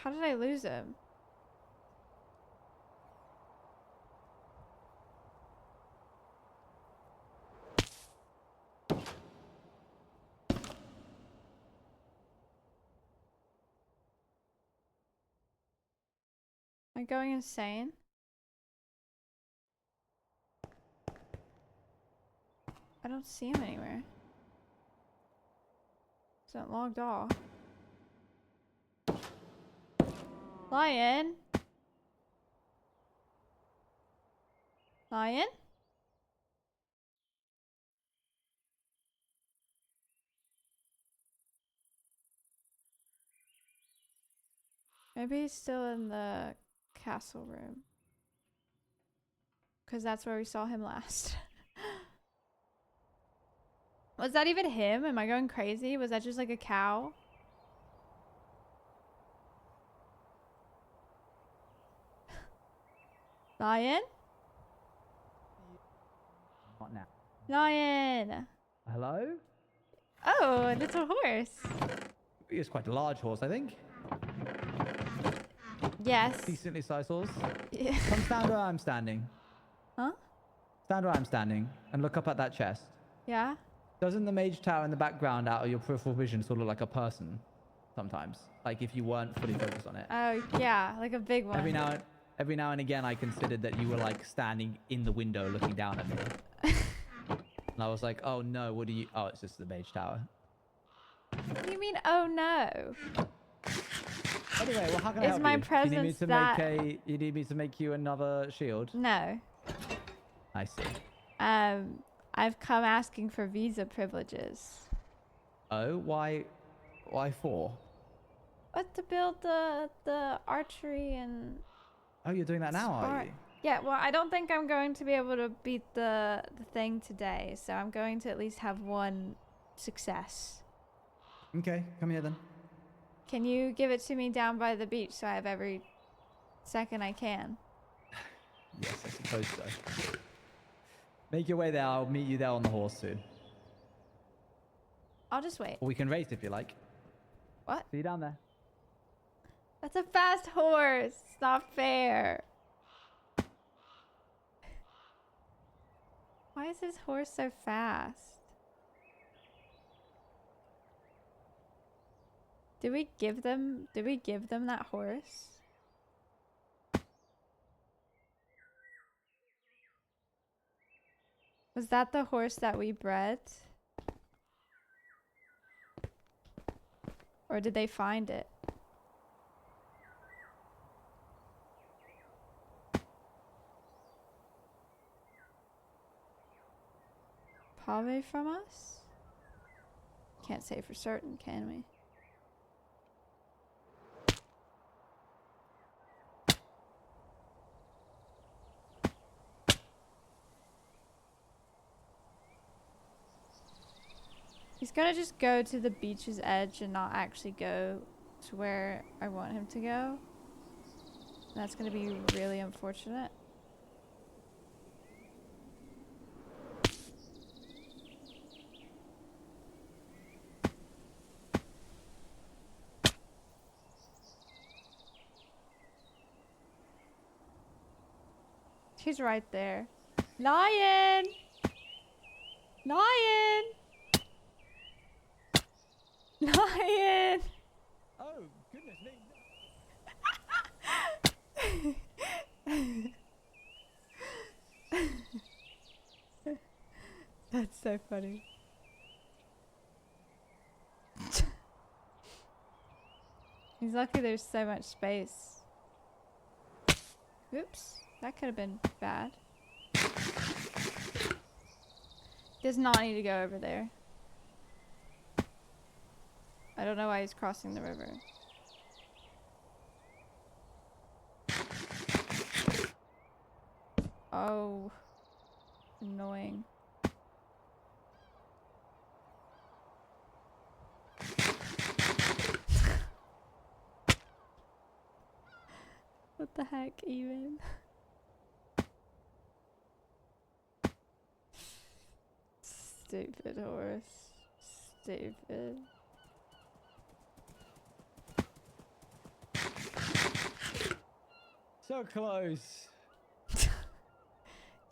How did I lose him? Am I going insane? I don't see him anywhere. Isn't logged off. Lion? Lion? Maybe he's still in the castle room. Because that's where we saw him last. Was that even him? Am I going crazy? Was that just like a cow? Lion? Not now. Lion! Hello? Oh, a little horse. It's quite a large horse, I think. Yes. Decently sized horse. Yeah. Come stand where I'm standing. Huh? Stand where I'm standing and look up at that chest. Yeah? Doesn't the mage tower in the background out of your peripheral vision sort of look like a person sometimes? Like if you weren't fully focused on it. Oh, yeah. Like a big one. Every now and again I considered that you were like standing in the window looking down at me. And I was like, oh no, what do you... Oh, it's just the mage tower. What do you mean, oh no? Anyway, well, how can I Is help my you? presence you need me to that... you need me to make you another shield? No. I see. I've come asking for visa privileges. Oh, why for? What, to build the archery and... Oh, you're doing that now, are you? Yeah, well, I don't think I'm going to be able to beat the thing today, so I'm going to at least have one success. Okay, come here then. Can you give it to me down by the beach so I have every second I can? Yes, I suppose so. Make your way there. I'll meet you there on the horse soon. I'll just wait. Or we can race if you like. What? See you down there. That's a fast horse. It's not fair. Why is this horse so fast? Did we give them that horse? Was that the horse that we bred? Or did they find it? Pave from us? Can't say for certain, can we? He's gonna just go to the beach's edge and not actually go to where I want him to go. That's gonna be really unfortunate. He's right there. Lion! Lion! Lion! Oh, goodness me. That's so funny. He's lucky there's so much space. Oops, that could have been bad. Does not need to go over there. I don't know why he's crossing the river. Oh, annoying. What the heck, even? Stupid horse. Stupid. So close.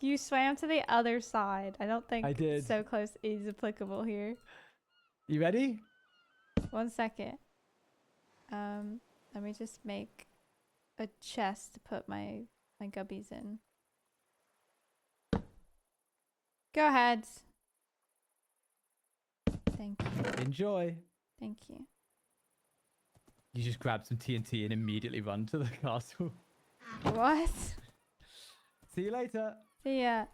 You swam to the other side. I don't think I did. so close is applicable here. You ready? 1 second. Let me just make a chest to put my guppies in. Go ahead. Thank you. Enjoy. Thank you. You just grab some TNT and immediately run to the castle. What? See you later. See ya.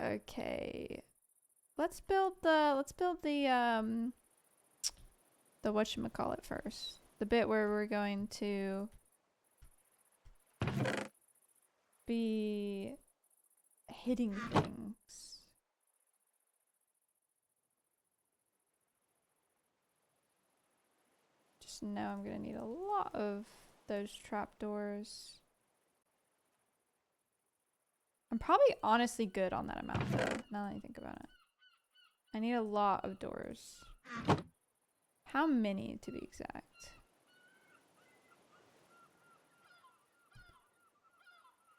Okay. Let's build the whatchamacallit first. The bit where we're going to be hitting things. Just know I'm gonna need a lot of those trapdoors. I'm probably honestly good on that amount though, now that I think about it. I need a lot of doors. How many to be exact?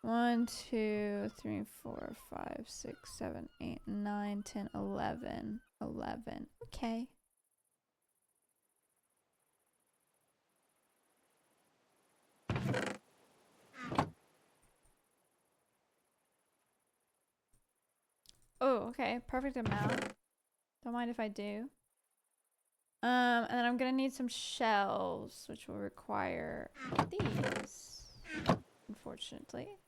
1, 2, 3, 4, 5, 6, 7, 8, 9, 10, 11. 11. Okay. Oh, okay. Perfect amount. Don't mind if I do. And then I'm gonna need some shelves, which will require these, unfortunately.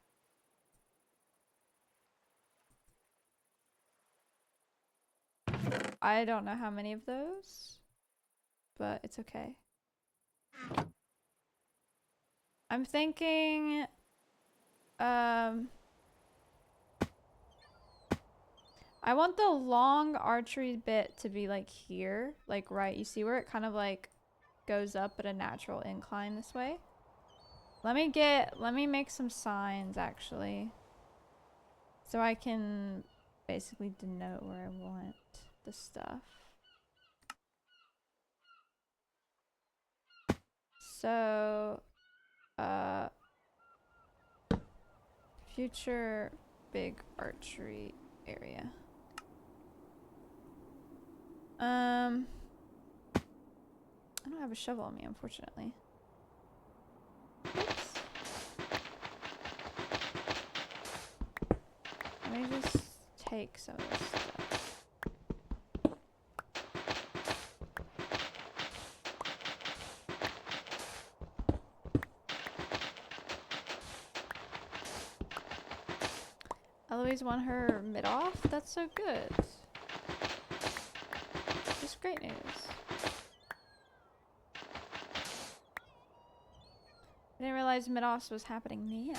I don't know how many of those, but it's okay. I'm thinking, I want the long archery bit to be like here, like right. You see where it kind of like goes up at a natural incline this way? Let me make some signs actually. So I can basically denote where I want the stuff. So, future big archery area. I don't have a shovel on me, unfortunately. Oops. Let me just take some of this stuff. Eloise won her mid-off? That's so good. That's great news. I didn't realize mid-offs was happening now.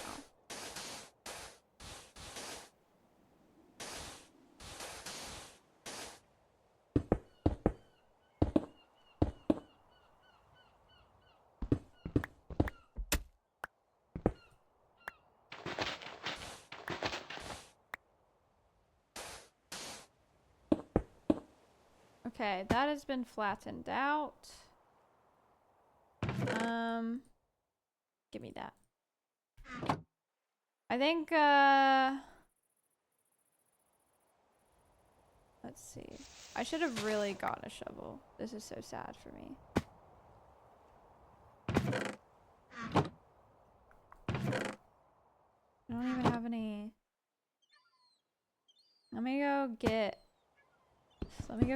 Okay, that has been flattened out. Give me that. I think, let's see. I should have really gotten a shovel. This is so sad for me. I don't even have any. Let me go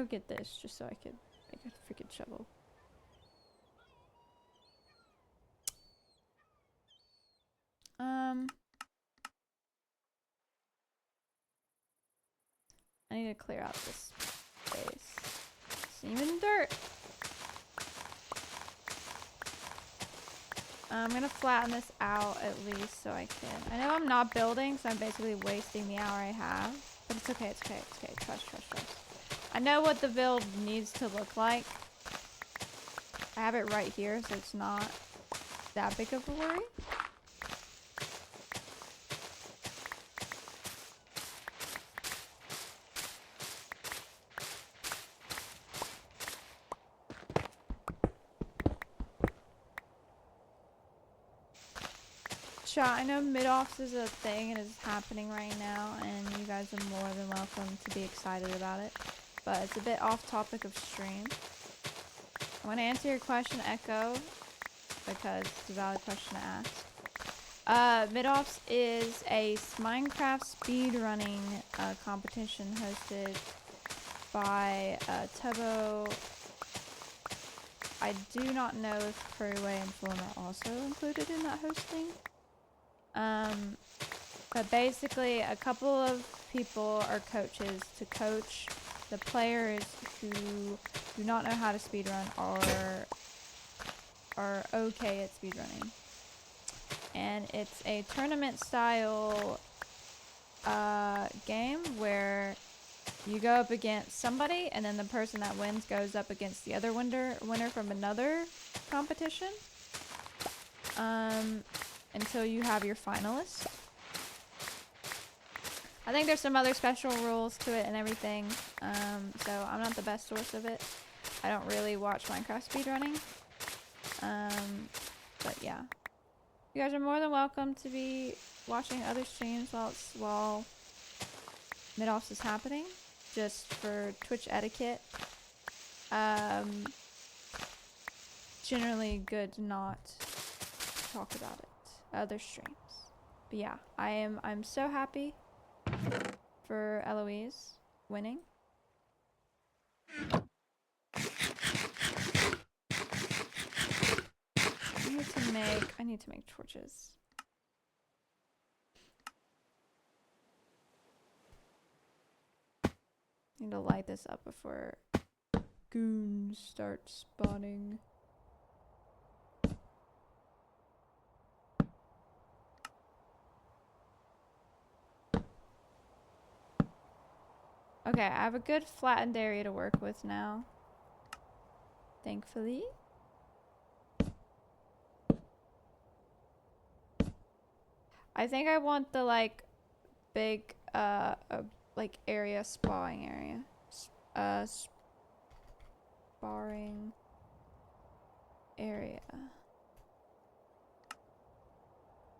get this just so I could make a freaking shovel. I need to clear out this space. It's even dirt. I'm gonna flatten this out at least so I can. I know I'm not building, so I'm basically wasting the hour I have. But it's okay, it's okay, it's okay. Trust. I know what the build needs to look like. I have it right here, so it's not that big of a worry. I know mid-offs is a thing and is happening right now, and you guys are more than welcome to be excited about it. But it's a bit off topic of stream. I'm gonna answer your question, Echo, because it's a valid question to ask. Mid-offs is a Minecraft speedrunning competition hosted by Tubbo. I do not know if Curryway and Fulham are also included in that hosting. But basically a couple of people are coaches to coach the players who do not know how to speedrun or are okay at speedrunning. And it's a tournament style game where you go up against somebody and then the person that wins goes up against the other winner from another competition. Until you have your finalists. I think there's some other special rules to it and everything, so I'm not the best source of it. I don't really watch Minecraft speedrunning, but yeah. You guys are more than welcome to be watching other streams while mid-offs is happening, just for Twitch etiquette. Generally good to not talk about it. Other streams. But yeah, I'm so happy for Eloise winning. I need to make torches. Need to light this up before goons start spawning. Okay, I have a good flattened area to work with now. Thankfully. I think I want the like big like area spawning area. Sparring area.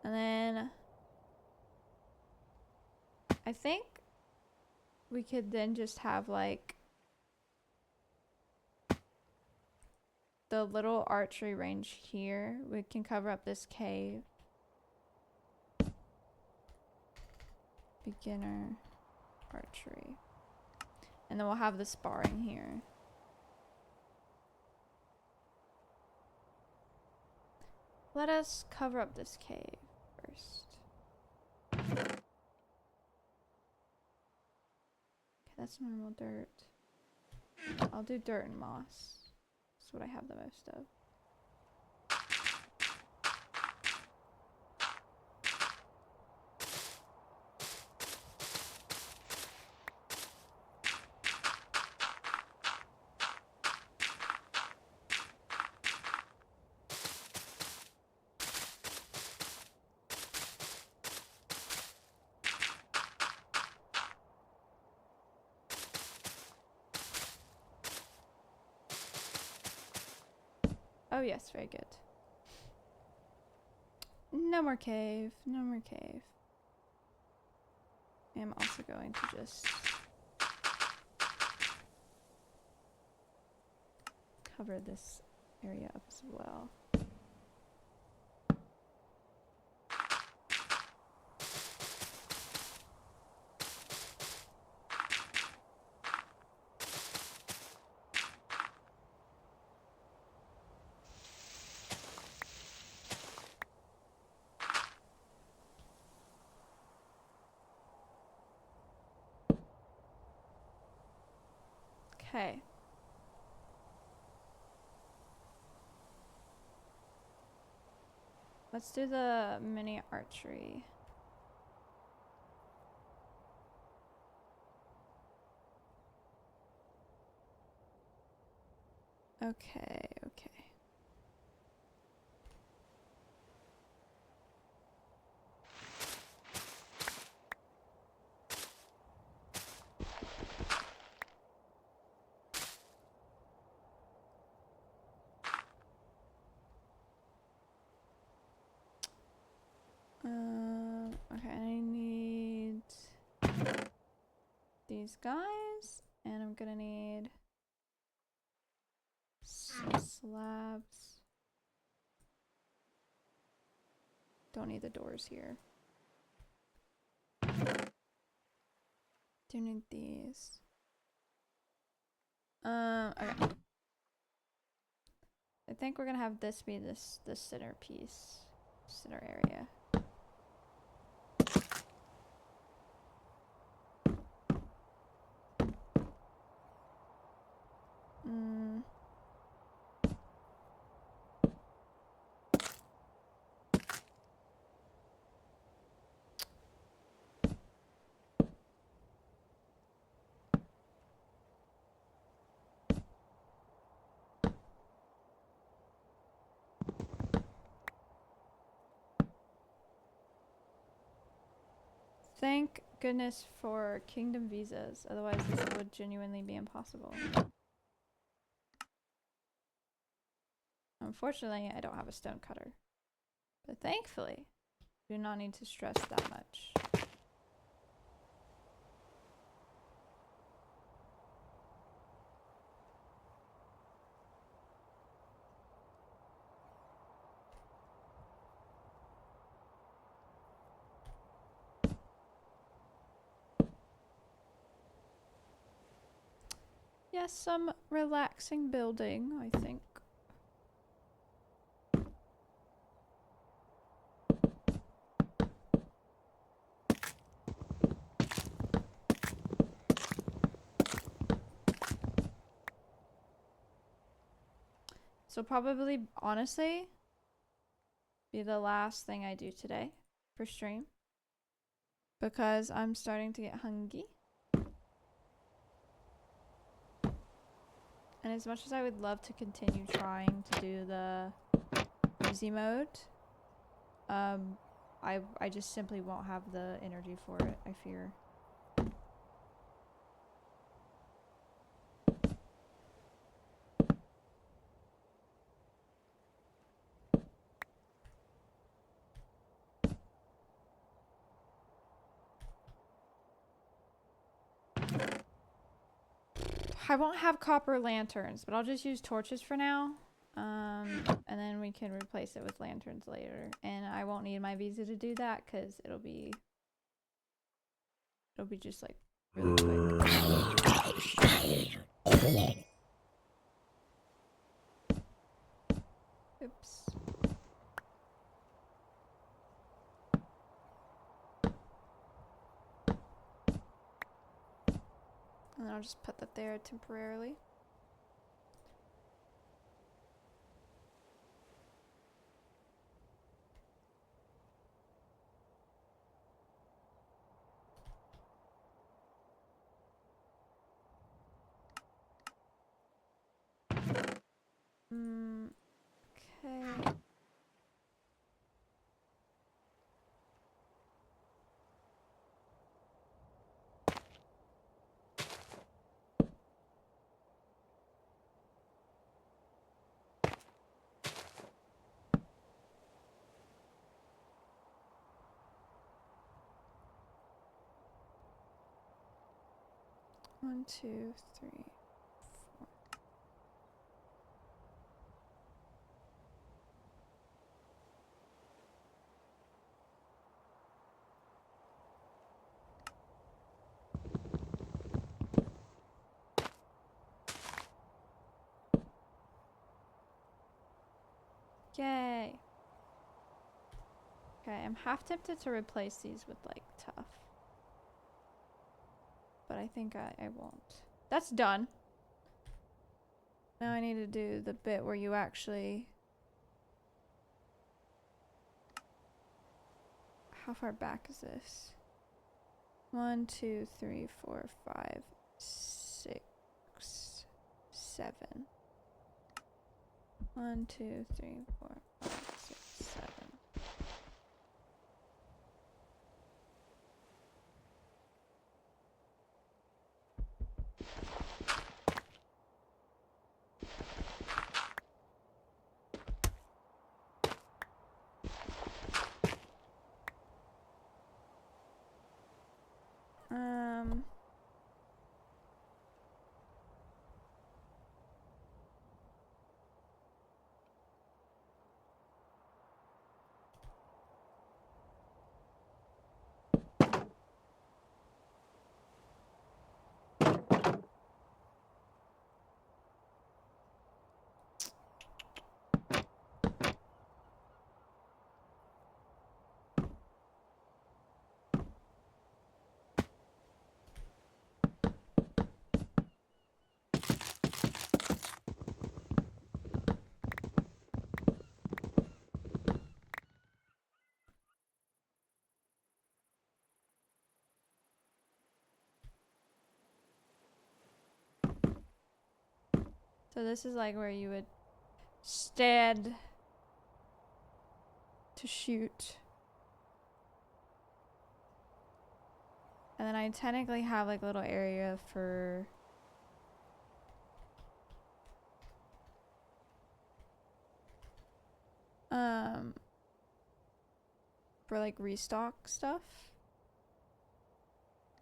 And then I think we could then just have like the little archery range here. We can cover up this cave. Beginner archery. And then we'll have the sparring here. Let us cover up this cave first. Okay, that's normal dirt. I'll do dirt and moss. That's what I have the most of. Oh yes, very good. No more cave. No more cave. I'm also going to just cover this area up as well. Okay. Let's do the mini archery. Okay, okay. Okay, I need these guys, and I'm gonna need some slabs. Don't need the doors here. Do need these. Okay. I think we're gonna have this be this center piece, center area. Thank goodness for kingdom visas, otherwise this would genuinely be impossible. Unfortunately, I don't have a stone cutter. But thankfully, I do not need to stress that much. Yes, some relaxing building, I think. So probably, honestly, be the last thing I do today for stream. Because I'm starting to get hungry. And as much as I would love to continue trying to do the easy mode, I just simply won't have the energy for it, I fear. I won't have copper lanterns, but I'll just use torches for now. And then we can replace it with lanterns later. And I won't need my visa to do that because it'll be just like really quick. Oops. And then I'll just put that there temporarily. Okay. 1, 2, 3, 4. Yay. Okay, I'm half tempted to replace these with like tough. But I think I won't. That's done. Now I need to do the bit where you actually... How far back is this? 1, 2, 3, 4, 5, 6, 7. 1, 2, 3, 4, 5, 6, 7. So this is like where you would stand to shoot. And then I technically have like a little area for like restock stuff.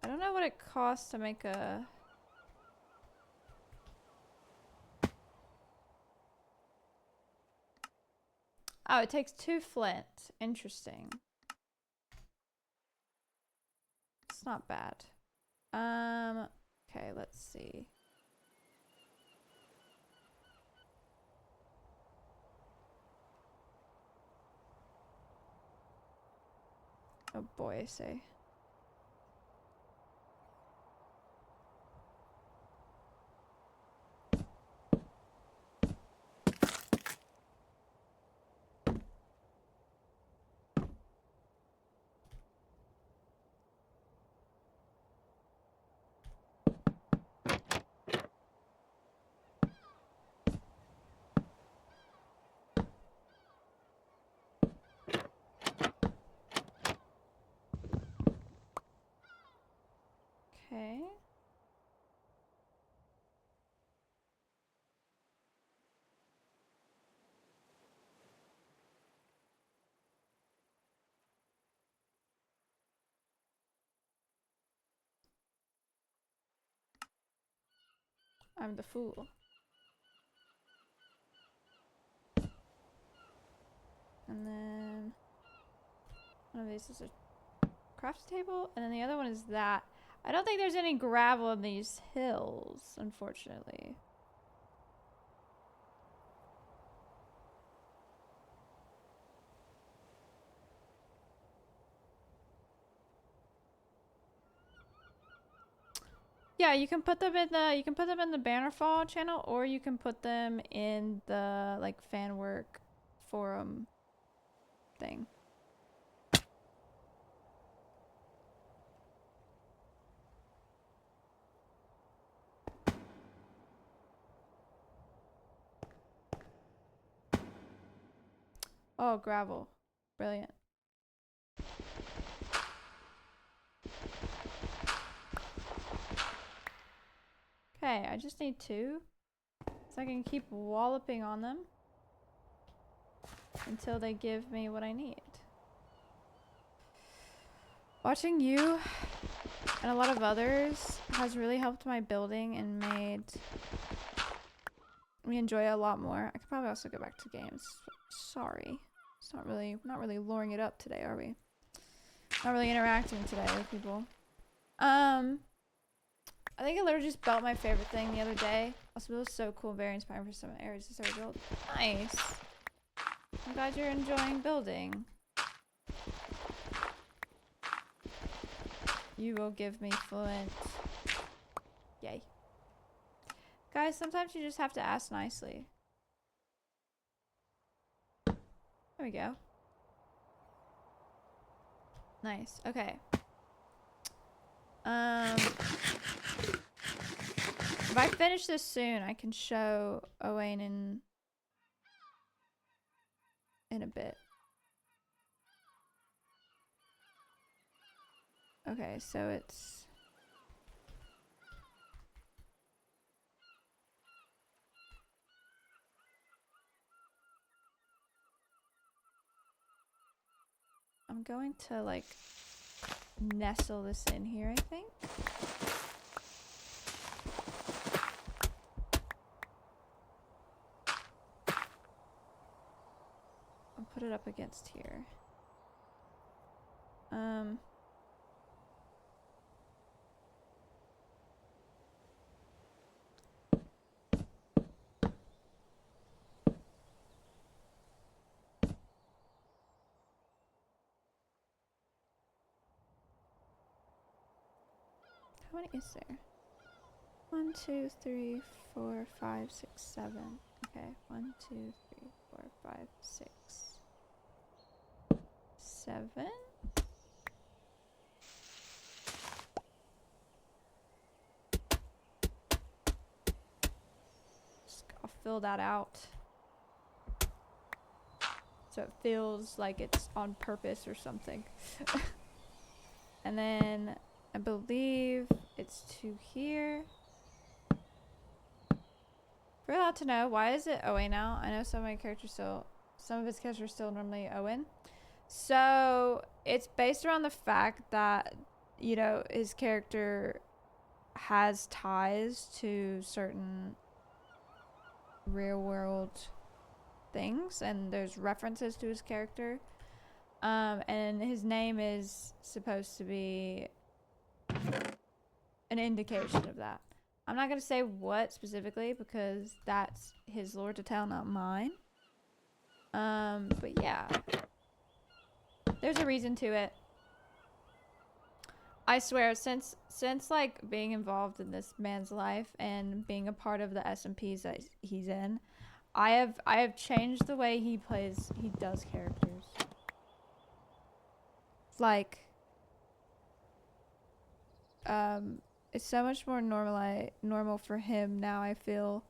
I don't know what it costs to make a... Oh, it takes 2 flint. Interesting. It's not bad. Okay, let's see. Oh boy, I say. Okay. I'm the fool. And then one of these is a craft table, and then the other one is that. I don't think there's any gravel in these hills, unfortunately. Yeah, you can put them in the Bannerfall channel, or you can put them in the like fan work forum thing. Oh, gravel. Brilliant. Okay, I just need 2. So I can keep walloping on them until they give me what I need. Watching you and a lot of others has really helped my building and made me enjoy it a lot more. I could probably also go back to games. Sorry. It's not really luring it up today, are we? Not really interacting today with people. I think I literally just built my favorite thing the other day. Also, it was so cool, very inspiring for some areas to start to build. Nice. I'm glad you're enjoying building. You will give me fluent. Yay. Guys, sometimes you just have to ask nicely. There we go. Nice. Okay. If I finish this soon, I can show Owain in a bit. Okay, so it's I'm going to like nestle this in here, I think. I'll put it up against here. How many is there? 1, 2, 3, 4, 5, 6, 7. Okay, 1, 2, 3, 4, 5, 6, 7. I'll fill that out so it feels like it's on purpose or something. And then I believe it's 2 here. We're allowed to know, why is it Owen now? I know some of his characters are still normally Owen. So it's based around the fact that, you know, his character has ties to certain real world things, and there's references to his character. And his name is supposed to be an indication of that. I'm not going to say what specifically because that's his lore to tell, not mine. But yeah. There's a reason to it. I swear, since like being involved in this man's life and being a part of the SMPs that he's in, I have changed the way he does characters. Like, it's so much more normal for him now, I feel,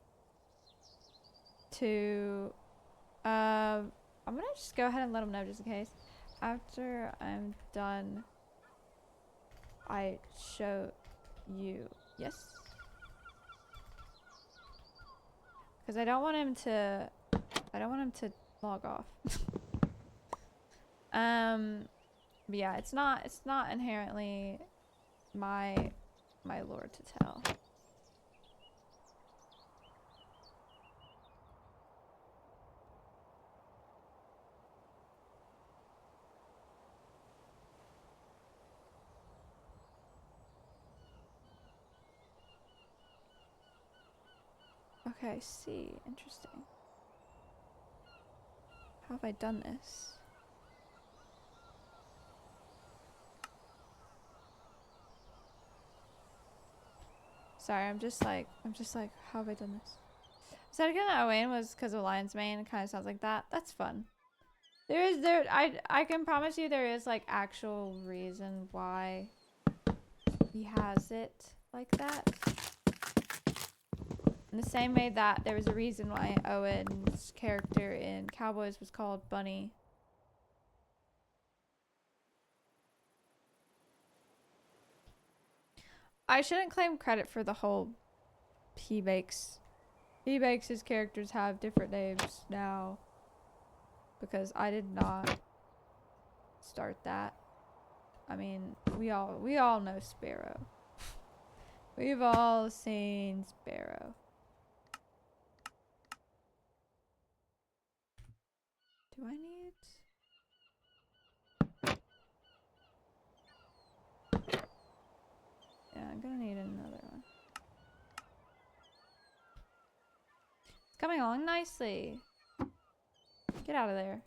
to I'm gonna just go ahead and let him know just in case. After I'm done, I show you. Yes? Because I don't want him to log off. But yeah, it's not inherently my lore to tell. Okay, I see. Interesting. How have I done this? Sorry, I'm just like, how have I done this? Said again that Owain was because of Lion's Mane. It kind of sounds like that. That's fun. I can promise you there is like actual reason why he has it like that. In the same way that there was a reason why Owen's character in Cowboys was called Bunny. I shouldn't claim credit for the whole he makes his characters have different names now, because I did not start that. I mean, we all know Sparrow. We've all seen Sparrow. Do I need? Yeah, I'm gonna need another one. It's coming along nicely. Get out of there.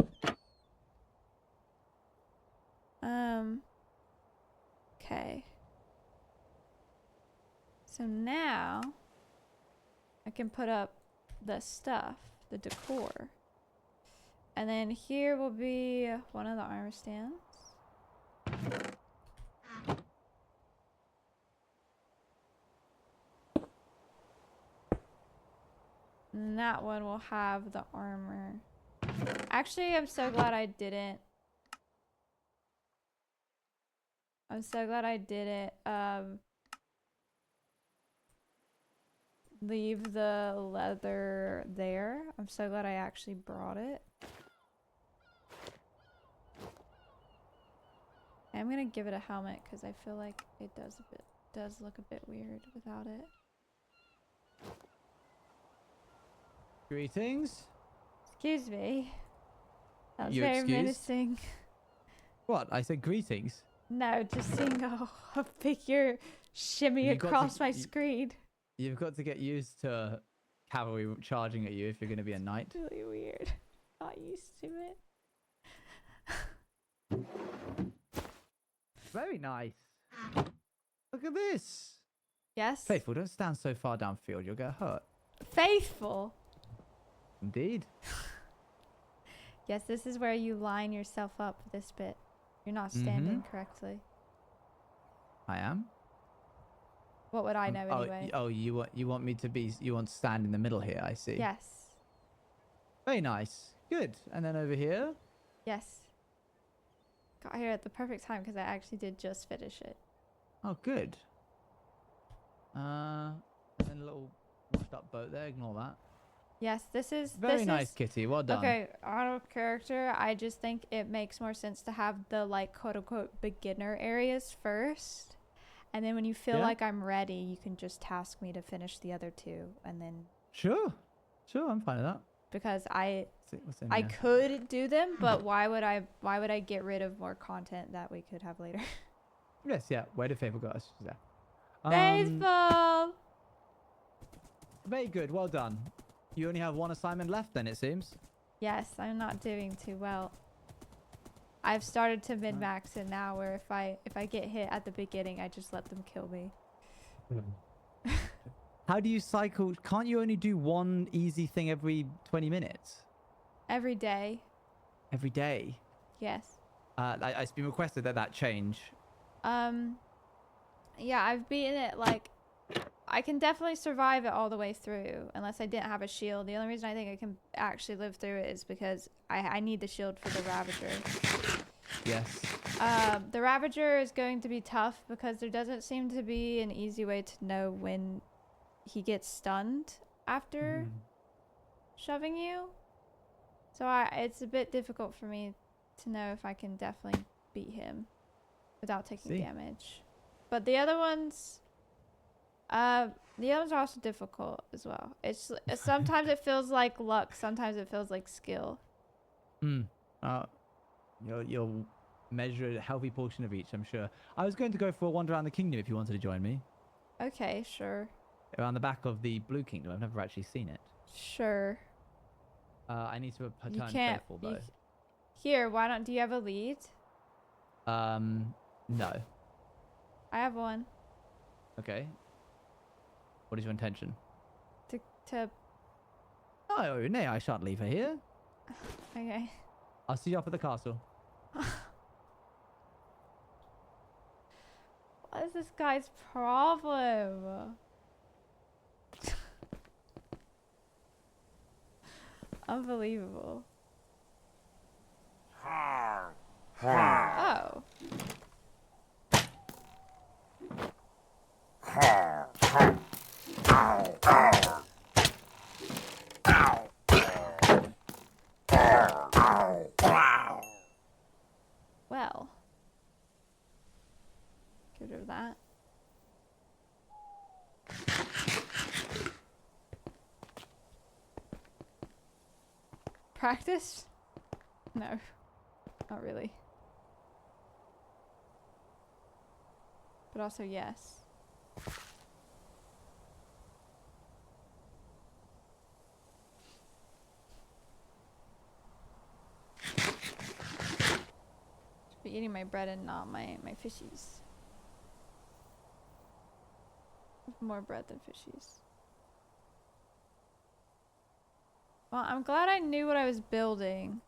Okay. So now I can put up the stuff, the decor. And then here will be one of the armor stands. And that one will have the armor. Actually, I'm so glad I didn't. I'm so glad I didn't leave the leather there. I'm so glad I actually brought it. I'm gonna give it a helmet because I feel like it does look a bit weird without it. Greetings. Excuse me. That was You very excused? menacing. What? I said greetings. No, just seeing a figure shimmy You got to- across my you- screen. You've got to get used to cavalry charging at you if you're going to be a knight. It's really weird. Not used to it. Very nice. Look at this. Yes. Faithful, don't stand so far downfield. You'll get hurt. Faithful. Indeed. Yes, this is where you line yourself up for this bit. You're not standing correctly. I am. What would I know anyway? You want me to be? You want to stand in the middle here? I see. Yes. Very nice. Good. And then over here. Yes. Got here at the perfect time because I actually did just finish it. Oh, good. And then a little washed up boat there. Ignore that. Yes, this is Very nice, Kitty. Well done. Okay, out of character, I just think it makes more sense to have the like quote unquote beginner areas first. And then when you feel like I'm ready, you can just task me to finish the other two and then Sure. I'm fine with that. because I What's in I here? could do them, but why would I get rid of more content that we could have later? Yes, yeah. Where did Faithful go? She's there. Faithful. Very good. Well done. You only have one assignment left then, it seems. Yes, I'm not doing too well. I've started to min-max it now where if I get hit at the beginning, I just let them kill me. How do you cycle? Can't you only do one easy thing every 20 minutes? Every day. Every day? Yes. It's been requested that change. Yeah, I've beaten it like I can definitely survive it all the way through unless I didn't have a shield. The only reason I think I can actually live through it is because I need the shield for the Ravager. Yes. The Ravager is going to be tough because there doesn't seem to be an easy way to know when he gets stunned after shoving you. So it's a bit difficult for me to know if I can definitely beat him without taking damage. But the other ones are also difficult as well. It's sometimes it feels like luck, sometimes it feels like skill. You'll measure a healthy portion of each, I'm sure. I was going to go for a wander around the kingdom if you wanted to join me. Okay, sure. Around the back of the Blue Kingdom. I've never actually seen it. Sure. I need to You return can't. Faithful though. Here, why don't? Do you have a lead? No. I have one. Okay. What is your intention? To. Oh, nay, I shan't leave her here. Okay. I'll see you up at the castle. What is this guy's problem? Unbelievable. Oh. Well. Get rid of that. Practice? No, not really. But also yes. Should be eating my bread and not my fishies. More bread than fishies. Well, I'm glad I knew what I was building.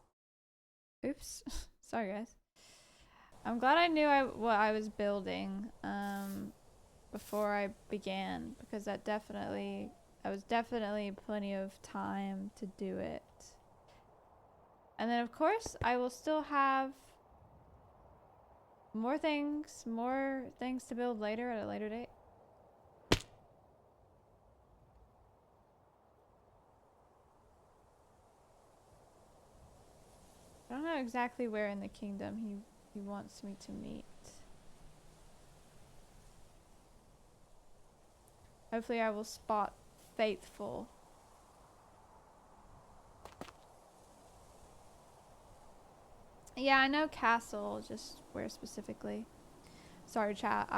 Oops. Sorry, guys. I'm glad I knew what I was building before I began, because that was definitely plenty of time to do it. And then of course I will still have more things to build later at a later date. I don't know exactly where in the kingdom he wants me to meet. Hopefully I will spot Faithful. Yeah, I know castle, just where specifically. Sorry, chat.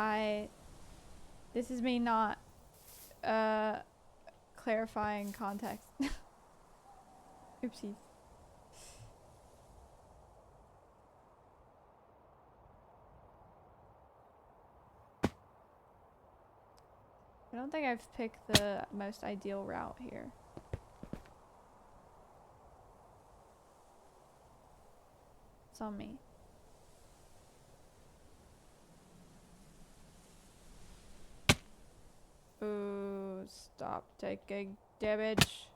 This is me not clarifying context. Oopsies. I don't think I've picked the most ideal route here. It's on me. Ooh, stop taking damage.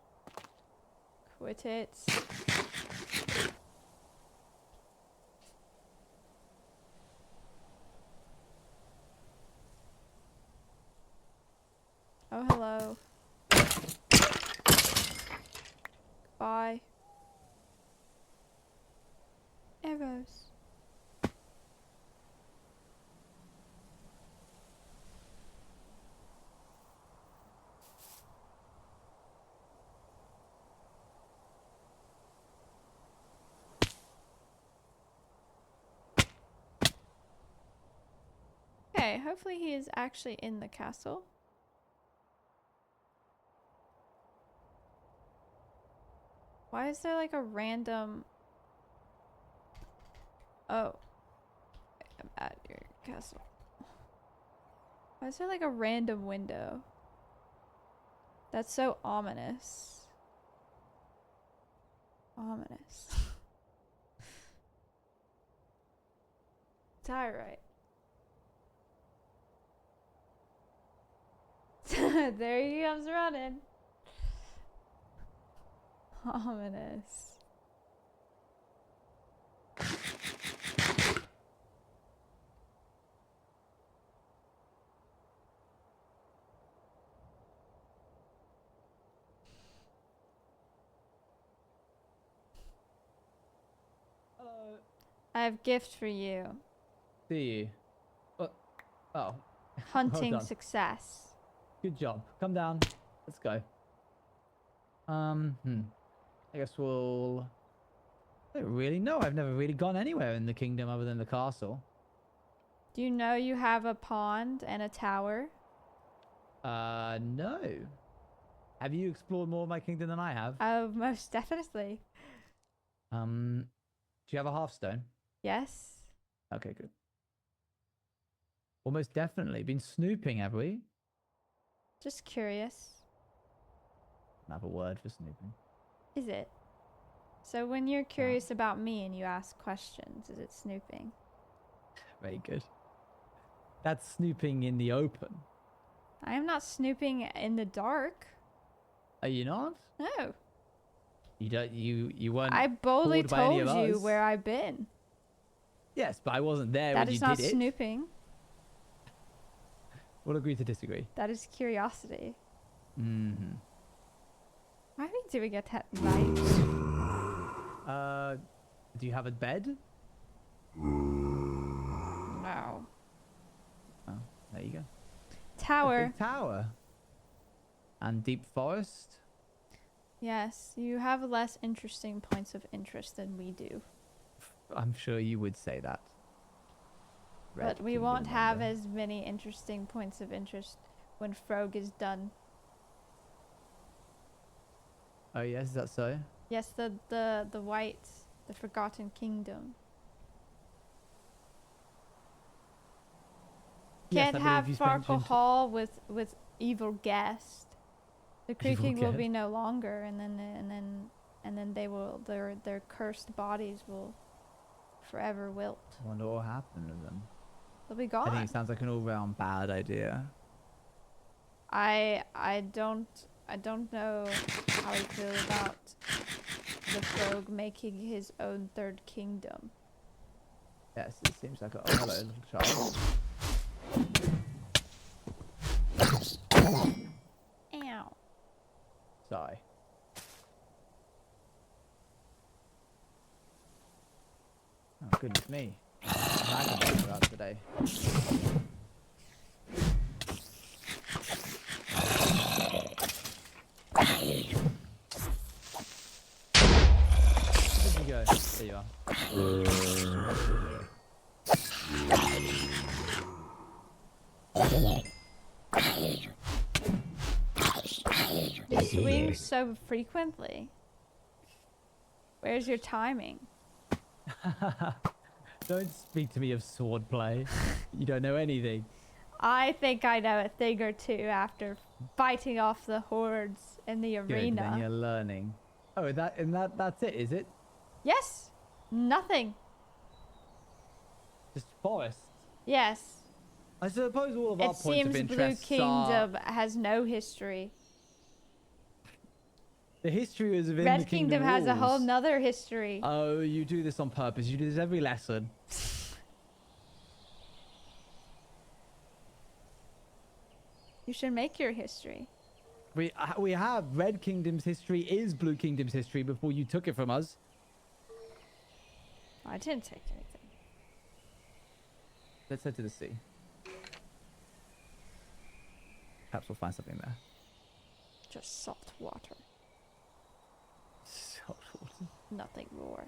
Quit it. Oh, hello. Bye. Arrows. Okay, hopefully he is actually in the castle. Why is there like a random... Oh. I'm at your castle. Why is there like a random window? That's so ominous. Ominous. It's alright. There he comes running. Ominous. Hello. I have gift for you. See you. What? Oh. Hunting Well done. success. Good job. Come down. Let's go. I guess we'll... I don't really know. I've never really gone anywhere in the kingdom other than the castle. Do you know you have a pond and a tower? No. Have you explored more of my kingdom than I have? Oh, most definitely. Do you have a half-stone? Yes. Okay, good. Almost definitely. Been snooping, have we? Just curious. Another word for snooping. Is it? So when you're curious about me and you ask questions, is it snooping? Very good. That's snooping in the open. I am not snooping in the dark. Are you not? No. You don't. You weren't. I boldly called by any told of you us. where I've been. Yes, but I wasn't there That when is you not did it. snooping. We'll agree to disagree. That is curiosity. Mm-hmm. Why are we doing it at night? Do you have a bed? No. Oh, there you go. A Tower. big tower. And deep forest. Yes, you have less interesting points of interest than we do. I'm sure you would say that. Red But we Kingdom won't have member. as many interesting points of interest when Frog is done. Oh yes, is that so? Yes, the white, the Forgotten Kingdom. Yes, Can't I have believe you Farkle mentioned Hall with evil guest. The evil creaking will be guest. no longer, and then they will their cursed bodies will forever wilt. I wonder what happened to them. They'll be I gone. think it sounds like an all-round bad idea. I don't know how I feel about the Frog making his own third kingdom. Yes, it seems like a... Oh, hello, little child. Ow. Sorry. Oh, goodness me. Vagabonds are out today. Where'd you go? There you are. You swing so frequently. Where's your timing? Don't speak to me of swordplay. You don't know anything. I think I know a thing or two after fighting off the hordes in the Good, then arena. you're learning. Oh, that's it, is it? Yes. Nothing. Just forests. Yes. I suppose all of our It points of seems Blue interest are... Kingdom has no history. The history is within the Red Kingdom has a whole walls. nother history. Oh, you do this on purpose. You do this every lesson. You should make your history. We have Red Kingdom's history is Blue Kingdom's history before you took it from us. I didn't take anything. Let's head to the sea. Perhaps we'll find something there. Just salt water. Salt water. Nothing more.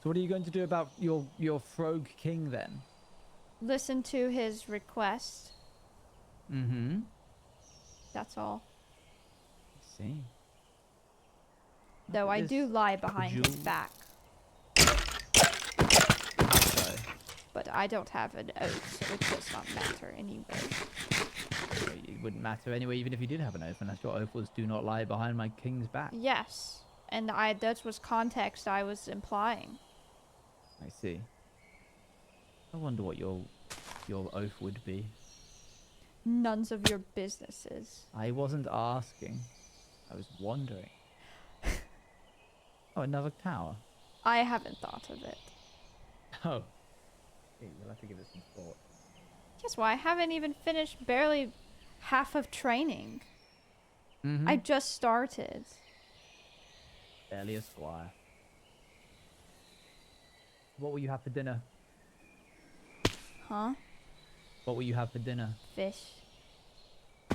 So what are you going to do about your Frog King then? Listen to his request. Mm-hmm. That's all. I see. Though I do lie behind his jewel. back. How so? But I don't have an oath, so it does not matter anyway. It wouldn't matter anyway, even if you did have an oath, unless your oath was do not lie behind my king's back. Yes. And that was context I was implying. I see. I wonder what your oath would be. None's of your businesses. I wasn't asking. I was wondering. Oh, another tower. I haven't thought of it. Oh. Okay, you'll have to give it some thought. Guess why? I haven't even finished barely half of training. Mm-hmm. I just started. Barely a squire. What will you have for dinner? Huh? What will you have for dinner? Fish.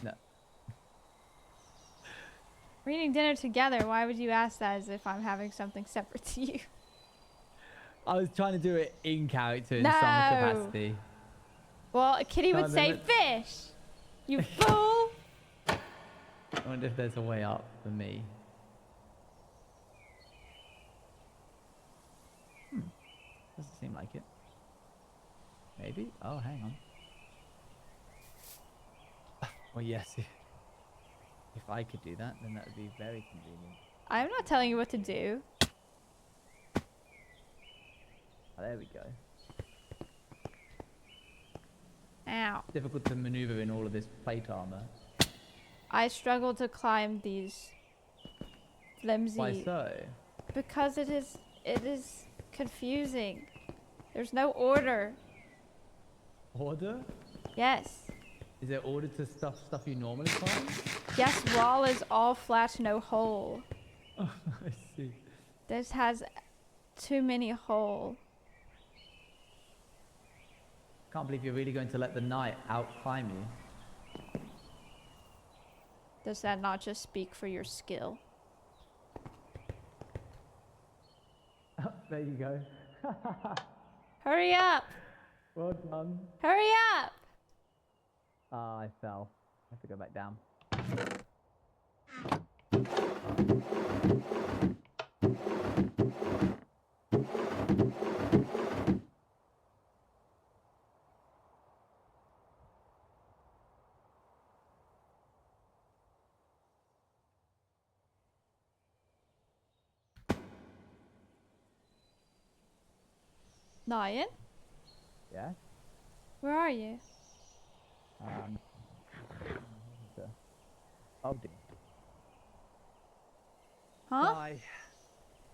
No. We're eating dinner together. Why would you ask that as if I'm having something separate to you? I was trying to do it in character in No. some capacity. Well, a kitty No, would then say fish. You fool. I wonder if there's a way up for me. Doesn't seem like it. Maybe? Oh, hang on. Well, yes. If I could do that, then that would be very convenient. I'm not telling you what to do. Oh, there we go. Ow. Difficult to maneuver in all of this plate armor. I struggle to climb these flimsy. Why so? Because it is confusing. There's no order. Order? Yes. Is there order to stuff you normally climb? Yes, wall is all flat, no hole. Oh, I see. This has too many hole. Can't believe you're really going to let the knight out-climb you. Does that not just speak for your skill? There you go. Hurry up! Well done. Hurry up! Ah, I fell. I have to go back down. Lion? Yeah. Where are you? So. Oh dear. Huh?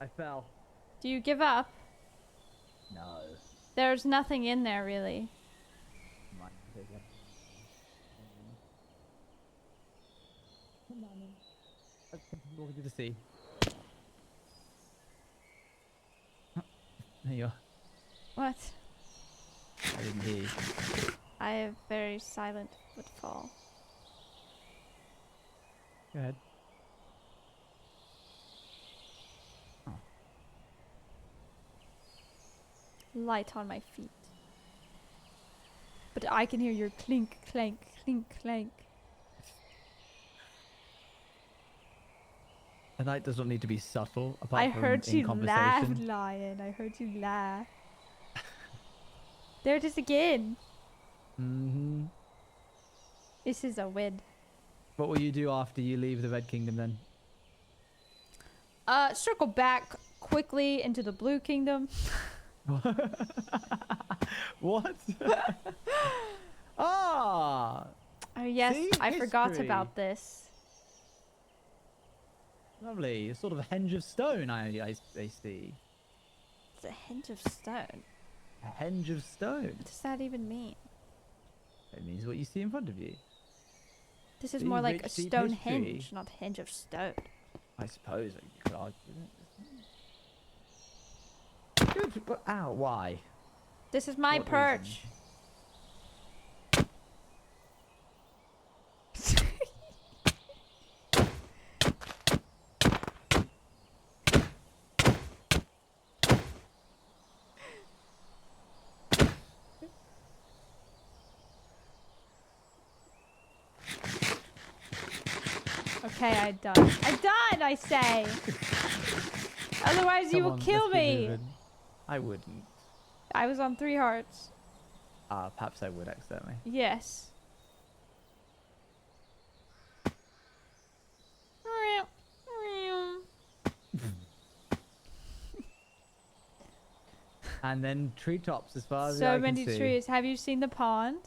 I fell. Do you give up? No. There's nothing in there, really. Might take it. Come on in. Let's continue walking to the sea. There you are. What? I didn't hear you. I have very silent footfall. Go ahead. Oh. Light on my feet. But I can hear your clink, clank, clink, clank. A night does not need to be subtle, apart I from heard in you laugh, conversation. Lion. I heard you laugh. There it is again. Mm-hmm. This is a win. What will you do after you leave the Red Kingdom then? Circle back quickly into the Blue Kingdom. What? Ah! Oh yes, See? I forgot History. about this. Lovely. A sort of henge of stone, I see. It's a henge of stone. A henge of stone. What does that even mean? It means what you see in front of you. This is See, more like a rich, deep stone history. henge, not henge of stone. I suppose you could argue that. Good. But, ow, why? This is my What perch. Okay, I'm done. I'm done, I say! Otherwise you will Come on, kill let's keep me! moving. I wouldn't. I was on 3 hearts. Perhaps I would accidentally. Yes. And then treetops as far as the So eye can many see. trees. Have you seen the pond?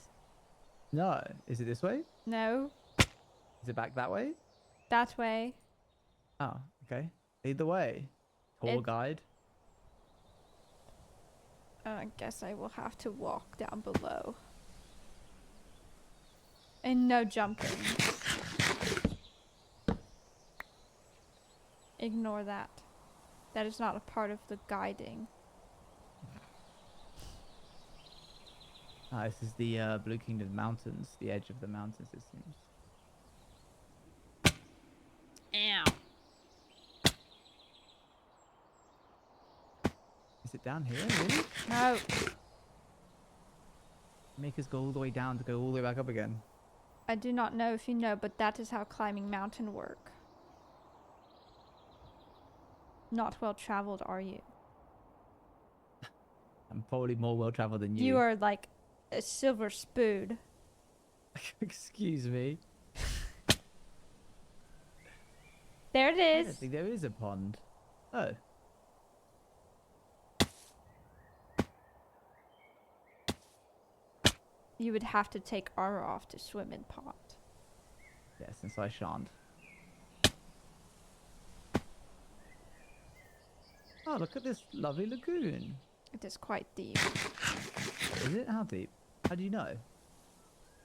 No. Is it this way? No. Is it back that way? That way. Oh, okay. Lead the way. Tour It- guide. I guess I will have to walk down below. And no jumping. Ignore that. That is not a part of the guiding. This is the Blue Kingdom Mountains. The edge of the mountains, it seems. Ow. Is it down here, really? No. Make us go all the way down to go all the way back up again. I do not know if you know, but that is how climbing mountain work. Not well traveled, are you? I'm probably more well-traveled than you. You are like a silver spoon. Excuse me. There it I is. don't think there is a pond. Oh. You would have to take armor off to swim in pond. Yes, and so I shan't. Oh, look at this lovely lagoon. It is quite deep. Is it? How deep? How do you know?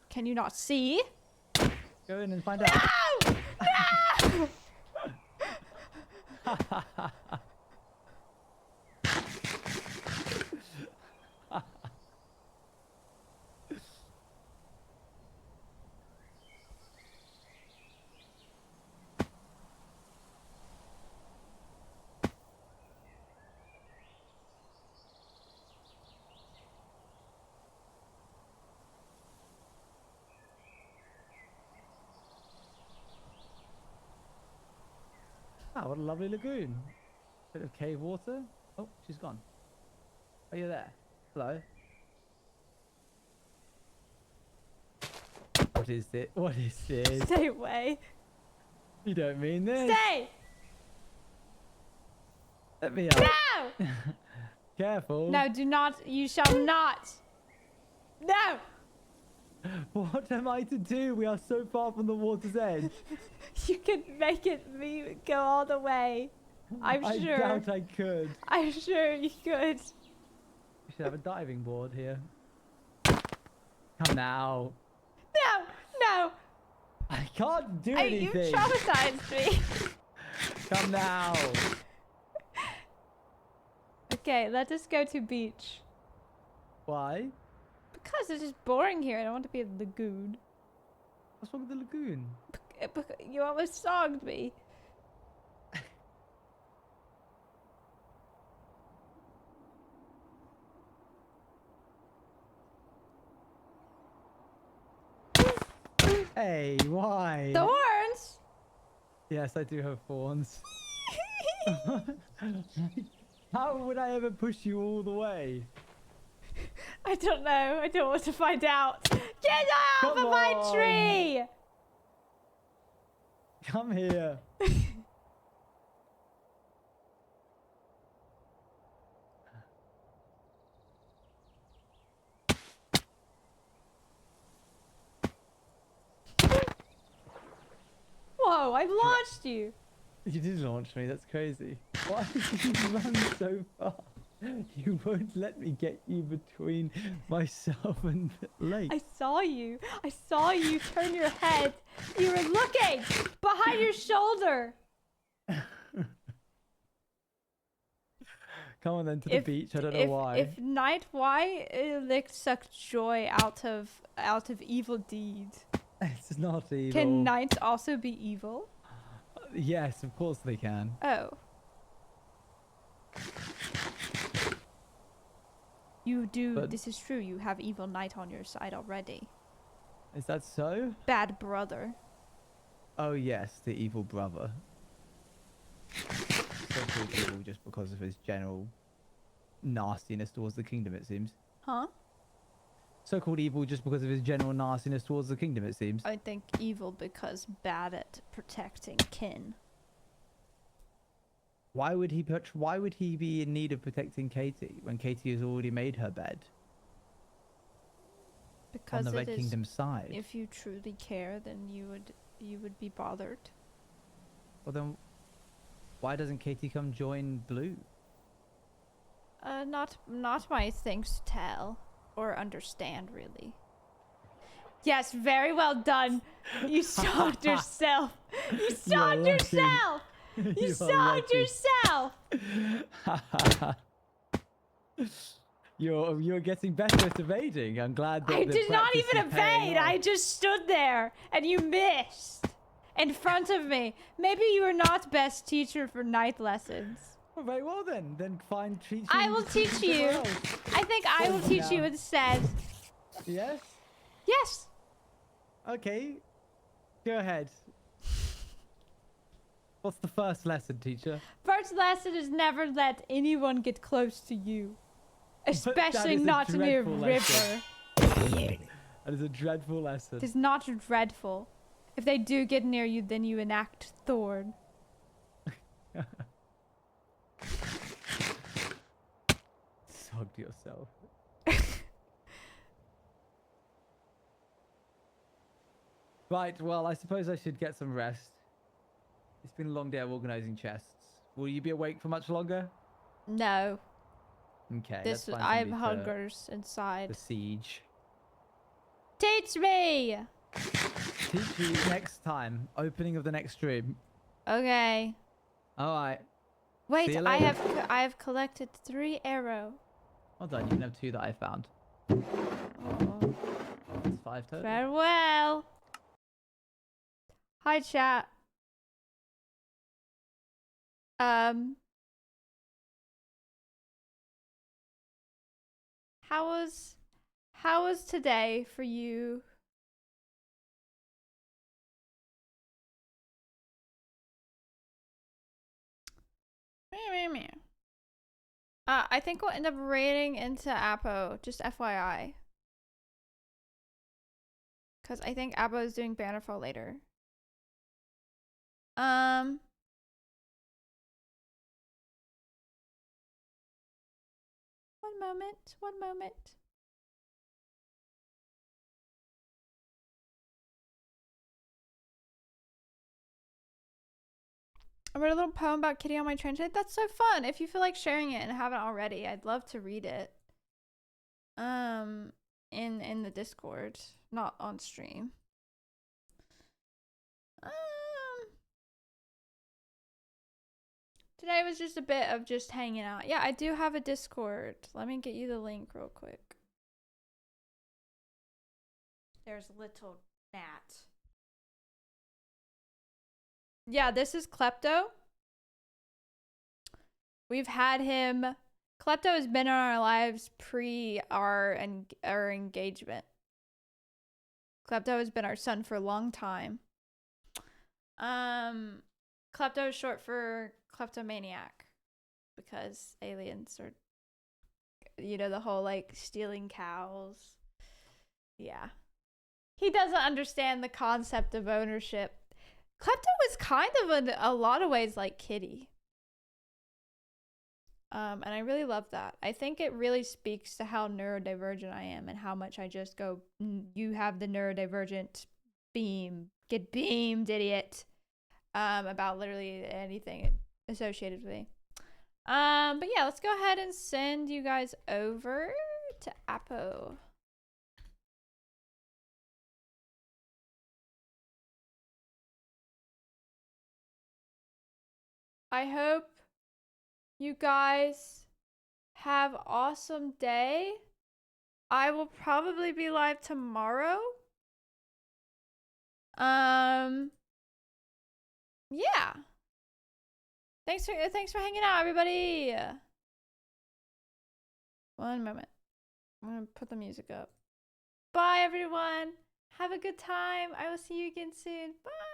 Can you not see? Go in and find out. No! Oh, what a lovely lagoon. Bit of cave water. Oh, she's gone. Are you there? Hello? What is it? What is this? Stay away. You don't mean this. Stay! Let me out. No! Careful. No, do not. You shall not. No! What am I to do? We are so far from the water's edge. You can make me go all the way. I'm sure. I doubt I could. I'm sure you could. We should have a diving board here. Come now. No! No! I can't do You anything. traumatized me. Come now. Okay, let us go to beach. Why? Because it's just boring here. I don't want to be a lagoon. What's wrong with the lagoon? You almost songed me. Hey, why? Thorns? Yes, I do have thorns. How would I ever push you all the way? I don't know. I don't want to find out. Get off Come of my on. tree! Come here. Whoa, I launched you. You did launch me, that's crazy. Why did you run so far? You won't let me get you between myself and the lake. I saw you. I saw you turn your head. You were looking behind your shoulder. Come on then to the beach. I don't know why. If night, why licked suck joy out of evil deeds? It's not evil. Can knights also be evil? Yes, of course they can. Oh. You do. But- This is true. You have evil knight on your side already. Is that so? Bad brother. Oh yes, the evil brother. So-called evil just because of his general nastiness towards the kingdom, it seems. Huh? So-called evil just because of his general nastiness towards the kingdom, it seems. I think evil because bad at protecting kin. Why would he be in need of protecting Katie when Katie has already made her bed Because on the Red it is. Kingdom's side? If you truly care, then you would be bothered. Well then, why doesn't Katie come join Blue? Not my things to tell or understand really. Yes, very well done. You stalked yourself. You stalked lucky. yourself. You You are stalked lucky. yourself. You're getting better at evading. I'm glad that I the did not practice even is paying evade. off. I just stood there and you missed in front of me. Maybe you were not best teacher for night lessons. Well, very well then. Then teach I will teach you. I think I will teach you instead. Yes. Yes. Okay. Go ahead. What's the first lesson, teacher? First lesson is never let anyone get close to you. that Especially is a not near dreadful river. lesson. That is a dreadful lesson. It is not dreadful. If they do get near you, then you enact Thorn. Sogged yourself. Right, well, I suppose I should get some rest. It's been a long day of organizing chests. Will you be awake for much longer? No. Okay, This let's find I have somebody to hungers inside. besiege. Teach me. Teach you next time. Opening of the next stream. Okay. All right. Wait, See you I later. have collected 3 arrow. Well done. You can have 2 that I found. Oh. That's 5 total. Farewell. Hi, chat. How was today for you? I think we'll end up raiding into Apo, just FYI. Because I think Apo is doing Bannerfall later. One moment, one moment. I wrote a little poem about Kitty on my translate. That's so fun. If you feel like sharing it and haven't already, I'd love to read it. In the Discord, not on stream. Today was just a bit of just hanging out. Yeah, I do have a Discord. Let me get you the link real quick. There's little Nat. Yeah, this is Klepto. We've had him. Klepto has been in our lives pre our engagement. Klepto has been our son for a long time. Klepto is short for kleptomaniac because aliens are, you know, the whole like stealing cows. Yeah. He doesn't understand the concept of ownership. Klepto is kind of in a lot of ways like Kitty. And I really love that. I think it really speaks to how neurodivergent I am and how much I just go, you have the neurodivergent beam. Get beamed, idiot. About literally anything associated with me. But yeah, let's go ahead and send you guys over to Apo. I hope you guys have awesome day. I will probably be live tomorrow. Yeah. Thanks for hanging out, everybody. One moment. I'm gonna put the music up. Bye, everyone. Have a good time. I will see you again soon. Bye.